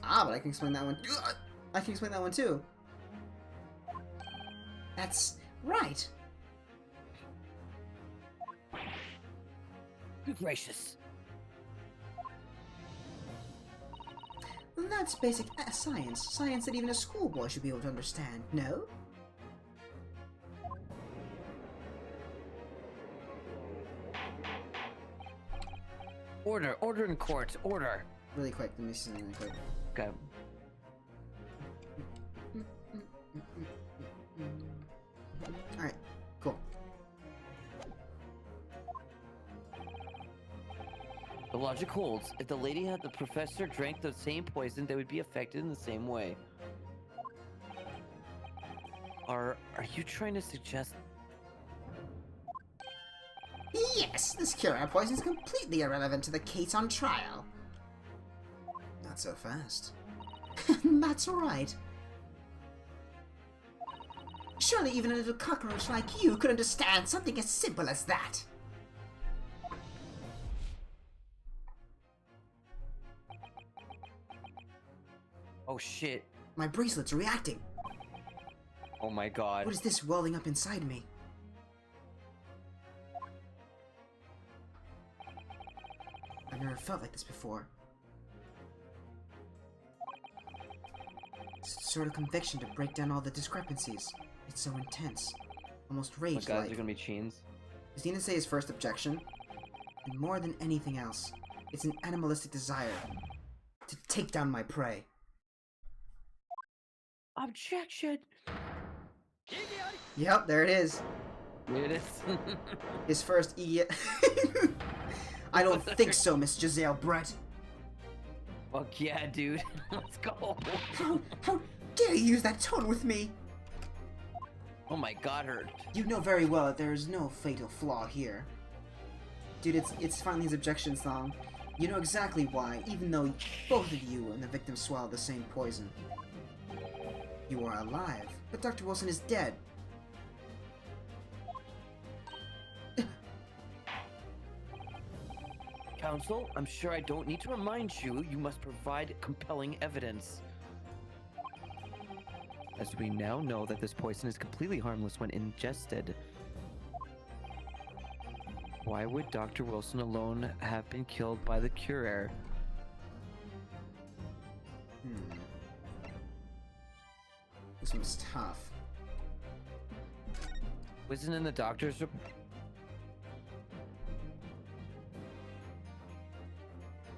Ah, but I can explain that one. I can explain that one too. That's right. Good gracious. That's basic science. Science that even a schoolboy should be able to understand, no? Order. Order in court. Order. Really quick, let me see something really quick. Okay. Alright, cool. The logic holds. If the lady had the professor drank the same poison, they would be affected in the same way. Are you trying to suggest? Yes, this Curare poison is completely irrelevant to the case on trial. Not so fast. That's right. Surely even a little cockroach like you could understand something as simple as that. Oh shit. My bracelet's reacting. Oh my god. What is this welling up inside me? I've never felt like this before. It's a sort of conviction to break down all the discrepancies. It's so intense. Almost Oh my god, rage-like. they're gonna be chains. Is Nina say his first objection? And more than anything else, it's an animalistic desire to take down my prey. Objection. Yep, there it is. There it is. His first I don't think so, Miss Giselle Brett. Fuck yeah, dude. Let's go. How dare you use that tone with me? Oh my god, hurt. You know very well that there is no fatal flaw here. Dude, it's Finally's objection song. You know exactly why, even though both of you and the victim swallowed the same poison. You are alive, but Dr. Wilson is dead. Counsel, I'm sure I don't need to remind you, you must provide compelling evidence. As we now know that this poison is completely harmless when ingested. Why would Dr. Wilson alone have been killed by the Curer? This one's tough. Wasn't in the doctor's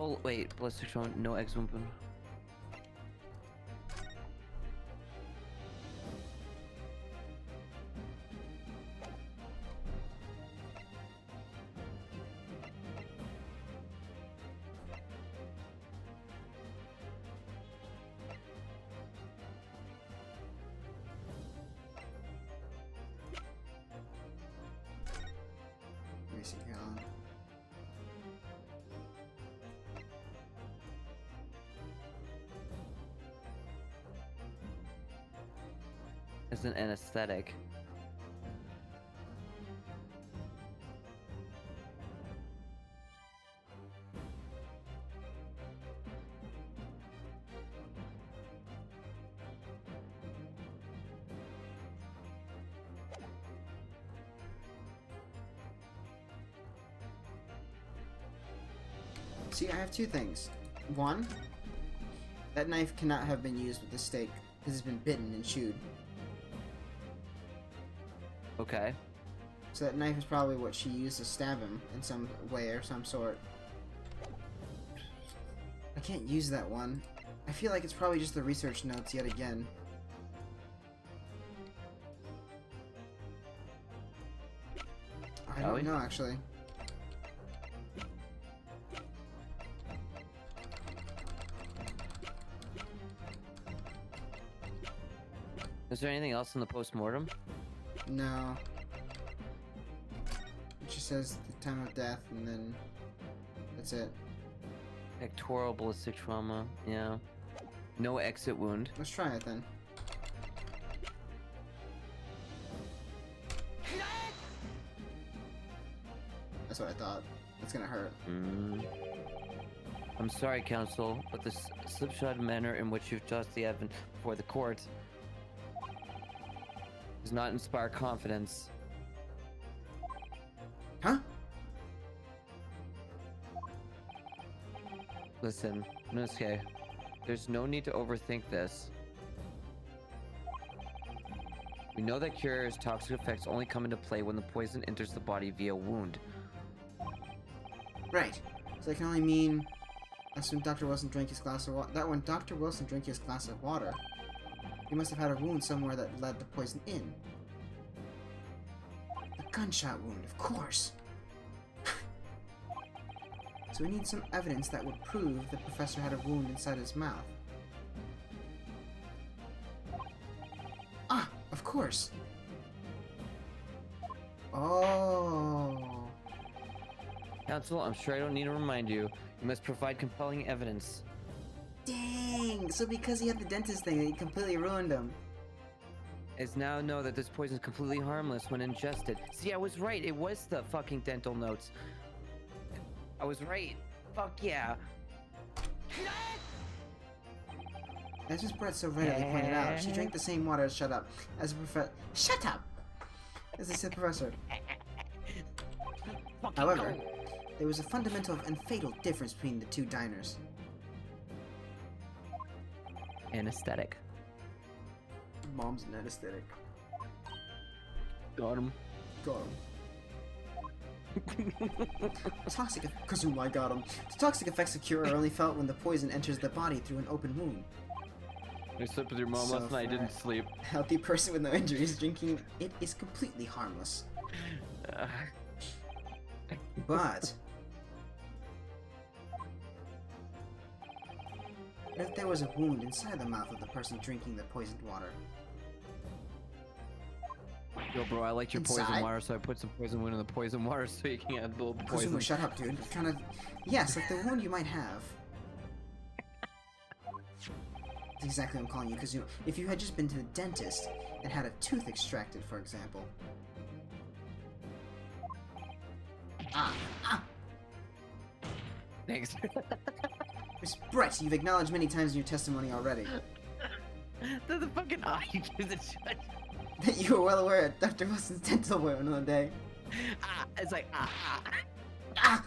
Oh, wait, ballistic drone, no eggs weapon. Let me see here. As an anesthetic. See, I have two things. One, that knife cannot have been used with the steak because it's been bitten and chewed. Okay. So that knife is probably what she used to stab him in some way or some sort. I can't use that one. I feel like it's probably just the research notes yet again. I Ellie? don't know, actually. Is there anything else in the post-mortem? No. It just says the time of death, and then that's it. Pectoral ballistic trauma, yeah. No exit wound. Let's try it then. That's what I thought. That's gonna hurt. I'm sorry, Counsel, but the slipshod manner in which you've tossed the evidence before the court does not inspire confidence. Huh? Listen, Nosuke, there's no need to overthink this. We know that Curer's toxic effects only come into play when the poison enters the body via wound. Right. So that can only mean that's when Dr. Wilson drank his glass of water. That when Dr. Wilson drank his glass of water, he must have had a wound somewhere that led the poison in. The gunshot wound, of course. So we need some evidence that would prove the professor had a wound inside his mouth. Ah, of course. Oh. Counsel, I'm sure I don't need to remind you. You must provide compelling evidence. Dang! So because he had the dentist thing, it completely ruined him. As now know that this poison is completely harmless when ingested. See, I was right. It was the fucking dental notes. I was right. Fuck yeah. As Miss Brett so rightly pointed out, she drank the same water as Shut Up as the professor. Shut up! As the said professor. However, there was a fundamental and fatal difference between the two diners. Anesthetic. Mom's an anesthetic. Got him. Got him. Toxic. Kazuma got him. The toxic effects of cure are only felt when the poison enters the body through an open wound. I slept with your mom So last night. I didn't far. sleep. A healthy person with no injuries drinking it is completely harmless. What if there was a wound inside the mouth of the person drinking the poisoned water? Yo, bro, I liked your poison Inside? water, so I put some poison wound in the poison water so you can add the poison. Kuzumu, shut up, dude. I'm trying to... Yes, like the wound you might have. That's exactly what I'm calling you, Kuzumu. If you had just been to the dentist and had a tooth extracted, for example. Ah! Thanks. Miss Brett, you've acknowledged many times in your testimony already the fucking eye you give the judge. that you were well aware of Dr. Wilson's dental wear another day. It's like Ah!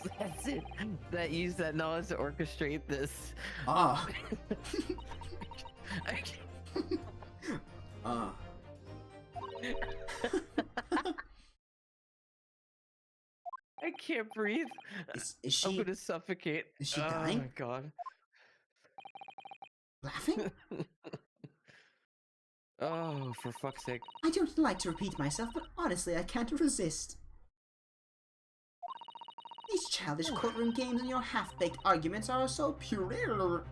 So that's it. That use that knowledge to orchestrate this. Ah! Ah. I can't breathe. Is I'm she gonna suffocate. is she Oh dying? my god. laughing? Oh, for fuck's sake. I don't like to repeat myself, but honestly, I can't resist. These childish courtroom games and your half-baked arguments are so puerile.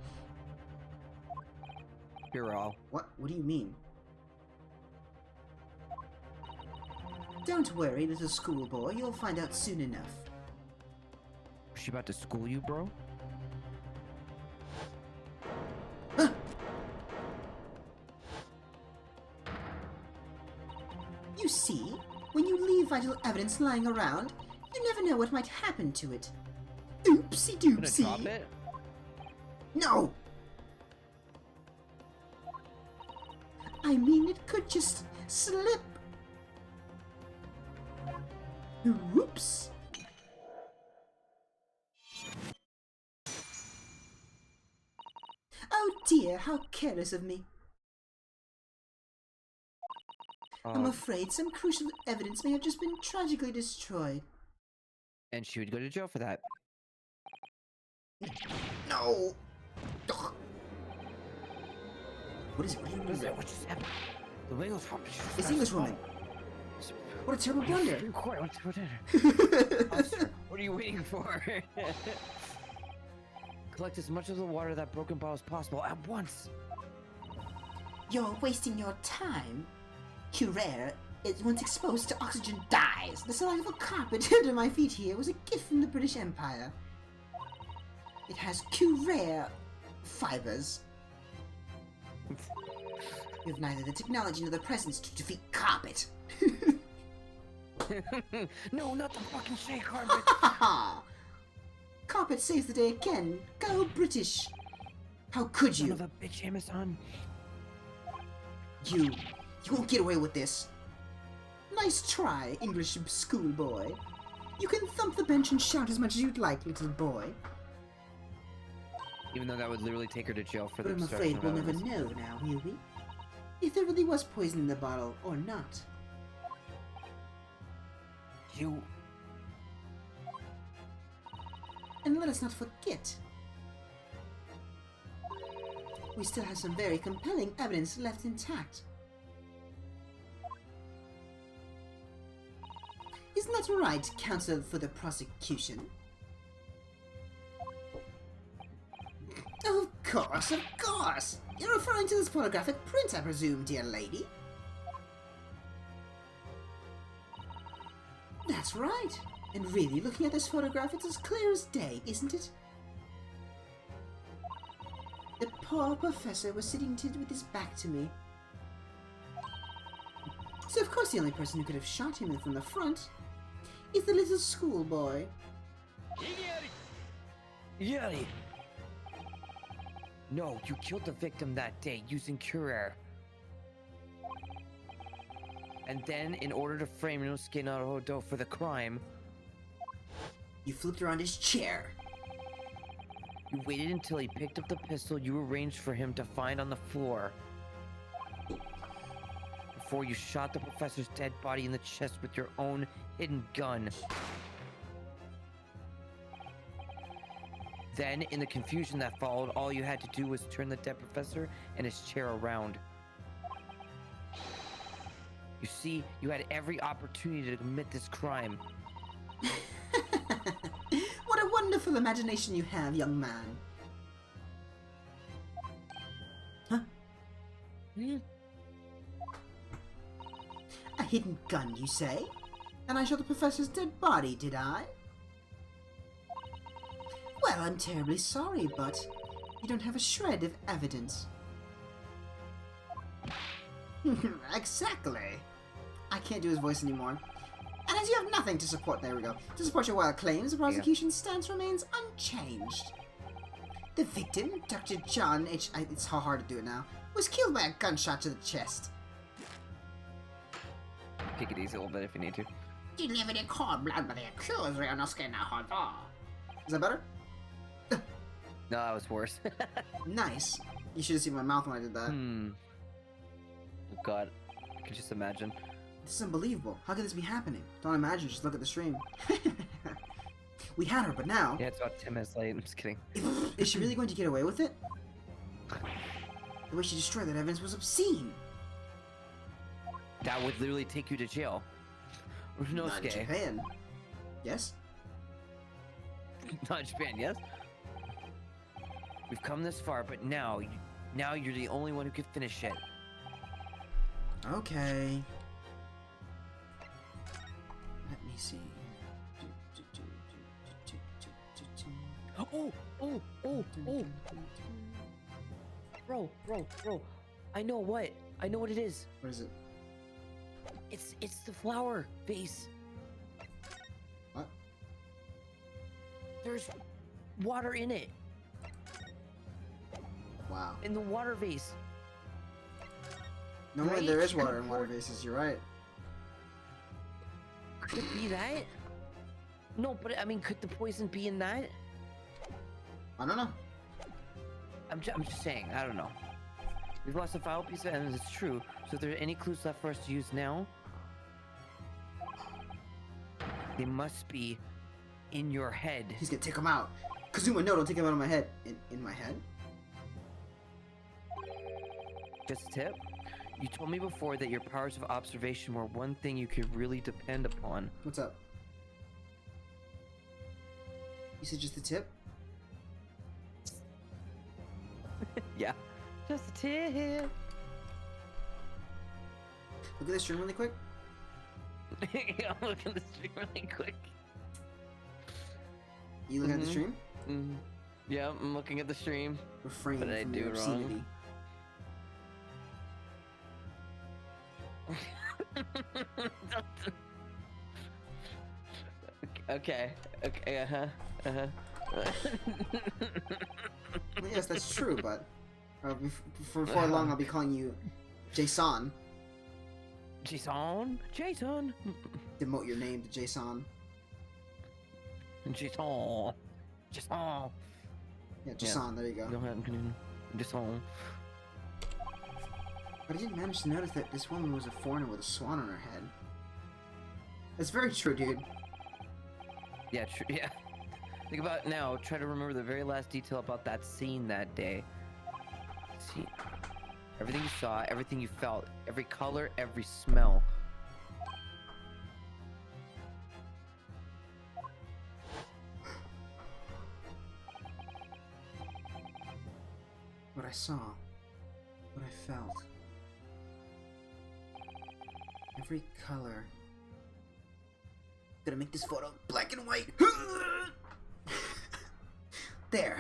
You're all. What? What do you mean? Don't worry, little schoolboy. You'll find out soon enough. Was she about to school you, bro? Huh? You see, when you leave vital evidence lying around, you never know what might happen to it. Oopsie Gonna drop doopsie. it? No! I mean, it could just slip. Whoops. Oh dear, how careless of me. I'm afraid some crucial evidence may have just been tragically destroyed. And she would go to jail for that. No! Ugh. What is it? What are you doing? What just happened? The English woman. It's English woman. What a terrible blunder. Officer, what are you waiting for? Collect as much of the water that broken bottle as possible at once. You're wasting your time. Curare, once exposed to oxygen, dies. The saliva carpet under my feet here was a gift from the British Empire. It has Curare fibers. You have neither the technology nor the presence to defeat carpet. No, not the fucking shake carpet. Ha ha ha! Carpet saves the day again. Go British! How could Son you? of a bitch, Amazon. You won't get away with this. Nice try, English schoolboy. You can thump the bench and shout as much as you'd like, little boy. Even though that would literally take her to jail for But the I'm obstruction afraid of we'll never evidence. know now, will we? If there really was poison in the bottle, or not. You. And let us not forget, we still have some very compelling evidence left intact. Isn't that right, counsel for the prosecution? Of course, of course! You're referring to this photographic print, I presume, dear lady? That's right. And really, looking at this photograph, it's as clear as day, isn't it? The poor professor was sitting with his back to me. So of course the only person who could have shot him from the front is the little schoolboy. Yeti! No, you killed the victim that day using Curare. And then, in order to frame Inosuke Naruhodo for the crime, You flipped around his chair. you waited until he picked up the pistol you arranged for him to find on the floor before you shot the professor's dead body in the chest with your own hidden gun. Then, in the confusion that followed, all you had to do was turn the dead professor and his chair around. You see, you had every opportunity to commit this crime. What a wonderful imagination you have, young man. Huh? Hmm? A hidden gun, you say? And I shot the professor's dead body, did I? Well, I'm terribly sorry, but you don't have a shred of evidence. Exactly. I can't do his voice anymore. And as you have nothing to support, there we go, to support your wild claims, the prosecution's stance remains unchanged. The victim, Dr. John H. It's hard to do it now, was killed by a gunshot to the chest. Take it easy a little bit if you need to. Delivered in cold blood by the accused Ryunosuke Nahodo. Is that better? No, that was worse. Nice. You should have seen my mouth when I did that. Oh God, I can just imagine. This is unbelievable. How could this be happening? Don't imagine, just look at the stream. We had her, but now... Yeah, it's about 10 minutes late. I'm just kidding. Is she really going to get away with it? The way she destroyed that evidence was obscene. That would literally take you to jail. Not in Ryunosuke. Japan. Yes? Not Japan, yes? We've come this far, but now you're the only one who can finish it. Okay. Let me see. Oh! Bro. I know what it is. What is it? It's the flower vase. What? There's water in it. Wow. In the water vase. Normally Right? there is water in water vases, you're right. Could it be that? No, but I mean, could the poison be in that? I don't know. I'm just saying. I don't know. We've lost a vital piece of evidence. It's true. So if there are any clues left for us to use now, they must be in your head. He's gonna take him out. Kazuma, no, don't take him out of my head. In my head? Just a tip. You told me before that your powers of observation were one thing you could really depend upon. What's up? You said just a tip? Yeah. Just a tip. Look at this stream really quick. I'm looking at the stream really quick. You looking at the Mhm. stream? Yeah, I'm looking at the stream. Refrain What did I from do your wrong? obscenity. Okay, Well, yes, that's true, but before long I'll be calling you Jason. Jason. Demote your name to Jason. Jason. Yeah, Jason, there you go. Go ahead. Jason. But I didn't manage to notice that this woman was a foreigner with a swan on her head. That's very true, dude. Yeah, true. Yeah. Think about it now. Try to remember the very last detail about that scene that day. See, everything you saw, everything you felt, every color, every smell. What I saw. What I felt. Every color. Gonna make this photo black and white. There.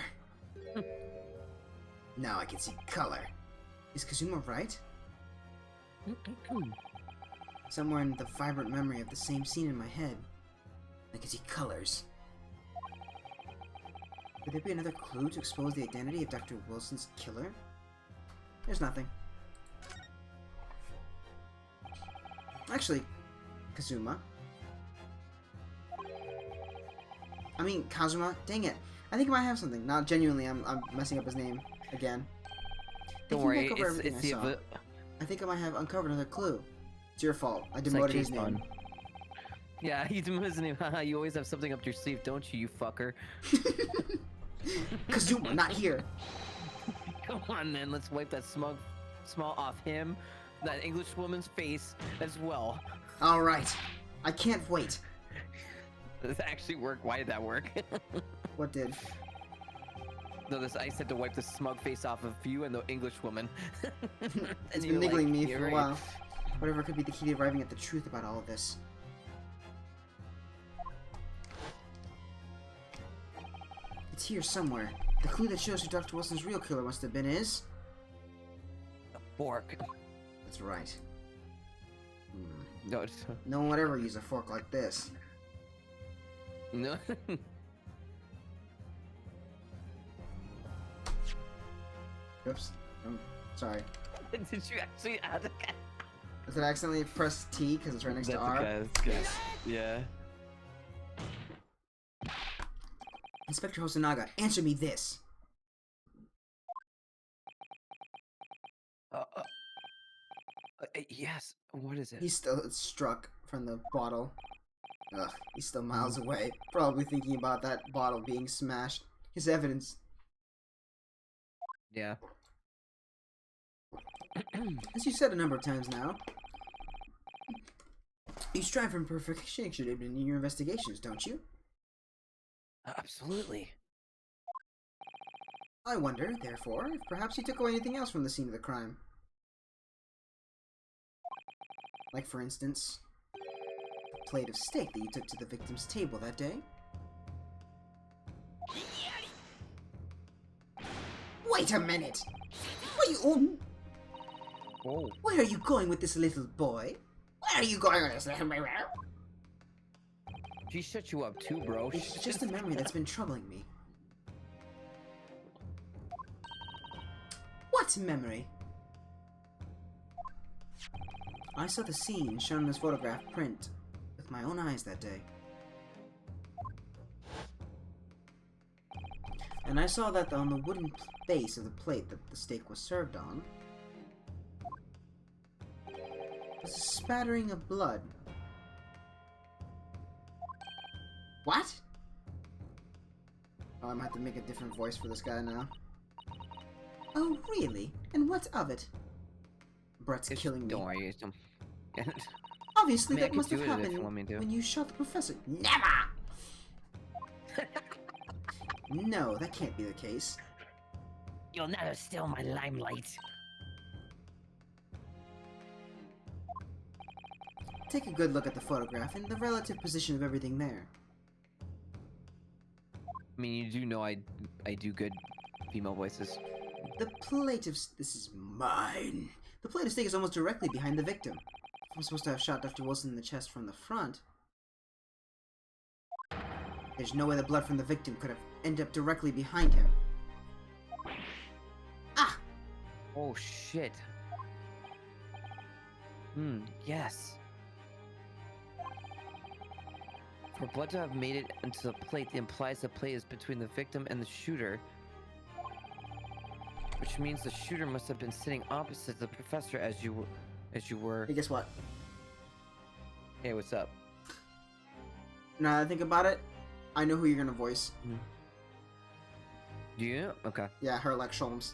Now I can see color. Is Kazuma right? Somewhere in the vibrant memory of the same scene in my head, I can see colors. Could there be another clue to expose the identity of Dr. Wilson's killer? There's nothing. Actually, Kazuma. I mean, Kazuma. Dang it. I think I might have something. Not genuinely, I'm messing up his name again. Don't Thinking worry, back over everything it's I saw, I think I might have uncovered another clue. It's your fault. I It's demoted like his name. Jason. Yeah, you demoted his name. Haha, you always have something up your sleeve, don't you, you fucker? Kazuma, not here. Come on, then. Let's wipe that small off him, that English woman's face as well. Alright. I can't wait. Does that actually work? Why did that work? What did? No, this ice had to wipe the smug face off of you and the English woman. It's been niggling me for a while. Whatever could be the key to arriving at the truth about all of this. It's here somewhere. The clue that shows who Dr. Wilson's real killer must have been is... A fork. That's right. No, it's... No one would ever use a fork like this. No. Oops. I'm sorry. Did you actually add the guy? Did I accidentally press T because it's right next to R? That's good. Yeah. Inspector Hosonaga, answer me this. Yes. What is it? He's still struck from the bottle. Ugh, he's still miles away. Probably thinking about that bottle being smashed. His evidence. Yeah. As you've said a number of times now, you strive for perfection in your investigations, don't you? Absolutely. I wonder, therefore, if perhaps you took away anything else from the scene of the crime. Like, for instance, the plate of steak that you took to the victim's table that day? Wait a minute! What are you... Oh. Where are you going with this little boy? Where are you going with this little boy? She shut you up too, bro. It's just a memory that's been troubling me. What memory? I saw the scene shown in this photograph print with my own eyes that day. And I saw that on the wooden base of the plate that the steak was served on was a spattering of blood. What? Oh, I might have to make a different voice for this guy now. Oh, really? And what of it? Brett's killing me. Don't worry. Obviously, I mean, I that could must have do it if you happened want me to. when you shot the professor. Never! No, that can't be the case. You'll never steal my limelight. Take a good look at the photograph and the relative position of everything there. I mean, you do know I do good female voices. The plate of... This is mine. The plate of steak is almost directly behind the victim. If I'm supposed to have shot Dr. Wilson in the chest from the front, there's no way the blood from the victim could have ended up directly behind him. Ah! Oh shit. Yes. For blood to have made it into the plate, it implies the plate is between the victim and the shooter. Which means the shooter must have been sitting opposite the professor as you were. Hey, guess what? Hey, what's up? Now that I think about it, I know who you're gonna voice. Do you? Okay. Yeah, Herlock Sholmes.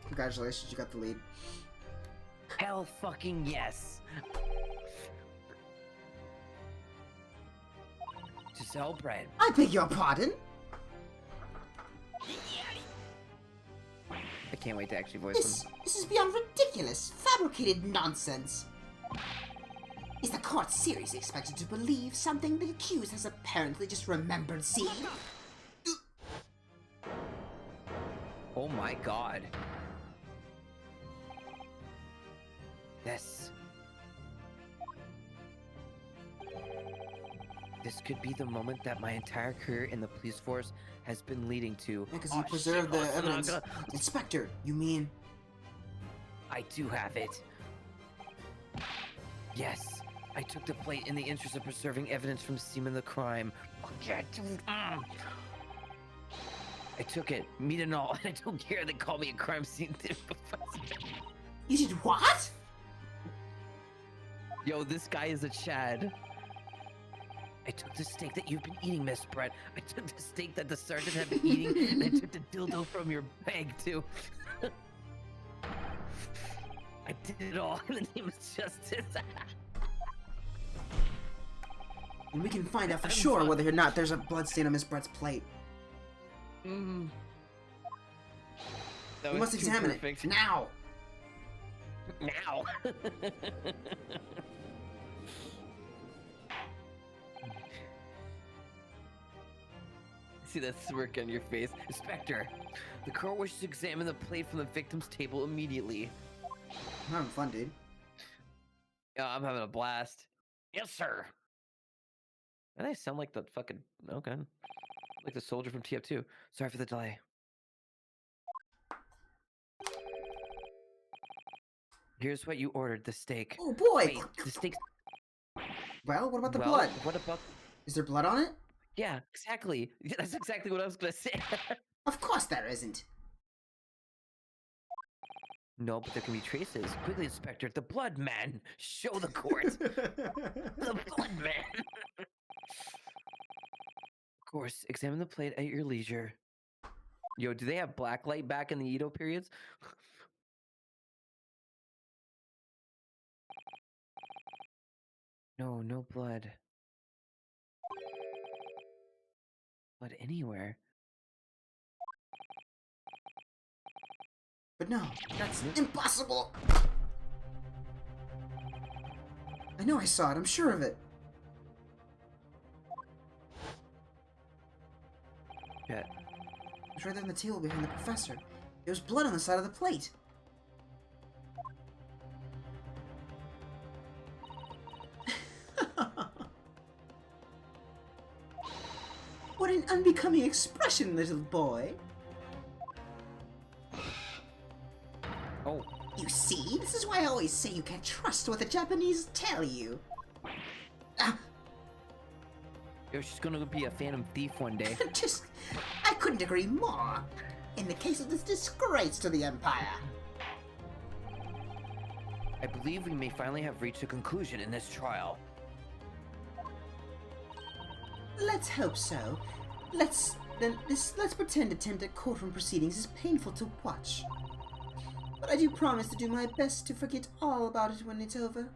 Congratulations, you got the lead. Hell fucking yes. Giselle Bread. I beg your pardon? I can't wait to actually voice him. This is beyond ridiculous, fabricated nonsense. Is the court seriously expected to believe something the accused has apparently just remembered seeing? Oh my god. This could be the moment that my entire career in the police force has been leading to. Yeah, because you preserved the evidence. Hosonaga. Inspector, you mean? I do have it. Yes, I took the plate in the interest of preserving evidence from the scene of the crime. I took it, meat and all, and I don't care. They call me a crime scene professor. You did what? Yo, this guy is a Chad. I took the steak that you've been eating, Miss Brett. I took the steak that the sergeant had been eating, and I took the dildo from your bag, too. I did it all in the name of justice. And we can find out for sure whether or not there's a bloodstain on Miss Brett's plate. Mm. That We was must too examine perfect. it now. Now. See that smirk on your face, Inspector. The court wishes to examine the plate from the victim's table immediately. I'm having fun, dude. Yeah, I'm having a blast. Yes, sir. And I sound like the fucking okay, like the soldier from TF2. Sorry for the delay. Here's what you ordered: the steak. Oh boy! Wait, the steak. Well, what about the Well, blood? what about? Is there blood on it? Yeah, exactly. That's exactly what I was gonna say. Of course there isn't. No, but there can be traces. Quickly, Inspector, the blood man. Show the court. The blood man. Of course, examine the plate at your leisure. Yo, do they have blacklight back in the Edo periods? No, no blood. Blood anywhere. But no, that's impossible! I know I saw it, I'm sure of it. Yeah. It was right there on the table behind the professor. There was blood on the side of the plate. What an unbecoming expression, little boy. Oh, You see, this is why I always say you can't trust what the Japanese tell you. Ah, yo, she's gonna be a Phantom Thief one day. I couldn't agree more. In the case of this disgrace to the Empire. I believe we may finally have reached a conclusion in this trial. Let's hope so. Let's pretend attempted courtroom proceedings is painful to watch. But I do promise to do my best to forget all about it when it's over.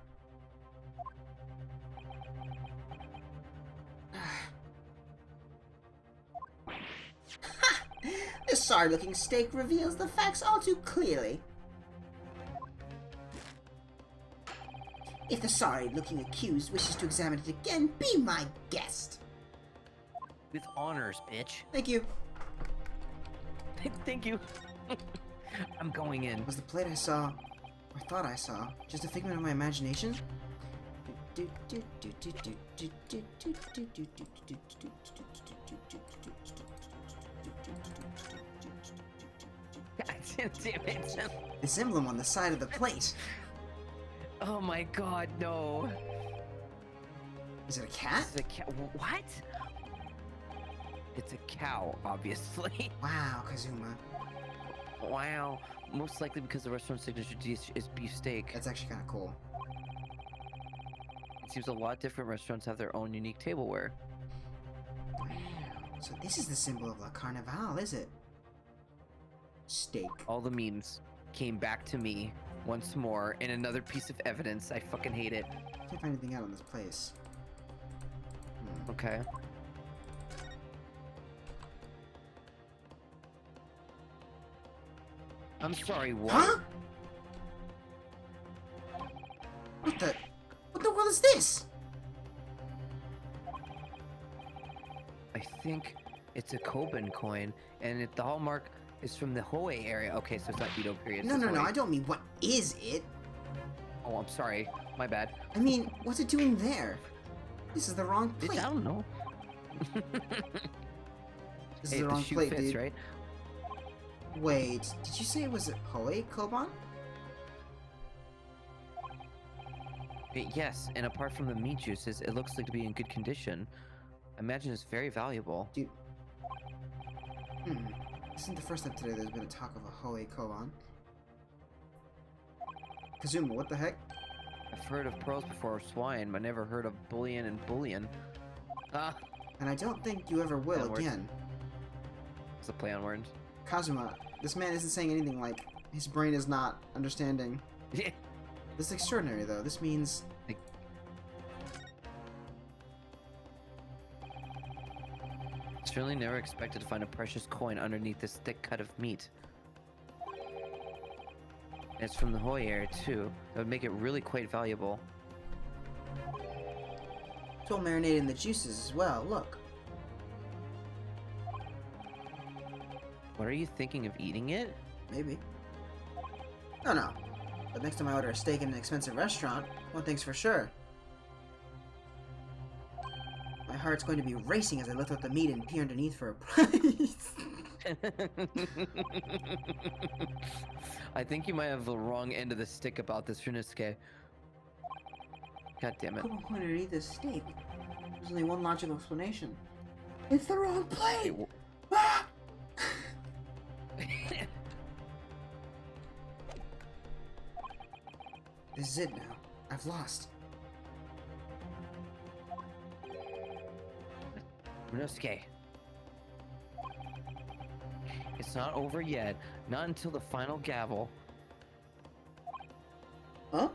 Ha! This sorry-looking steak reveals the facts all too clearly. If the sorry-looking accused wishes to examine it again, be my guest. With honors, bitch. Thank you. Thank you. I'm going in. Was the plate I saw, or thought I saw, just a figment of my imagination? God damn it. This emblem on the side of the plate. Oh my god, no. Is it a cat? It's a cow. What? It's a cow, obviously. Wow, Kazuma. Wow. Most likely because the restaurant's signature dish is beef steak. That's actually kind of cool. It seems a lot of different restaurants have their own unique tableware. Wow. So this is the symbol of La Carnival, is it? Steak. All the memes came back to me once more in another piece of evidence. I fucking hate it. Can't find anything out on this place. Okay. I'm sorry, what? Huh? What the world is this? I think it's a Koban coin, and the hallmark is from the Hoei area. Okay, so it's not Edo period. No, it's no, no, Hoei. I don't mean what is it. Oh, I'm sorry. My bad. I mean, what's it doing there? This is the wrong I plate. don't know. This Hey, is the the wrong shoe plate, fits, dude. right? Wait, did you say it was Hoei Koban? Yes, and apart from the meat juices, it looks like to be in good condition. I imagine it's very valuable. Dude. This isn't the first time today there's been a talk of a Hoei Koban. Kazuma, what the heck? I've heard of pearls before swine, but never heard of bullion and bullion. Ah, And I don't think you ever will Onwards. again. it's a play on words. Kazuma, this man isn't saying anything like his brain is not understanding. Yeah. This is extraordinary, though. This means... certainly never expected to find a precious coin underneath this thick cut of meat. And it's from the Hoi area too. That would make it really quite valuable. It's all marinated in the juices as well. Look. What are you thinking of eating it? Maybe. No. But next time I order a steak in an expensive restaurant, one thing's for sure. My heart's going to be racing as I lift up the meat and peer underneath for a price. I think you might have the wrong end of the stick about this, Shunisuke. God damn it. Come on, to eat this steak. There's only one logical explanation. It's the wrong plate! Ah! This is it now. I've lost. Shunisuke. It's not over yet. Not until the final gavel. Huh?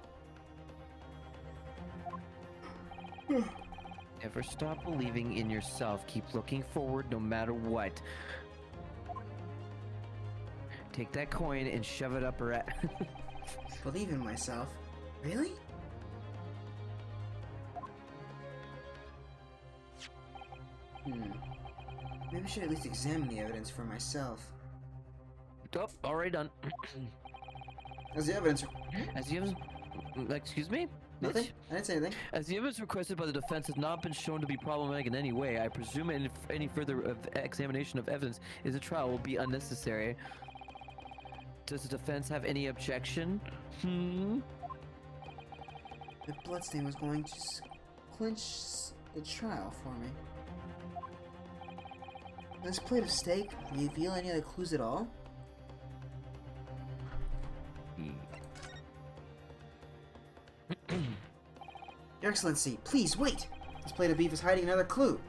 Never stop believing in yourself. Keep looking forward no matter what. Take that coin and shove it up her ass. Believe in myself. Really? Maybe I should at least examine the evidence for myself. Oh, already done. As the evidence... As the evidence... Excuse me? Nothing? I didn't say anything. As the evidence requested by the defense has not been shown to be problematic in any way, I presume any further examination of evidence in the trial will be unnecessary. Does the defense have any objection? The bloodstain was going to clinch the trial for me. This plate of steak reveal any other clues at all? Your Excellency, please wait! This plate of beef is hiding another clue.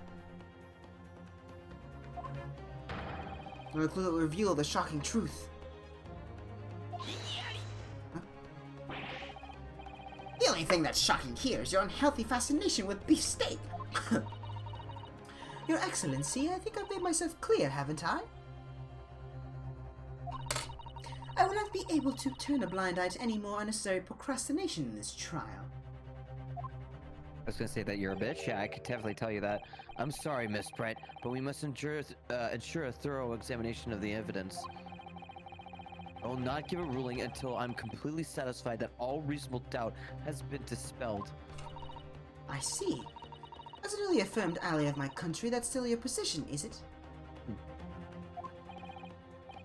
Another clue that will reveal the shocking truth. Huh? The only thing that's shocking here is your unhealthy fascination with beef steak. Your Excellency, I think I've made myself clear, haven't I? I will not be able to turn a blind eye to any more unnecessary procrastination in this trial. I was gonna say that you're a bitch. Yeah, I could definitely tell you that. I'm sorry, Miss Brett, but we must ensure a thorough examination of the evidence. I will not give a ruling until I'm completely satisfied that all reasonable doubt has been dispelled. I see. As a newly affirmed ally of my country, that's still your position, is it?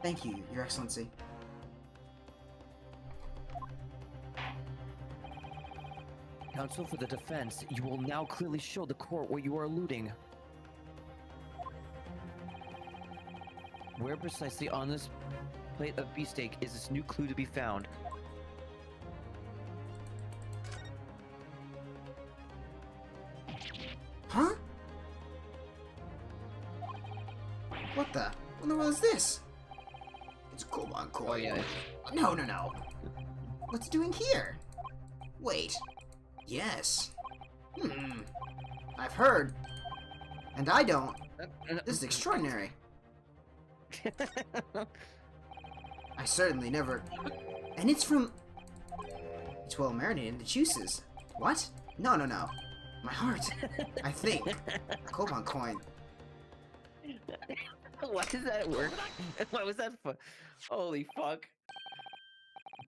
Thank you, Your Excellency. Counsel for the defense, you will now clearly show the court what you are alluding. Where precisely on this plate of beefsteak is this new clue to be found? Huh? What the world is this? It's Koban Koi. Oh yeah. No. What's it doing here? Wait. Yes. I've heard. And I don't. This is extraordinary. I certainly never... And it's from... It's well marinated in the juices. What? No. My heart. I think. Koban coin. Why does that work? What was that for? Holy fuck.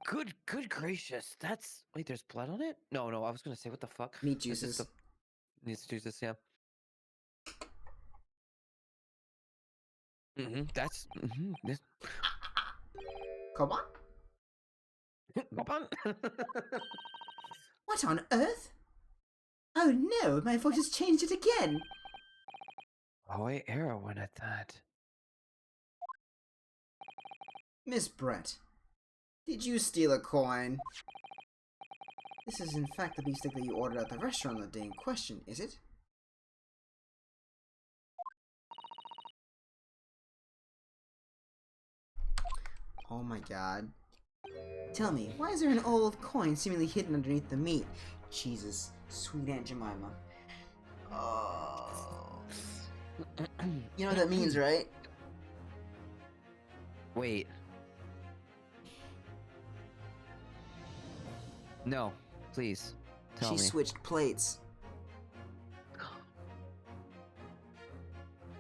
Good gracious. That's... Wait, there's blood on it? No, I was gonna say, what the fuck? Meat This is juices. Needs juices, yeah. That's... This... Koban? Bop-on. What on earth? Oh no, my voice has changed it again. Oh, wait, heroin at that. Miss Brett, did you steal a coin? This is in fact the beefsteak that you ordered at the restaurant the day in question, is it? Oh my god. Tell me, why is there an old coin seemingly hidden underneath the meat? Jesus, sweet Aunt Jemima. Oh. You know what that means, right? Wait. No, please. Tell She me. switched plates.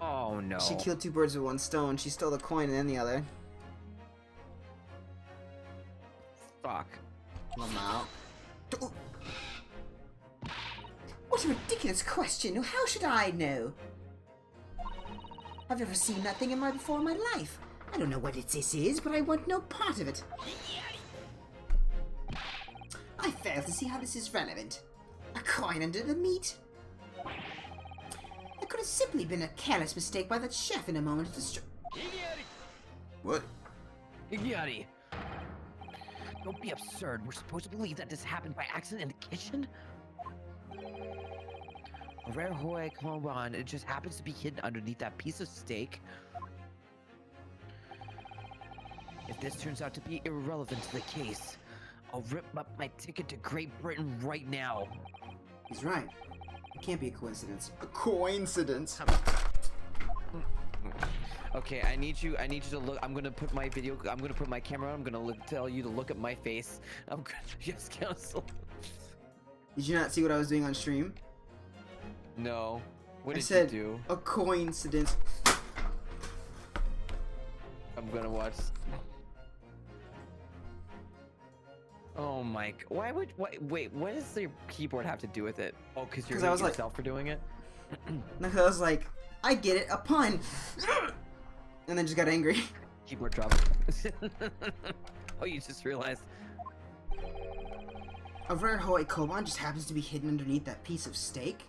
Oh no. She killed two birds with one stone. She stole the coin and then the other. Fuck. Lamau. What a ridiculous question! How should I know? I've never seen that thing before in my life. I don't know what this is, but I want no part of it. I fail to see how this is relevant. A coin under the meat? It could have simply been a careless mistake by that chef in a moment of distress. What? Igniati! Don't be absurd. We're supposed to believe that this happened by accident in the kitchen? A rare Hoi Koban, it just happens to be hidden underneath that piece of steak. If this turns out to be irrelevant to the case, I'll rip up my ticket to Great Britain right now. He's right. It can't be a coincidence. A coincidence? Okay, I need you to look. I'm gonna put my camera on. I'm gonna tell you to look at my face. I'm gonna yes, counsel. Did you not see what I was doing on stream? No. What I did said, you do? a coincidence. I'm gonna watch. Oh my! Wait, what does your keyboard have to do with it? Oh, because you're 'Cause I was hitting like- yourself for doing it. No, I was like, I get it, a pun. And then just got angry. Keyboard drop. Oh, you just realized. A rare Hoi Koban just happens to be hidden underneath that piece of steak?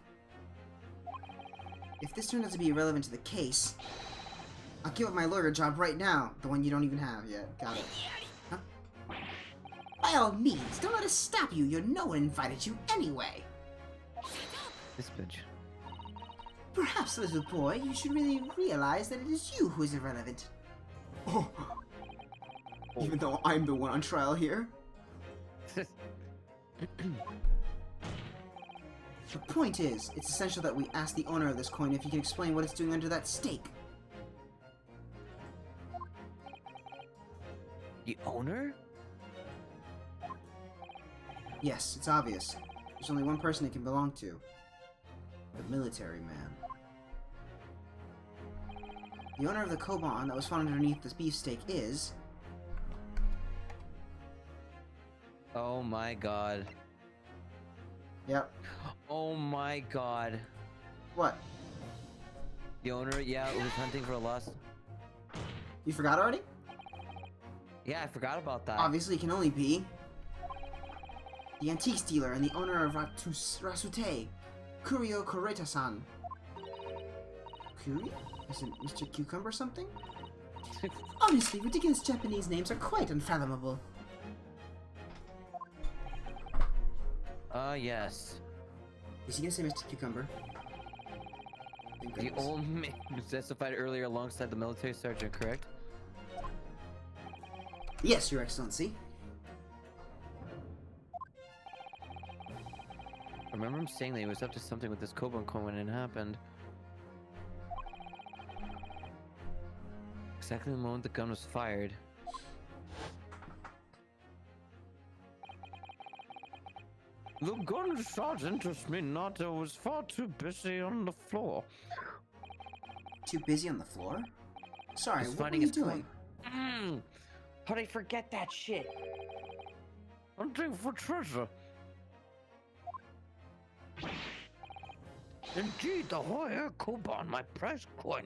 If this turned out to be irrelevant to the case, I'll give up my lawyer job right now. The one you don't even have yet. Got it. Huh? By all means, don't let us stop you. No one invited you anyway. This bitch. Perhaps, little boy, you should really realize that it is you who is irrelevant. Oh. Even though I'm the one on trial here. The point is, it's essential that we ask the owner of this coin if he can explain what it's doing under that steak. The owner? Yes, it's obvious. There's only one person it can belong to. The military man. The owner of the Koban that was found underneath this beefsteak is... Oh my god. Yep. Oh my god. What? The owner, yeah, was hunting for a lost. You forgot already? Yeah, I forgot about that. Obviously, it can only be... the antiques dealer and the owner of Rasute, Kurio Koreta-san. Kuri? Is it Mr. Cucumber something? Honestly, ridiculous Japanese names are quite unfathomable. Yes. Is he gonna say Mr. Cucumber? Thank The goodness. old man who testified earlier alongside the military sergeant, correct? Yes, Your Excellency. I remember him saying that he was up to something with this Koban coin when it happened. Exactly the moment the gun was fired. The gunshot interests me not. I was far too busy on the floor. Too busy on the floor? Sorry, Just what were finding you his doing? How'd I forget that shit? Hunting for treasure. Indeed, the Hoi Koban, my prize coin.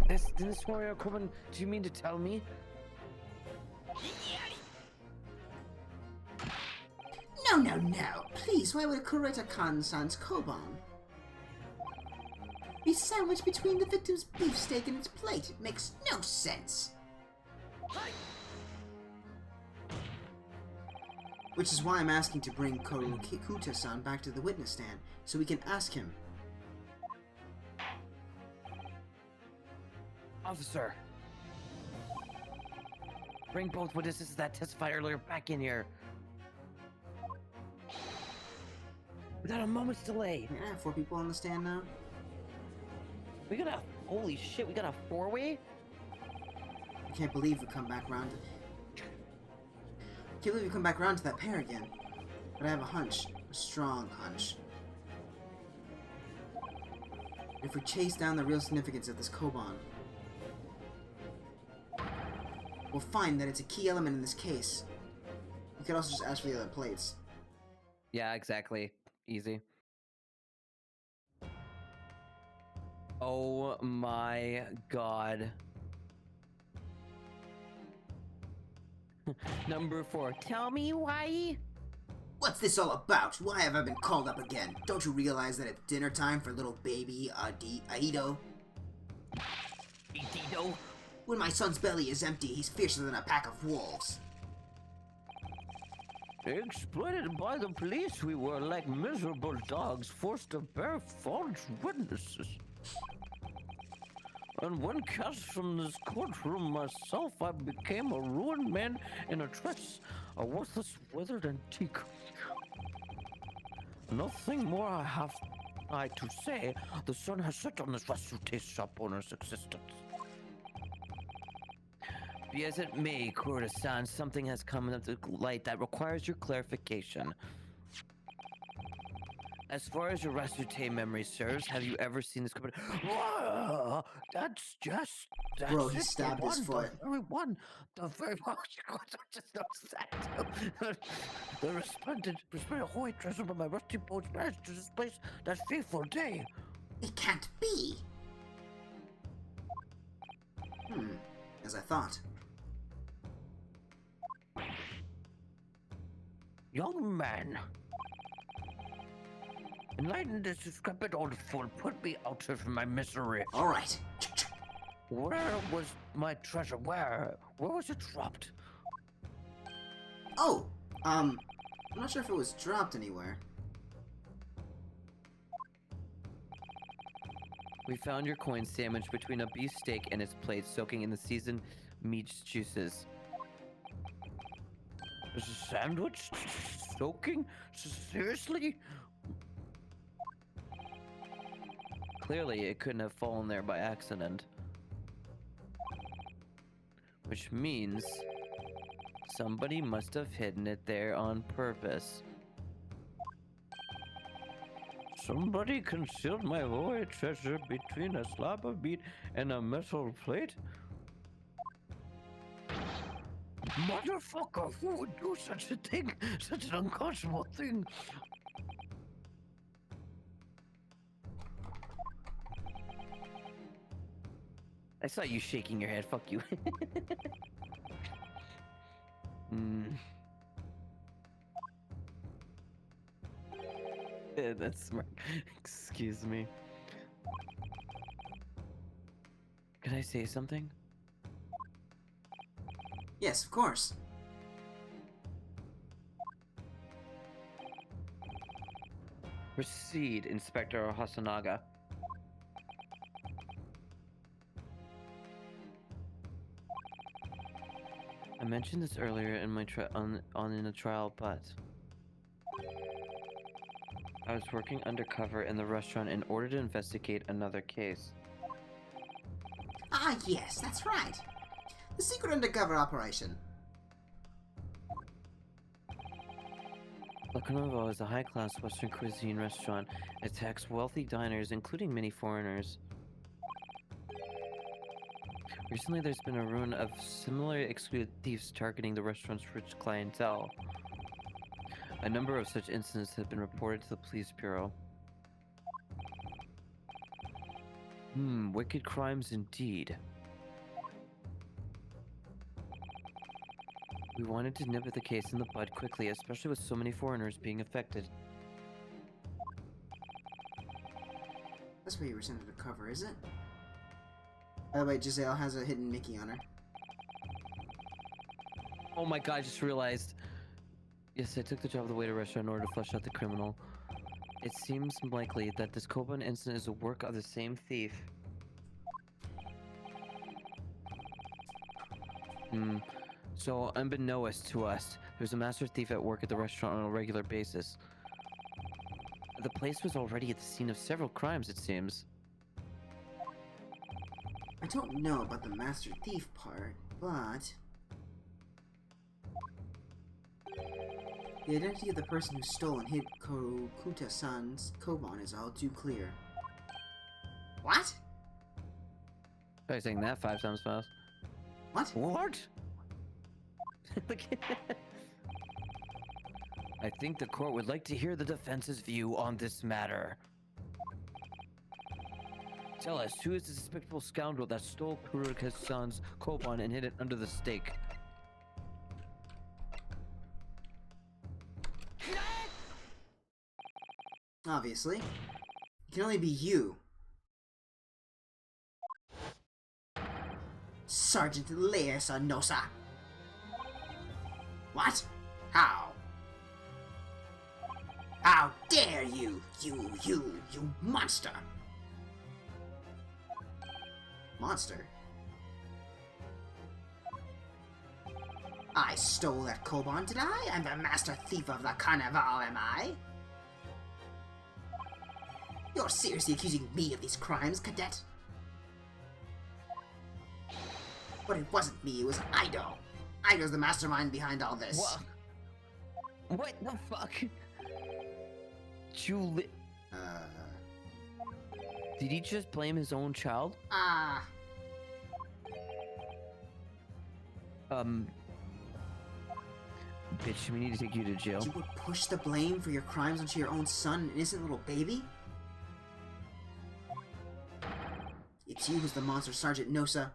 This Hoi Koban, do you mean to tell me? No, no, no. Please, why would a Koreta-kan-san's Koban be sandwiched between the victim's beefsteak and its plate? It makes no sense. Which is why I'm asking to bring Koru Kikuta-san back to the witness stand, so we can ask him. Officer, bring both witnesses that testified earlier back in here. without a moment's delay. Yeah, 4 people on the stand now. We got a holy shit. We got a 4-way. I can't believe we come back round. Can't believe we come back round to that pair again. But I have a hunch, a strong hunch. If we chase down the real significance of this Koban, we'll find that it's a key element in this case. We could also just ask for the other plates. Yeah, exactly. Easy. Oh my god. Number 4. Tell me why. What's this all about? Why have I been called up again? Don't you realize that it's dinner time for little baby Aido? Aido? When my son's belly is empty, he's fiercer than a pack of wolves. Exploited by the police, we were like miserable dogs forced to bear false witnesses. And when cast from this courtroom myself, I became a ruined man in a dress, a worthless, withered antique. Nothing more I have to say. The sun has set on this Rasute shop owner's existence. Be as it may, Kuroda-san, something has come into light that requires your clarification. As far as your Rasute memory serves, have you ever seen this company? Whoa, that's Bro, he it, stabbed the his one, foot. The very one, the very one. I just noticed that. The resplendent white treasure by my rusty boats managed to displace that fateful day. It can't be! As I thought. Young man, enlighten this decrepit old fool. Put me out of my misery. Alright. Where was my treasure? Where was it dropped? Oh! I'm not sure if it was dropped anywhere. We found your coin sandwiched between a beef steak and its plate, soaking in the seasoned meat juices. A sandwich? Soaking? Seriously? Clearly, it couldn't have fallen there by accident. Which means somebody must have hidden it there on purpose. Somebody concealed my royal treasure between a slab of meat and a metal plate? Motherfucker, who would do such a thing? Such an unconscionable thing? I saw you shaking your head. Fuck you. Yeah, that's smart. Excuse me. Can I say something? Yes, of course. Proceed, Inspector Hasanaga. I mentioned this earlier in my in a trial, but I was working undercover in the restaurant in order to investigate another case. Ah, yes, that's right. The secret undercover operation. Le Carnival is a high-class Western cuisine restaurant. It attacks wealthy diners, including many foreigners. Recently, there's been a run of similarly excluded thieves targeting the restaurant's rich clientele. A number of such incidents have been reported to the police bureau. Wicked crimes indeed. We wanted to nip the case in the bud quickly, especially with so many foreigners being affected. That's why you were sent undercover, is it? By the way, Giselle has a hidden Mickey on her. Oh my god, I just realized. Yes, I took the job of the waiter restaurant in order to flush out the criminal. It seems likely that this Koban incident is the work of the same thief. So, unbeknownst to us, there's a master thief at work at the restaurant on a regular basis. The place was already at the scene of several crimes, it seems. I don't know about the Master Thief part, but the identity of the person who stole and hid Kokuta-san's Koban is all too clear. What? Try saying that 5 times fast. What? What? I think the court would like to hear the defense's view on this matter. Tell us, who is the despicable scoundrel that stole Kuruka-san's Koban and hid it under the stake? Obviously. It can only be you. Sergeant Leia Sanosa. What? How? How dare you, you monster! Monster? I stole that Koban, did I? I'm the master thief of the carnival, am I? You're seriously accusing me of these crimes, cadet? But it wasn't me, it was Ido. Ido's the mastermind behind all this. What the fuck? Did he just blame his own child? Bitch, we need to take you to jail. You would push the blame for your crimes onto your own son, an innocent little baby? It's you who's the monster, Sergeant Nosa.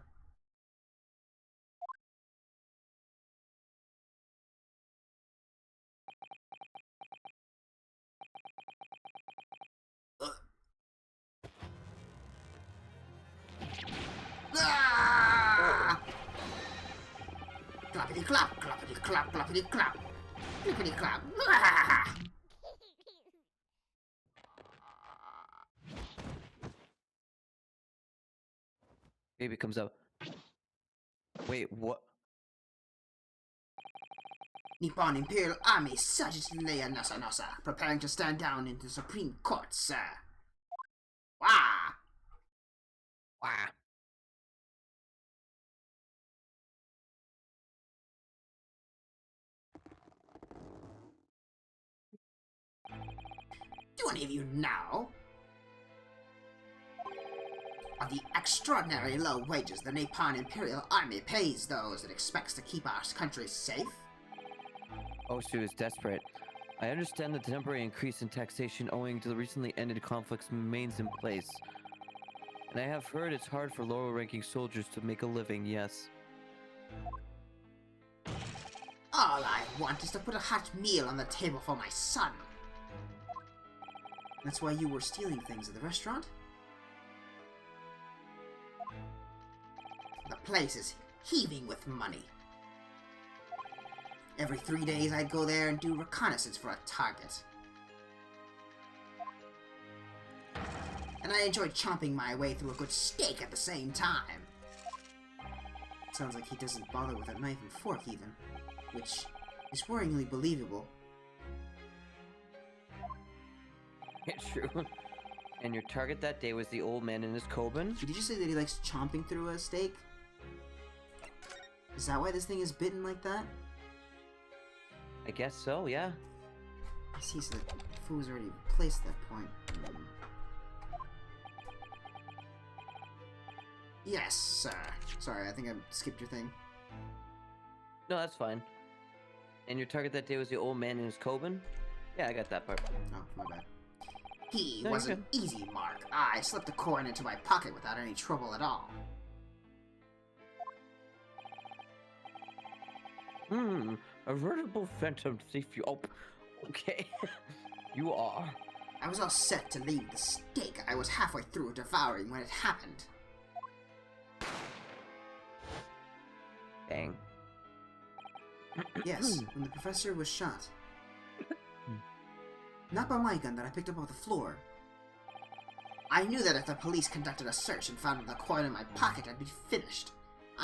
Clappity clap, clappity clap, clappity clap, clappity clap. Baby comes up. Wait, what? Nippon Imperial Army Sergeant Leia Nosa, preparing to stand down in the Supreme Court, sir. Wah! Wah. Do any of you know of the extraordinarily low wages the Nippon Imperial Army pays those it expects to keep our country safe? Osu is desperate. I understand that the temporary increase in taxation owing to the recently ended conflicts remains in place. And I have heard it's hard for lower-ranking soldiers to make a living, yes. All I want is to put a hot meal on the table for my son. That's why you were stealing things at the restaurant? The place is heaving with money. Every 3 days I'd go there and do reconnaissance for a target. And I enjoyed chomping my way through a good steak at the same time. Sounds like he doesn't bother with a knife and fork even, which is worryingly believable. It's true. And your target that day was the old man in his Koban? Did you just say that he likes chomping through a steak? Is that why this thing is bitten like that? I guess so, yeah. I see, so the food's already replaced at that point. Yes, sir. Sorry, I think I skipped your thing. No, that's fine. And your target that day was the old man in his Koban? Yeah, I got that part. Oh, my bad. He No, was you're an easy mark. I slipped the coin into my pocket without any trouble at all. A veritable phantom thief you... Oh, okay. You are. I was all set to leave the steak I was halfway through devouring when it happened. Bang. Yes, when the professor was shot. Not by my gun that I picked up off the floor. I knew that if the police conducted a search and found the coin in my pocket, I'd be finished.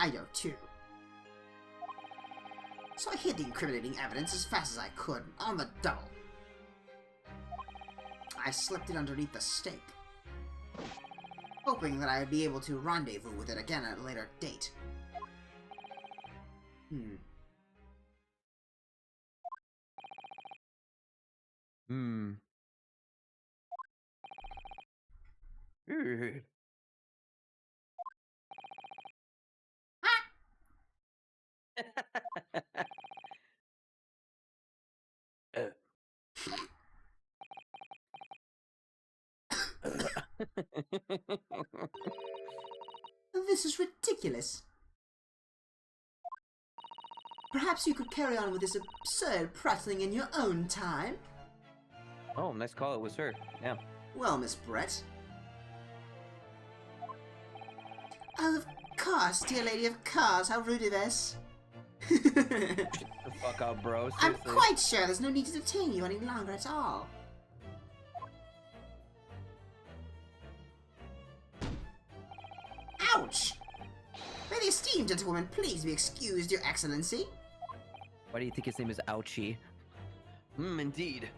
Ido, too. So I hid the incriminating evidence as fast as I could, on the double. I slipped it underneath the steak, hoping that I would be able to rendezvous with it again at a later date. Ugh. This is ridiculous. Perhaps you could carry on with this absurd prattling in your own time? Oh, nice call. It was her. Yeah. Well, Miss Brett. Oh, of course, dear lady, of course. How rude of us. Shut the fuck up, bro. I'm Seriously. quite sure there's no need to detain you any longer at all. Ouch! May the esteemed gentlewoman please be excused, Your Excellency? Why do you think his name is Ouchie? Indeed.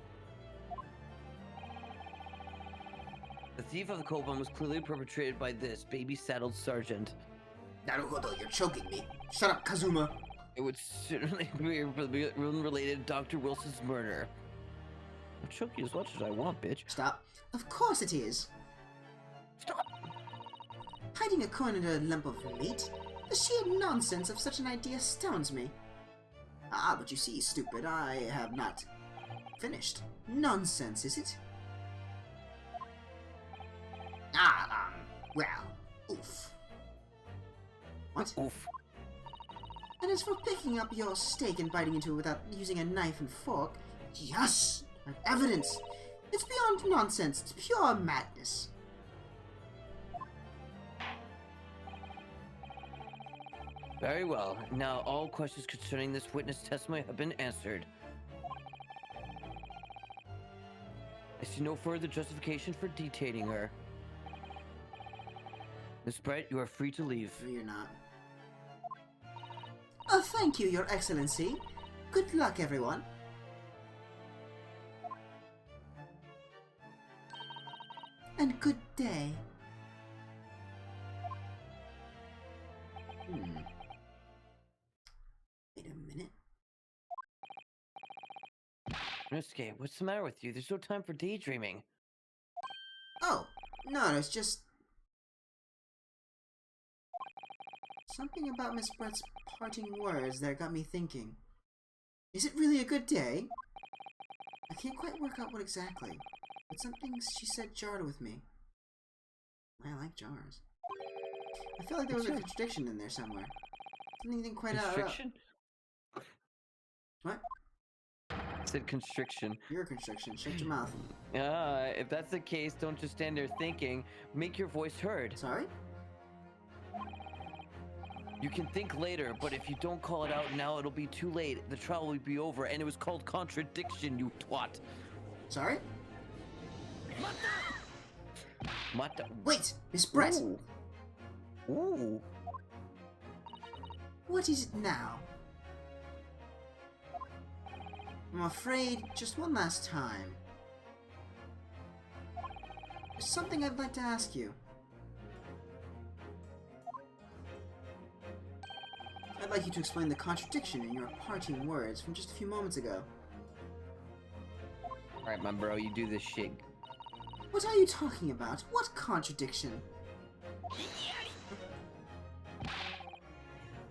The thief of the Cobalt was clearly perpetrated by this baby-saddled sergeant. Naruhodo, you're choking me. Shut up, Kazuma. It would certainly be unrelated to Dr. Wilson's murder. I'll choke you as much as I want, bitch. Stop. Of course it is. Stop! Hiding a coin under a lump of meat? The sheer nonsense of such an idea astounds me. Ah, but you see, stupid, I have not finished. Nonsense, is it? Well, oof. What? Oof. And as for picking up your steak and biting into it without using a knife and fork, yes, I have evidence. It's beyond nonsense. It's pure madness. Very well. Now all questions concerning this witness testimony have been answered. I see no further justification for detaining her. Miss Brett, you are free to leave. No, you're not. Oh, thank you, Your Excellency. Good luck, everyone. And good day. Wait a minute. Ryunosuke, what's the matter with you? There's no time for daydreaming. Oh, no, it's just... something about Miss Brett's parting words there got me thinking. Is it really a good day? I can't quite work out what exactly, but something she said jarred with me. I like jars. I feel like there was a contradiction in there somewhere. Something didn't quite Constriction? What? I said constriction. You're a constriction. Shut your mouth. If that's the case, don't just stand there thinking. Make your voice heard. Sorry? You can think later, but if you don't call it out now, it'll be too late. The trial will be over, and it was called contradiction, you twat. Sorry? Mata. Wait! Miss Brett! Ooh. Ooh. What is it now? I'm afraid, just one last time. There's something I'd like to ask you. I'd like you to explain the contradiction in your parting words from just a few moments ago. Alright, my bro, you do this shit. What are you talking about? What contradiction?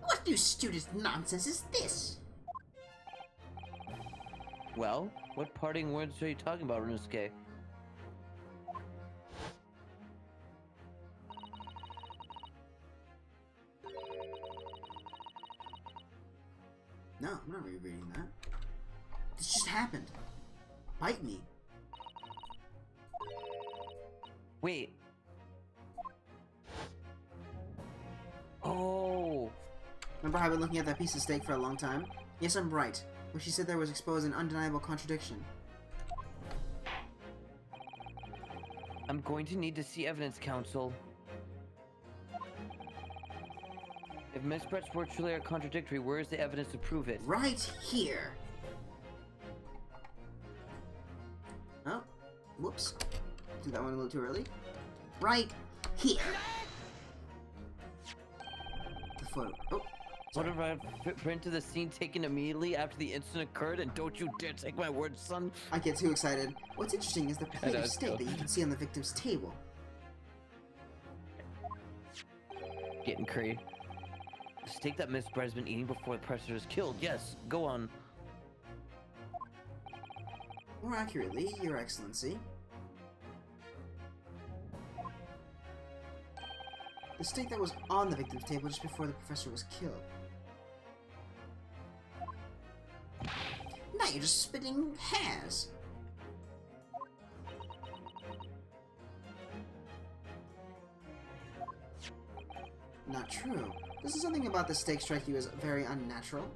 What new student nonsense is this? Well, what parting words are you talking about, Ryunosuke? No, I'm not rereading that. This just happened. Bite me. Wait. Oh. Remember how I've been looking at that piece of steak for a long time? Yes, I'm right. Where she said there was exposed an undeniable contradiction. I'm going to need to see evidence, counsel. If Miss Brett's words truly are contradictory, where is the evidence to prove it? Right here. Oh, Whoops. Did that one a little too early. Right here. The photo. Oh. What if I print to the scene taken immediately after the incident occurred, and don't you dare take my word, son? I get too excited. What's interesting is the plate of That's steak cool. that you can see on the victim's table. Getting crazy. The steak that Miss Brett's been eating before the professor is killed. Yes, go on. More accurately, Your Excellency. The steak that was on the victim's table just before the professor was killed. Now you're just spitting hairs. Not true. Doesn't something about the steak strike you as very unnatural?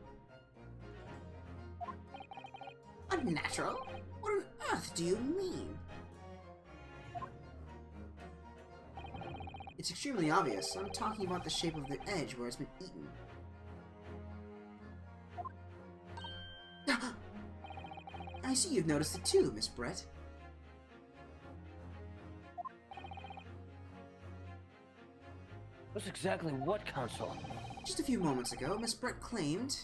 Unnatural? What on earth do you mean? It's extremely obvious. I'm talking about the shape of the edge where it's been eaten. I see you've noticed it too, Miss Brett. That's exactly what, Counsel? Just a few moments ago, Miss Brett claimed...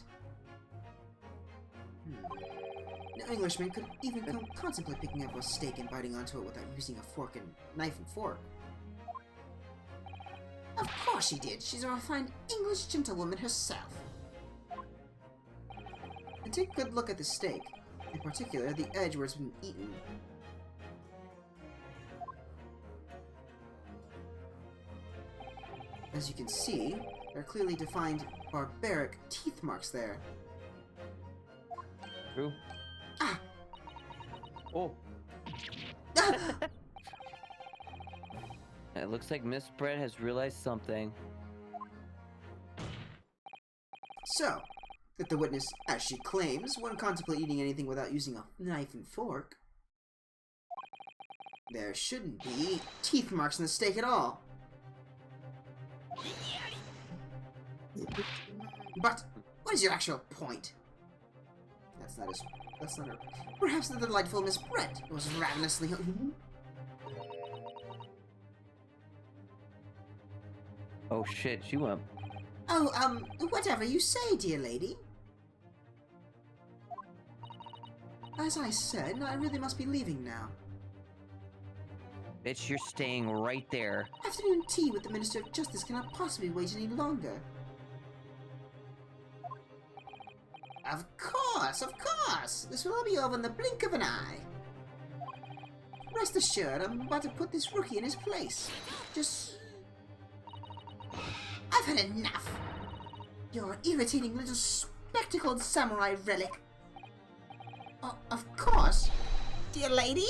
No Englishman could even contemplate picking up a steak and biting onto it without using a fork and knife and fork. Of course she did. She's a refined English gentlewoman herself. And take a good look at the steak. In particular, the edge where it's been eaten. As you can see, there are clearly defined barbaric teeth marks there. True. Ah! Oh. Ah! It looks like Miss Brett has realized something. So, if the witness, as she claims, wouldn't contemplate eating anything without using a knife and fork, there shouldn't be teeth marks in the steak at all. But what is your actual point? That's not her. Perhaps the delightful Miss Brett was ravenously Oh shit, she went. Oh, whatever you say, dear lady. As I said, I really must be leaving now. Bitch, you're staying right there. Afternoon tea with the Minister of Justice cannot possibly wait any longer. Of course, of course! This will all be over in the blink of an eye. Rest assured, I'm about to put this rookie in his place. Just... I've had enough! You're an irritating little spectacled samurai relic. Oh, of course! Dear lady?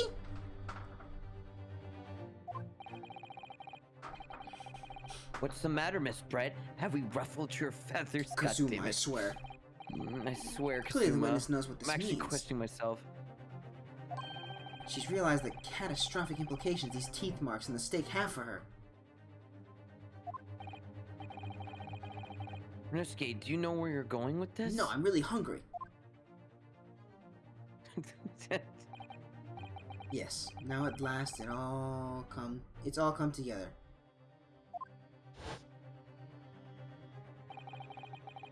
What's the matter, Miss Brett? Have we ruffled your feathers? God Kazuma, damn I it. swear. I swear, Clearly the Kazuma. witness knows what this I'm actually means. questioning myself. She's realized the catastrophic implications these teeth marks in the steak have for her. Ryunosuke, do you know where you're going with this? No, I'm really hungry. Yes, now at last it's all come together.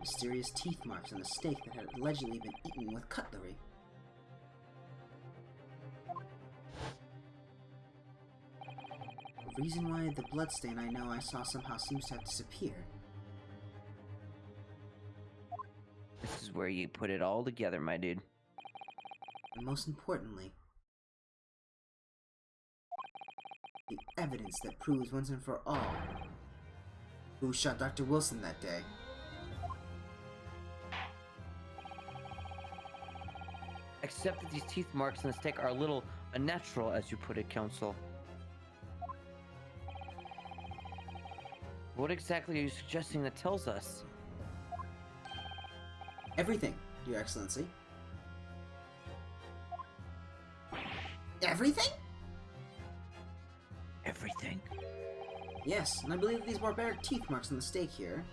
Mysterious teeth marks on the steak that had allegedly been eaten with cutlery. The reason why the bloodstain I know I saw somehow seems to have disappeared. This is where you put it all together, my dude. And most importantly, the evidence that proves once and for all who shot Dr. Wilson that day. Except that these teeth marks on the steak are a little unnatural, as you put it, Counsel. What exactly are you suggesting that tells us? Everything, Your Excellency. Everything? Everything? Yes, and I believe these barbaric teeth marks on the steak here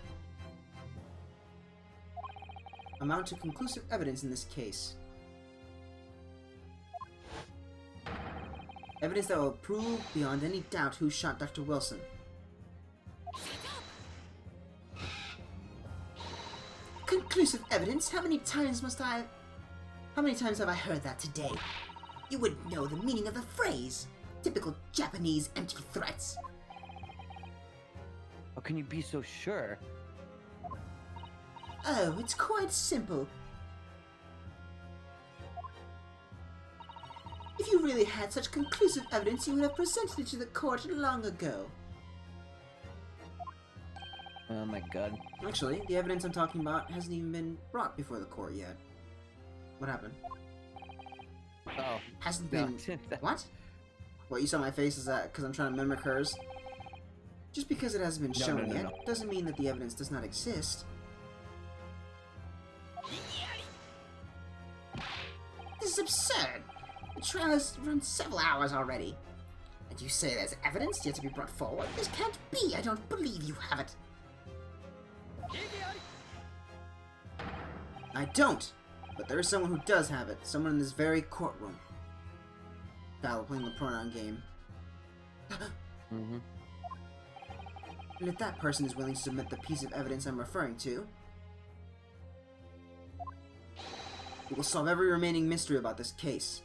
amount to conclusive evidence in this case. Evidence that will prove beyond any doubt who shot Dr. Wilson. Conclusive evidence? How many times have I heard that today? You wouldn't know the meaning of the phrase. Typical Japanese empty threats. How can you be so sure? Oh, it's quite simple. If you really had such conclusive evidence, you would have presented it to the court long ago. Oh my god. Actually, the evidence I'm talking about hasn't even been brought before the court yet. What happened? Oh. Hasn't No. been... What? What, you saw my face? Is that because I'm trying to mimic hers? Just because it hasn't been shown yet, doesn't mean that the evidence does not exist. This is absurd! The trial has run several hours already. And you say there's evidence yet to be brought forward? This can't be! I don't believe you have it! I don't! But there is someone who does have it. Someone in this very courtroom. Val, playing the pronoun game. Mm-hmm. And if that person is willing to submit the piece of evidence I'm referring to, it will solve every remaining mystery about this case.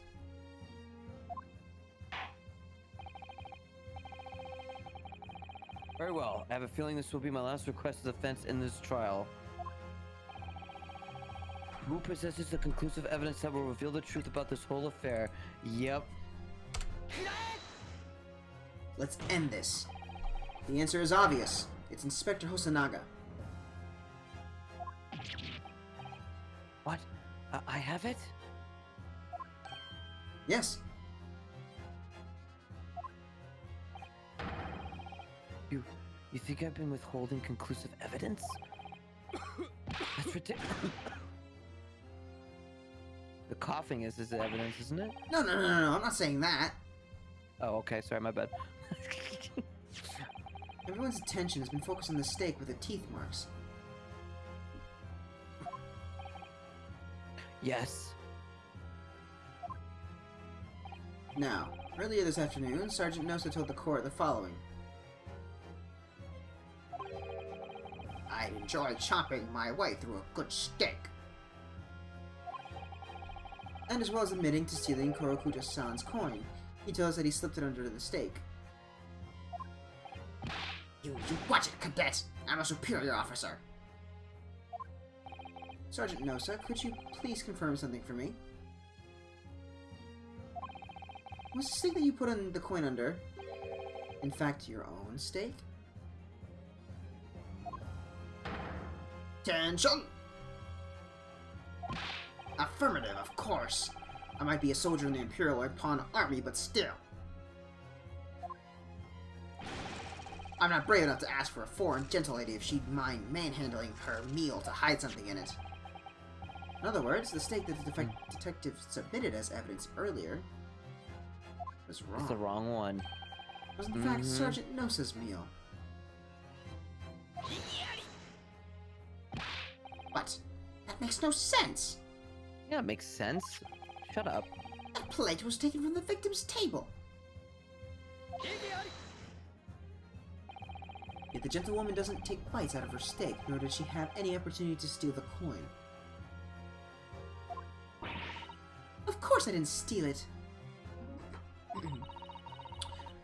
Very well. I have a feeling this will be my last request of defense in this trial. Who possesses the conclusive evidence that will reveal the truth about this whole affair? Yep. Let's end this. The answer is obvious. It's Inspector Hosonaga. What? I have it? Yes. You think I've been withholding conclusive evidence? That's ridiculous. The coughing is evidence, isn't it? No, I'm not saying that. Oh, okay. Sorry, my bad. Everyone's attention has been focused on the stake with the teeth marks. Yes. Now, earlier this afternoon, Sergeant Nosa told the court the following. I'd enjoy chopping my way through a good steak. And as well as admitting to stealing Korokujo-san's coin, he tells us that he slipped it under the steak. You watch it, cadet! I'm a superior officer! Sergeant Nosa, could you please confirm something for me? Was the steak that you put on the coin under, in fact, your own steak? Attention! Affirmative, of course. I might be a soldier in the Imperial or Pawn Army, but still. I'm not brave enough to ask for a foreign gentle lady if she'd mind manhandling her meal to hide something in it. In other words, the steak that the detective submitted as evidence earlier was wrong. It's the wrong one. It was in fact Sergeant Nosa's meal. But that makes no sense. Yeah, it makes sense. Shut up. That plate was taken from the victim's table. Yet the gentlewoman doesn't take bites out of her steak, nor did she have any opportunity to steal the coin. Of course I didn't steal it.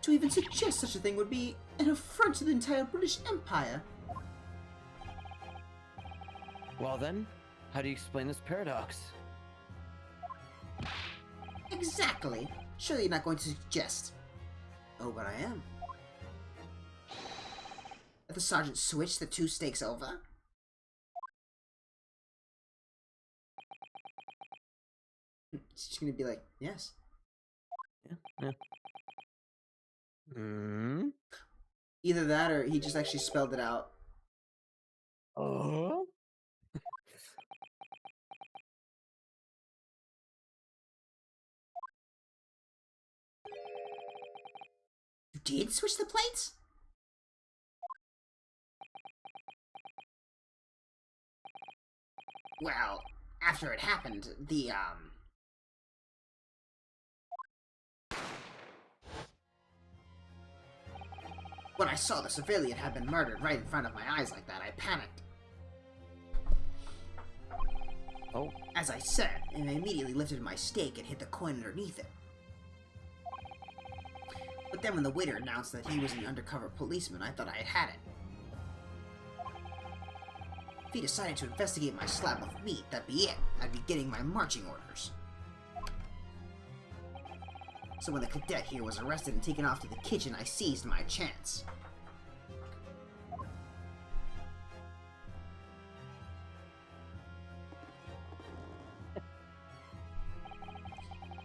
To even suggest such a thing would be an affront to the entire British Empire. Well then, how do you explain this paradox? Exactly. Surely you're not going to suggest. Oh, but I am. That the sergeant switched the two steaks over? She's gonna be like, yes. Yeah. Hmm. Either that or he just actually spelled it out. Oh. You did switch the plates? Well, after it happened, When I saw the civilian had been murdered right in front of my eyes like that, I panicked. Oh, As I said, and I immediately lifted my stake and hit the coin underneath it. But then when the waiter announced that he was an undercover policeman, I thought I had had it. If he decided to investigate my slab of meat, that'd be it. I'd be getting my marching orders. So when the cadet here was arrested and taken off to the kitchen, I seized my chance.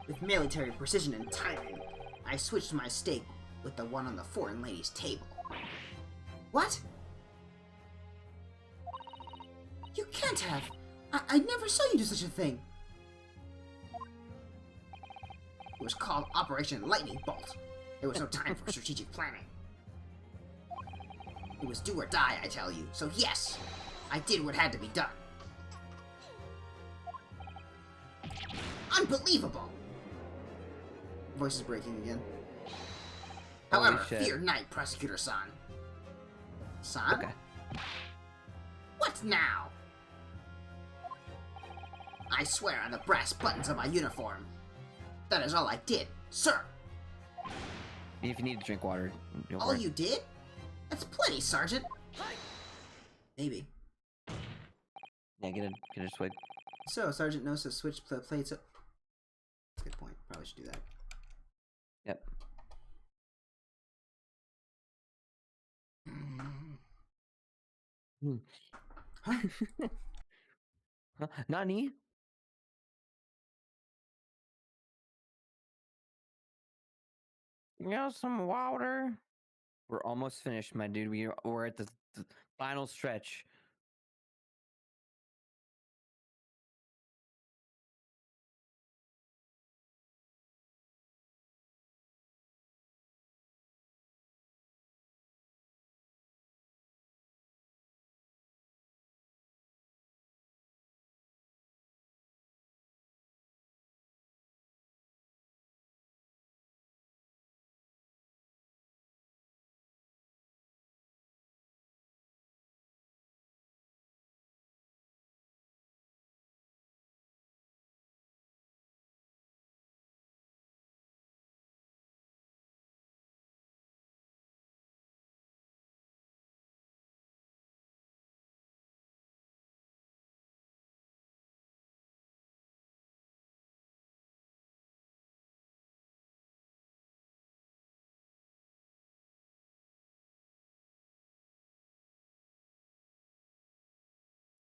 With military precision and timing, I switched my stake with the one on the foreign lady's table. What? You can't have! I never saw you do such a thing! It was called Operation Lightning Bolt. There was no time for strategic planning. It was do or die, I tell you. So yes, I did what had to be done. Unbelievable! Voice is breaking again. Holy However, shit. fear not, Prosecutor-san. Son? okay. What now? I swear on the brass buttons of my uniform. That is all I did, sir. If you need to drink water, go for All it. you did? That's plenty, Sergeant. Maybe. Yeah, get a swig. So, Sergeant knows to switch plates up. That's a good point. Probably should do that. Yep. Hmm. Huh? Huh? Nani? You got some water? We're almost finished, my dude. We're at the final stretch.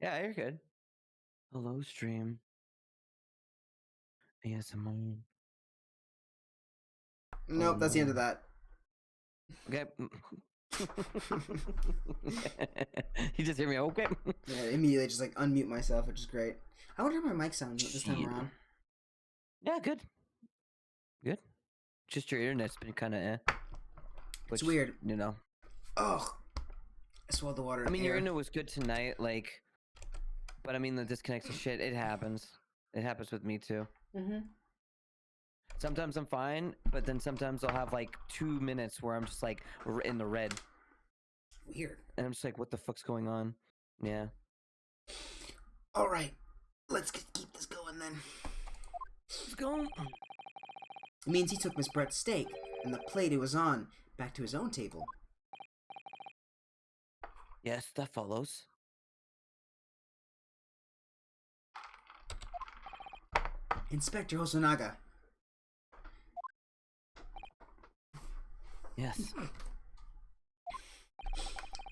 Yeah, you're good. Hello, stream. ASMR. Nope, that's the end of that. Okay. You just hear me. Okay. Yeah, immediately just like unmute myself, which is great. I wonder how my mic sounds this time Shit. around. Yeah, good. Good. Just your internet's been kind of It's which, weird. You know. Ugh. I swallowed the water. I mean, your air. internet was good tonight, like, but I mean, the disconnects and shit, it happens. It happens with me too. Mm-hmm. Sometimes I'm fine, but then sometimes I'll have like 2 minutes where I'm just like in the red, Weird. and I'm just like, what the fuck's going on? Yeah. All right, let's keep this going then. Let's go. It means he took Miss Brett's steak and the plate it was on back to his own table. Yes, that follows. Inspector Hosonaga. Yes.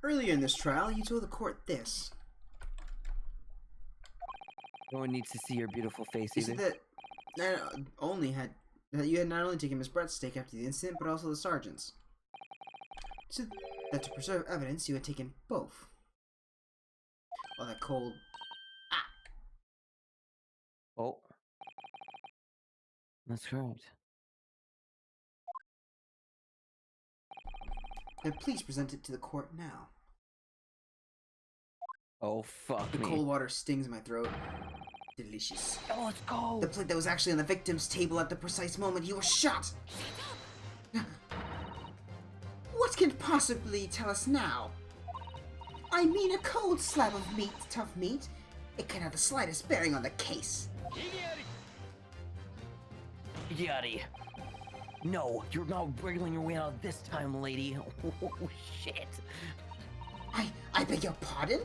Earlier in this trial, you told the court this. No one needs to see your beautiful face You said either. that you had not only taken Miss Brett's steak after the incident, but also the sergeant's. You said that to preserve evidence, you had taken both. All that cold. Oh. That's correct. Then please present it to the court now. Oh, fuck The me. cold water stings my throat. Delicious. Oh, let's go. The plate that was actually on the victim's table at the precise moment he was shot. What can it possibly tell us now? I mean, a cold slab of meat, tough meat. It can have the slightest bearing on the case. Yeti. No, you're not wriggling your way out this time, lady. Oh, shit. I beg your pardon?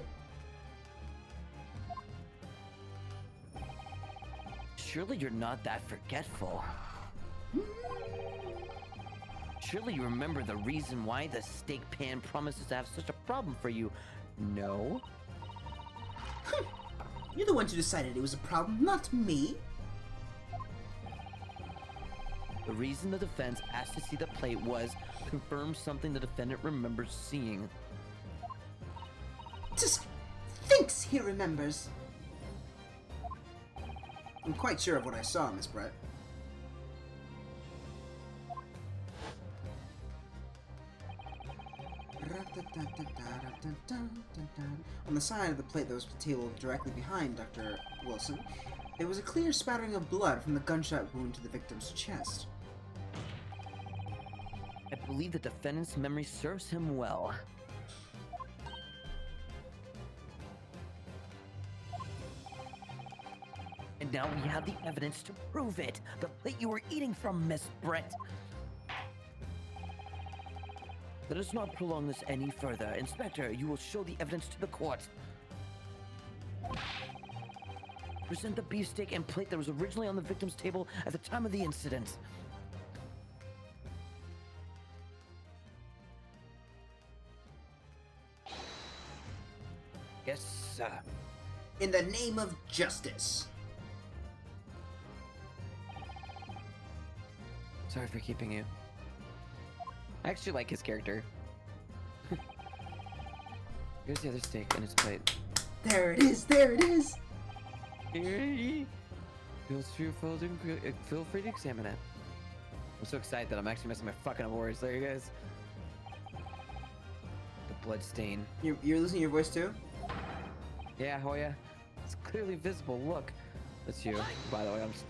Surely you're not that forgetful. Surely you remember the reason why the steak pan promises to have such a problem for you. No? You're the one who decided it was a problem, not me. The reason the defense asked to see the plate was confirm something the defendant remembers seeing. Just thinks he remembers. I'm quite sure of what I saw, Miss Brett. On the side of the plate that was the table directly behind Dr. Wilson, there was a clear spattering of blood from the gunshot wound to the victim's chest. I believe the defendant's memory serves him well. And now we have the evidence to prove it. The plate you were eating from, Miss Brett. Let us not prolong this any further. Inspector, you will show the evidence to the court. Present the beefsteak and plate that was originally on the victim's table at the time of the incident. Yes, sir. In the name of justice. Sorry for keeping you. I actually like his character. Here's the other steak in his plate. There it is, there it is! Feel free to examine it. I'm so excited that I'm actually messing my fucking up words. There you guys. The blood stain. You're losing your voice too? Yeah, Hoya. It's clearly visible. Look. That's you. By the way, I'm just...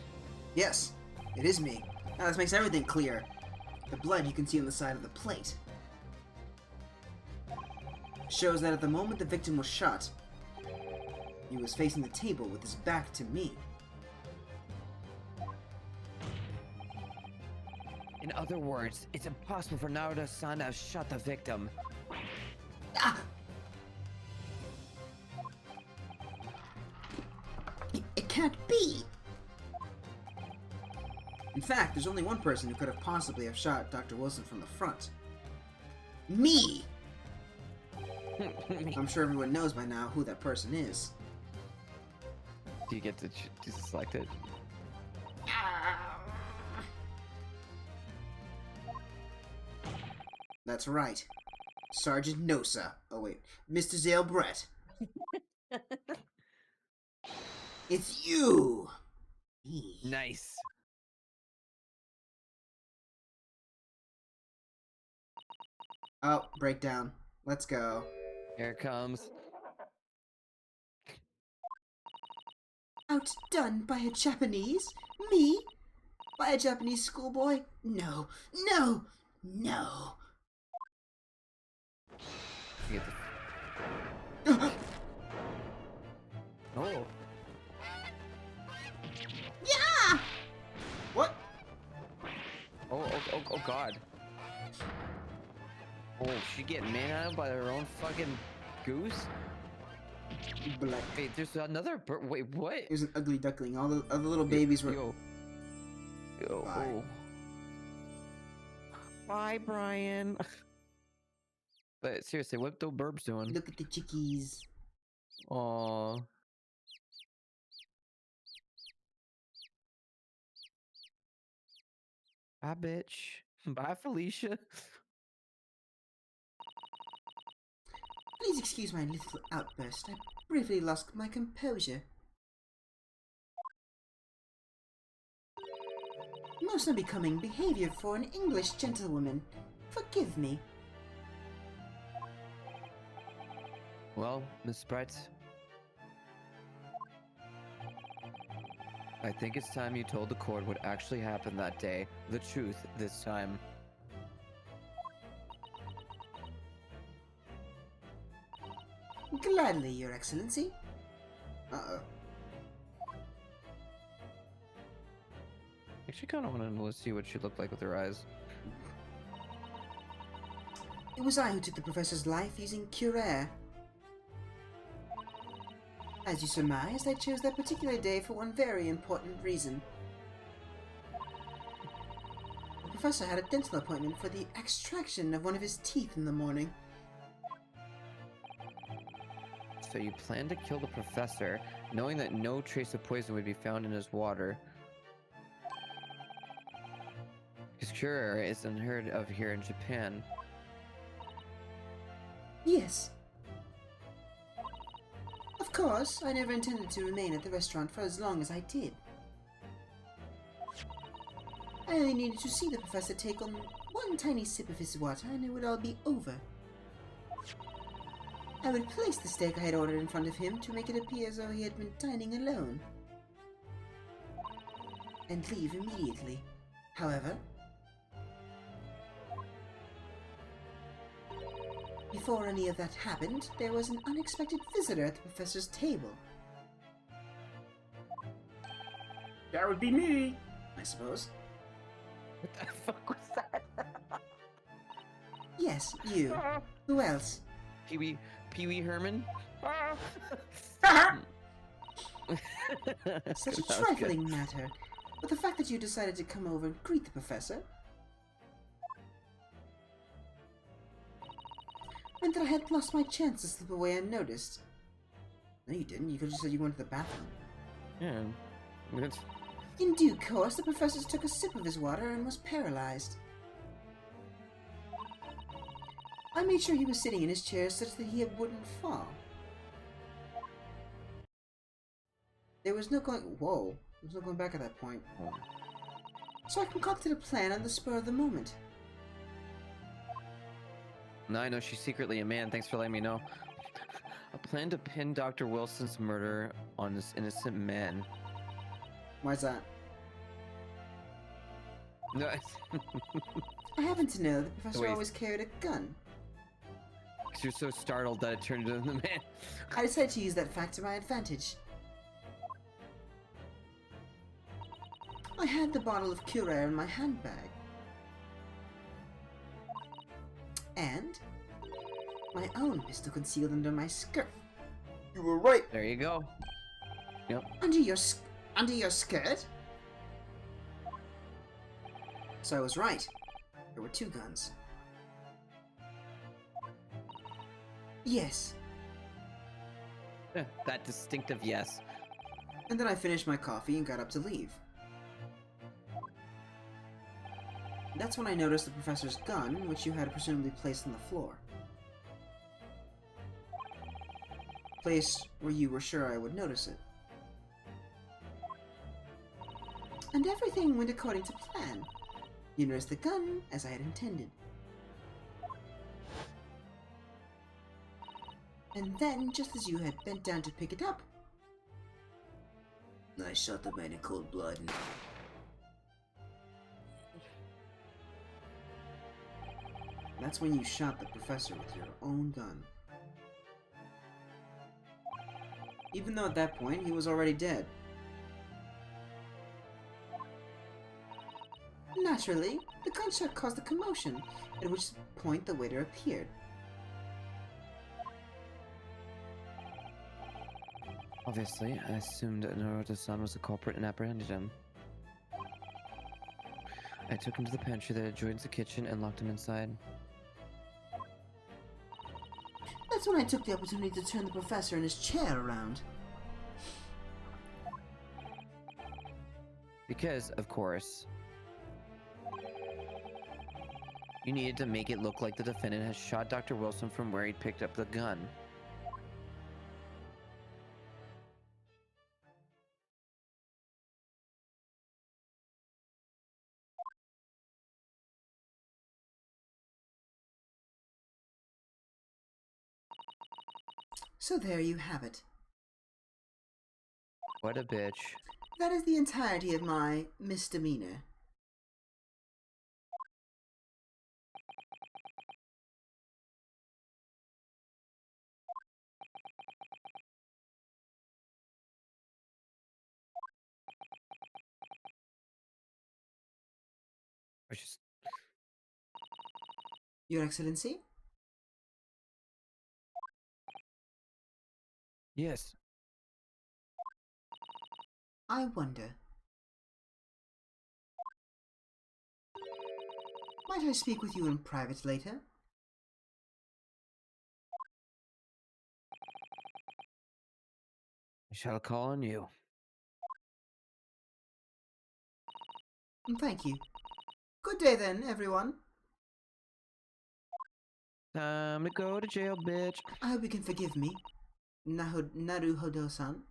Yes, it is me. Now this makes everything clear. The blood you can see on the side of the plate shows that at the moment the victim was shot, he was facing the table with his back to me. In other words, it's impossible for Naruto-san to have shot the victim. Ah! It can't be! In fact, there's only one person who could have possibly have shot Dr. Wilson from the front. Me! I'm sure everyone knows by now who that person is. Do you get to select it? That's right. Sergeant Nosa. Oh wait, Mr. Zale Brett. It's you! Me. Nice. Oh, breakdown. Let's go. Here it comes. Outdone by a Japanese? Me? By a Japanese schoolboy? No, no, no. You get the... Oh. Yeah! What? Oh god. Oh, she get manhandled by her own fucking goose? Black. Wait, there's another bird. Wait, what? It was an ugly duckling. All the other little babies were... Yo. Bye. Oh. Bye, Brian. But seriously, what the burbs doing? Look at the chickies. Aw. Bye, bitch. Bye, Felicia. Please excuse my little outburst. I briefly lost my composure. Most unbecoming behavior for an English gentlewoman. Forgive me. Well, Miss Brett, I think it's time you told the court what actually happened that day. The truth this time. Gladly, Your Excellency. Uh-oh. Actually, kind of want to see what she looked like with her eyes. It was I who took the professor's life using Curaire. As you surmised, I chose that particular day for one very important reason. The professor had a dental appointment for the extraction of one of his teeth in the morning. So you plan to kill the professor, knowing that no trace of poison would be found in his water. Because Curaire is unheard of here in Japan. Yes. Of course, I never intended to remain at the restaurant for as long as I did. I only needed to see the professor take on one tiny sip of his water and it would all be over. I would place the steak I had ordered in front of him to make it appear as though he had been dining alone. And leave immediately. However, before any of that happened, there was an unexpected visitor at the professor's table. That would be me. I suppose. What the fuck was that? Yes, you. Who else? Pee Wee Herman? Such a That was good. trifling matter. But the fact that you decided to come over and greet the professor meant that I had lost my chance to slip away unnoticed. No, you didn't. You could have just said you went to the bathroom. Yeah. It's, In due course, the professor took a sip of his water and was paralyzed. I made sure he was sitting in his chair such that he wouldn't fall. There was no going... Whoa. There was no going back at that point. So I concocted a plan on the spur of the moment. now I know she's secretly a man. Thanks for letting me know. A plan to pin Dr. Wilson's murder on this innocent man. Why's that? No, I happen to know the professor Wait. always carried a gun. because you're so startled that it turned into the man. I decided to use that fact to my advantage. I had the bottle of Curaire in my handbag. And my own pistol concealed under my skirt. You were right. There you go. Yep. Under your skirt? So I was right. There were two guns. Yes. That distinctive yes. And then I finished my coffee and got up to leave. That's when I noticed the professor's gun, which you had presumably placed on the floor. Place where you were sure I would notice it. And everything went according to plan. You noticed the gun as I had intended. And then, just as you had bent down to pick it up, I shot the man in cold blood. That's when you shot the professor with your own gun. Even though at that point he was already dead. Naturally, the gunshot caused a commotion, at which point the waiter appeared. Obviously, I assumed that Naruto-san was the culprit and apprehended him. I took him to the pantry that adjoins the kitchen and locked him inside. That's when I took the opportunity to turn the professor in his chair around. Because, of course, you needed to make it look like the defendant has shot Dr. Wilson from where he picked up the gun. So there you have it. What a bitch. That is the entirety of my misdemeanor. I just Your Excellency? yes. I wonder. Might I speak with you in private later? I shall call on you. Thank you. Good day then, everyone. Time to go to jail, bitch. I hope you can forgive me. Naruhodo-san.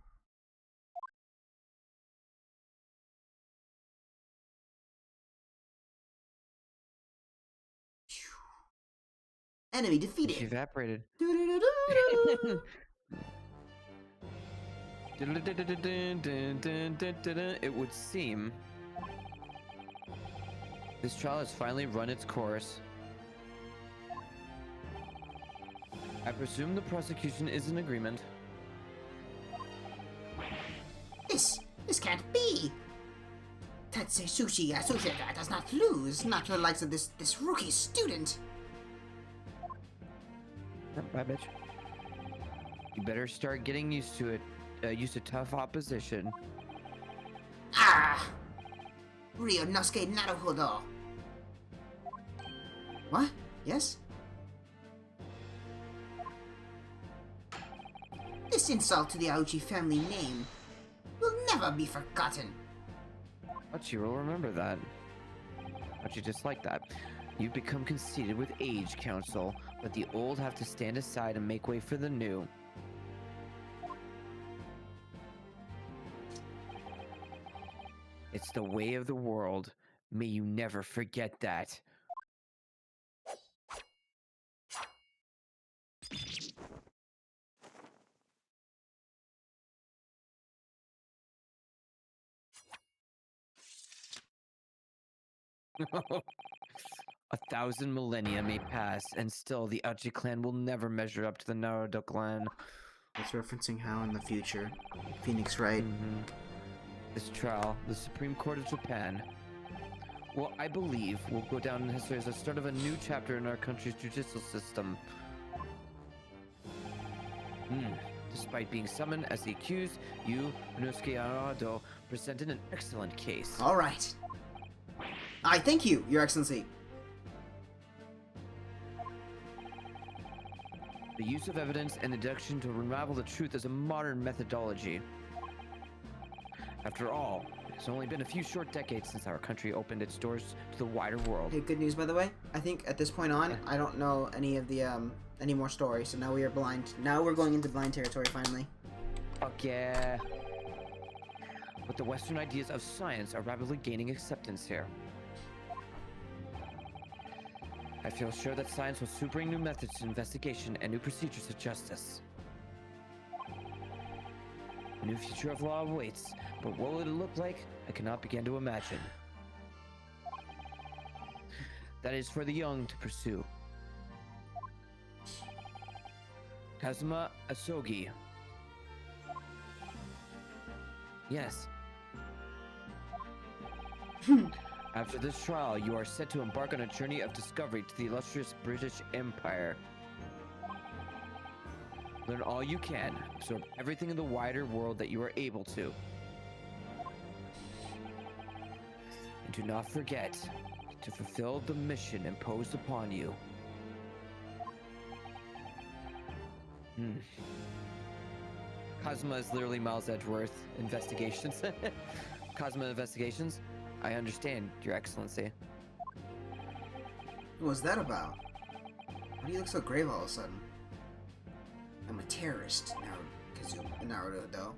Enemy She defeated. evaporated. Doo-doo-doo-doo-doo. It would seem this trial has finally run its course. I presume the prosecution is in agreement. This can't be. Tatsushi Yasushika does not lose, not to the likes of this rookie student. Bye, bitch. You better start getting used to it. Used to tough opposition. Ah! Ryunosuke Naruhodo. What? Yes? This insult to the Aochi family name will never be forgotten. But you will remember that. But you just like that. You've become conceited with age, Council, but the old have to stand aside and make way for the new. It's the way of the world. May you never forget that. A thousand millennia may pass, and still the Achi clan will never measure up to the Naruto clan. It's referencing how in the future, Phoenix Wright. This trial, the Supreme Court of Japan, well, I believe will go down in history as the start of a new chapter in our country's judicial system. Despite being summoned as the accused, you, Ryunosuke Arado, presented an excellent case. All right. I thank you, Your Excellency. The use of evidence and deduction to unravel the truth is a modern methodology. After all, it's only been a few short decades since our country opened its doors to the wider world. Hey, good news, by the way. I think at this point on, I don't know any of the any more stories, so now we are blind. Now we're going into blind territory finally. Fuck yeah. But the Western ideas of science are rapidly gaining acceptance here. I feel sure that science will soon bring new methods to investigation and new procedures to justice. A new future of law awaits, but what will it look like? I cannot begin to imagine. That is for the young to pursue. Kazuma Asogi. Yes. After this trial, you are set to embark on a journey of discovery to the illustrious British Empire. Learn all you can, absorb everything in the wider world that you are able to. And do not forget to fulfill the mission imposed upon you. Kazuma is literally Miles Edgeworth Investigations. Kazuma Investigations. I understand, Your Excellency. What was that about? Why do you look so grave all of a sudden? I'm a terrorist, Naruto.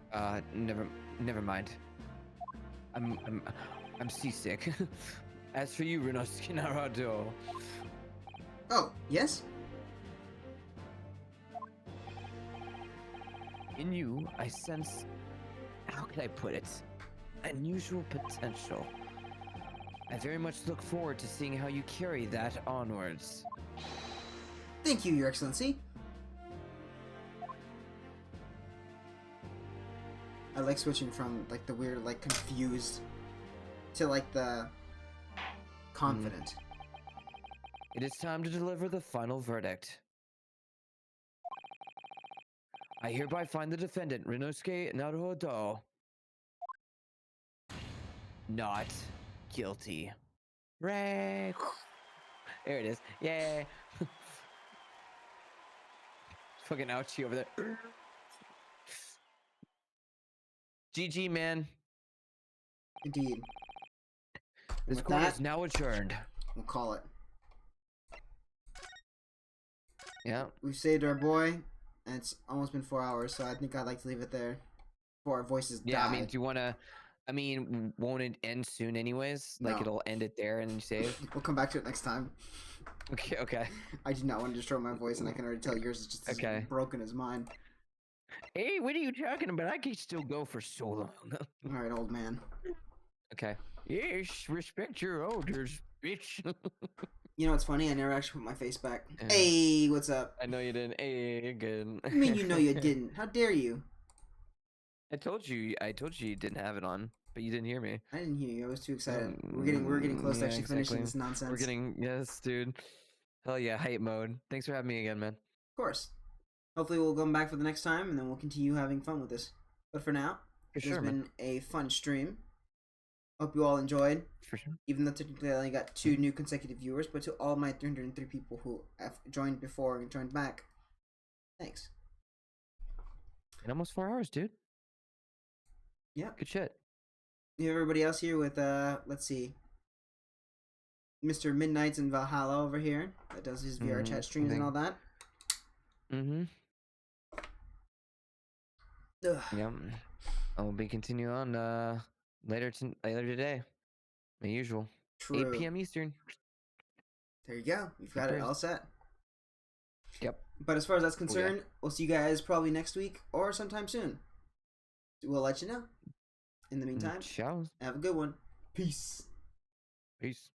Never mind. I'm seasick. As for you, Ryunosuke Naruto. Oh, yes? In you, I sense, how can I put it, unusual potential. I very much look forward to seeing how you carry that onwards. Thank you, Your Excellency. I like switching from like the weird, like confused, to like the confident. It is time to deliver the final verdict. I hereby find the defendant, Rinosuke Naruhodo, not guilty. Ray! There it is. Yay! Fucking ouchie over there. GG, man. Indeed. This With court that, is now adjourned. we'll call it. Yeah. We've saved our boy, and it's almost been 4 hours, so I think I'd like to leave it there before our voices Yeah, die. I mean, do you want to... I mean, won't it end soon anyways? Like, No. it'll end it there and you save? We'll come back to it next time. Okay, okay. I do not want to destroy my voice, and I can already tell yours is just as Okay. broken as mine. Hey, what are you talking about? I can still go for so long. Alright, old man. Okay. Yes, respect your elders, bitch. You know what's funny? I never actually put my face back. Yeah. Hey, what's up? I know you didn't. Hey, you're good. I mean, you know you didn't. How dare you? I told you you didn't have it on, but you didn't hear me. I didn't hear you. I was too excited. We're getting close to Yeah, actually finishing exactly. this nonsense. We're getting yes, dude. Hell yeah, hype mode. Thanks for having me again, man. Of course. Hopefully we'll come back for the next time, and then we'll continue having fun with this. But for now, For it sure, has man. been a fun stream. Hope you all enjoyed. For sure. Even though technically I only got 2 new consecutive viewers, but to all my 303 people who have joined before and joined back, thanks. In almost 4 hours, dude. Yeah. Good shit. You have everybody else here with let's see, Mr. Midnights in Valhalla over here that does his VR chat streams and all that. Mm-hmm. Ugh. Yep. I'll be continuing on later today. My usual. True. 8 p.m. Eastern. There you go. You've got it all set. Yep. But as far as that's concerned, we'll see you guys probably next week or sometime soon. We'll let you know. In the meantime, Ciao. have a good one. Peace. Peace.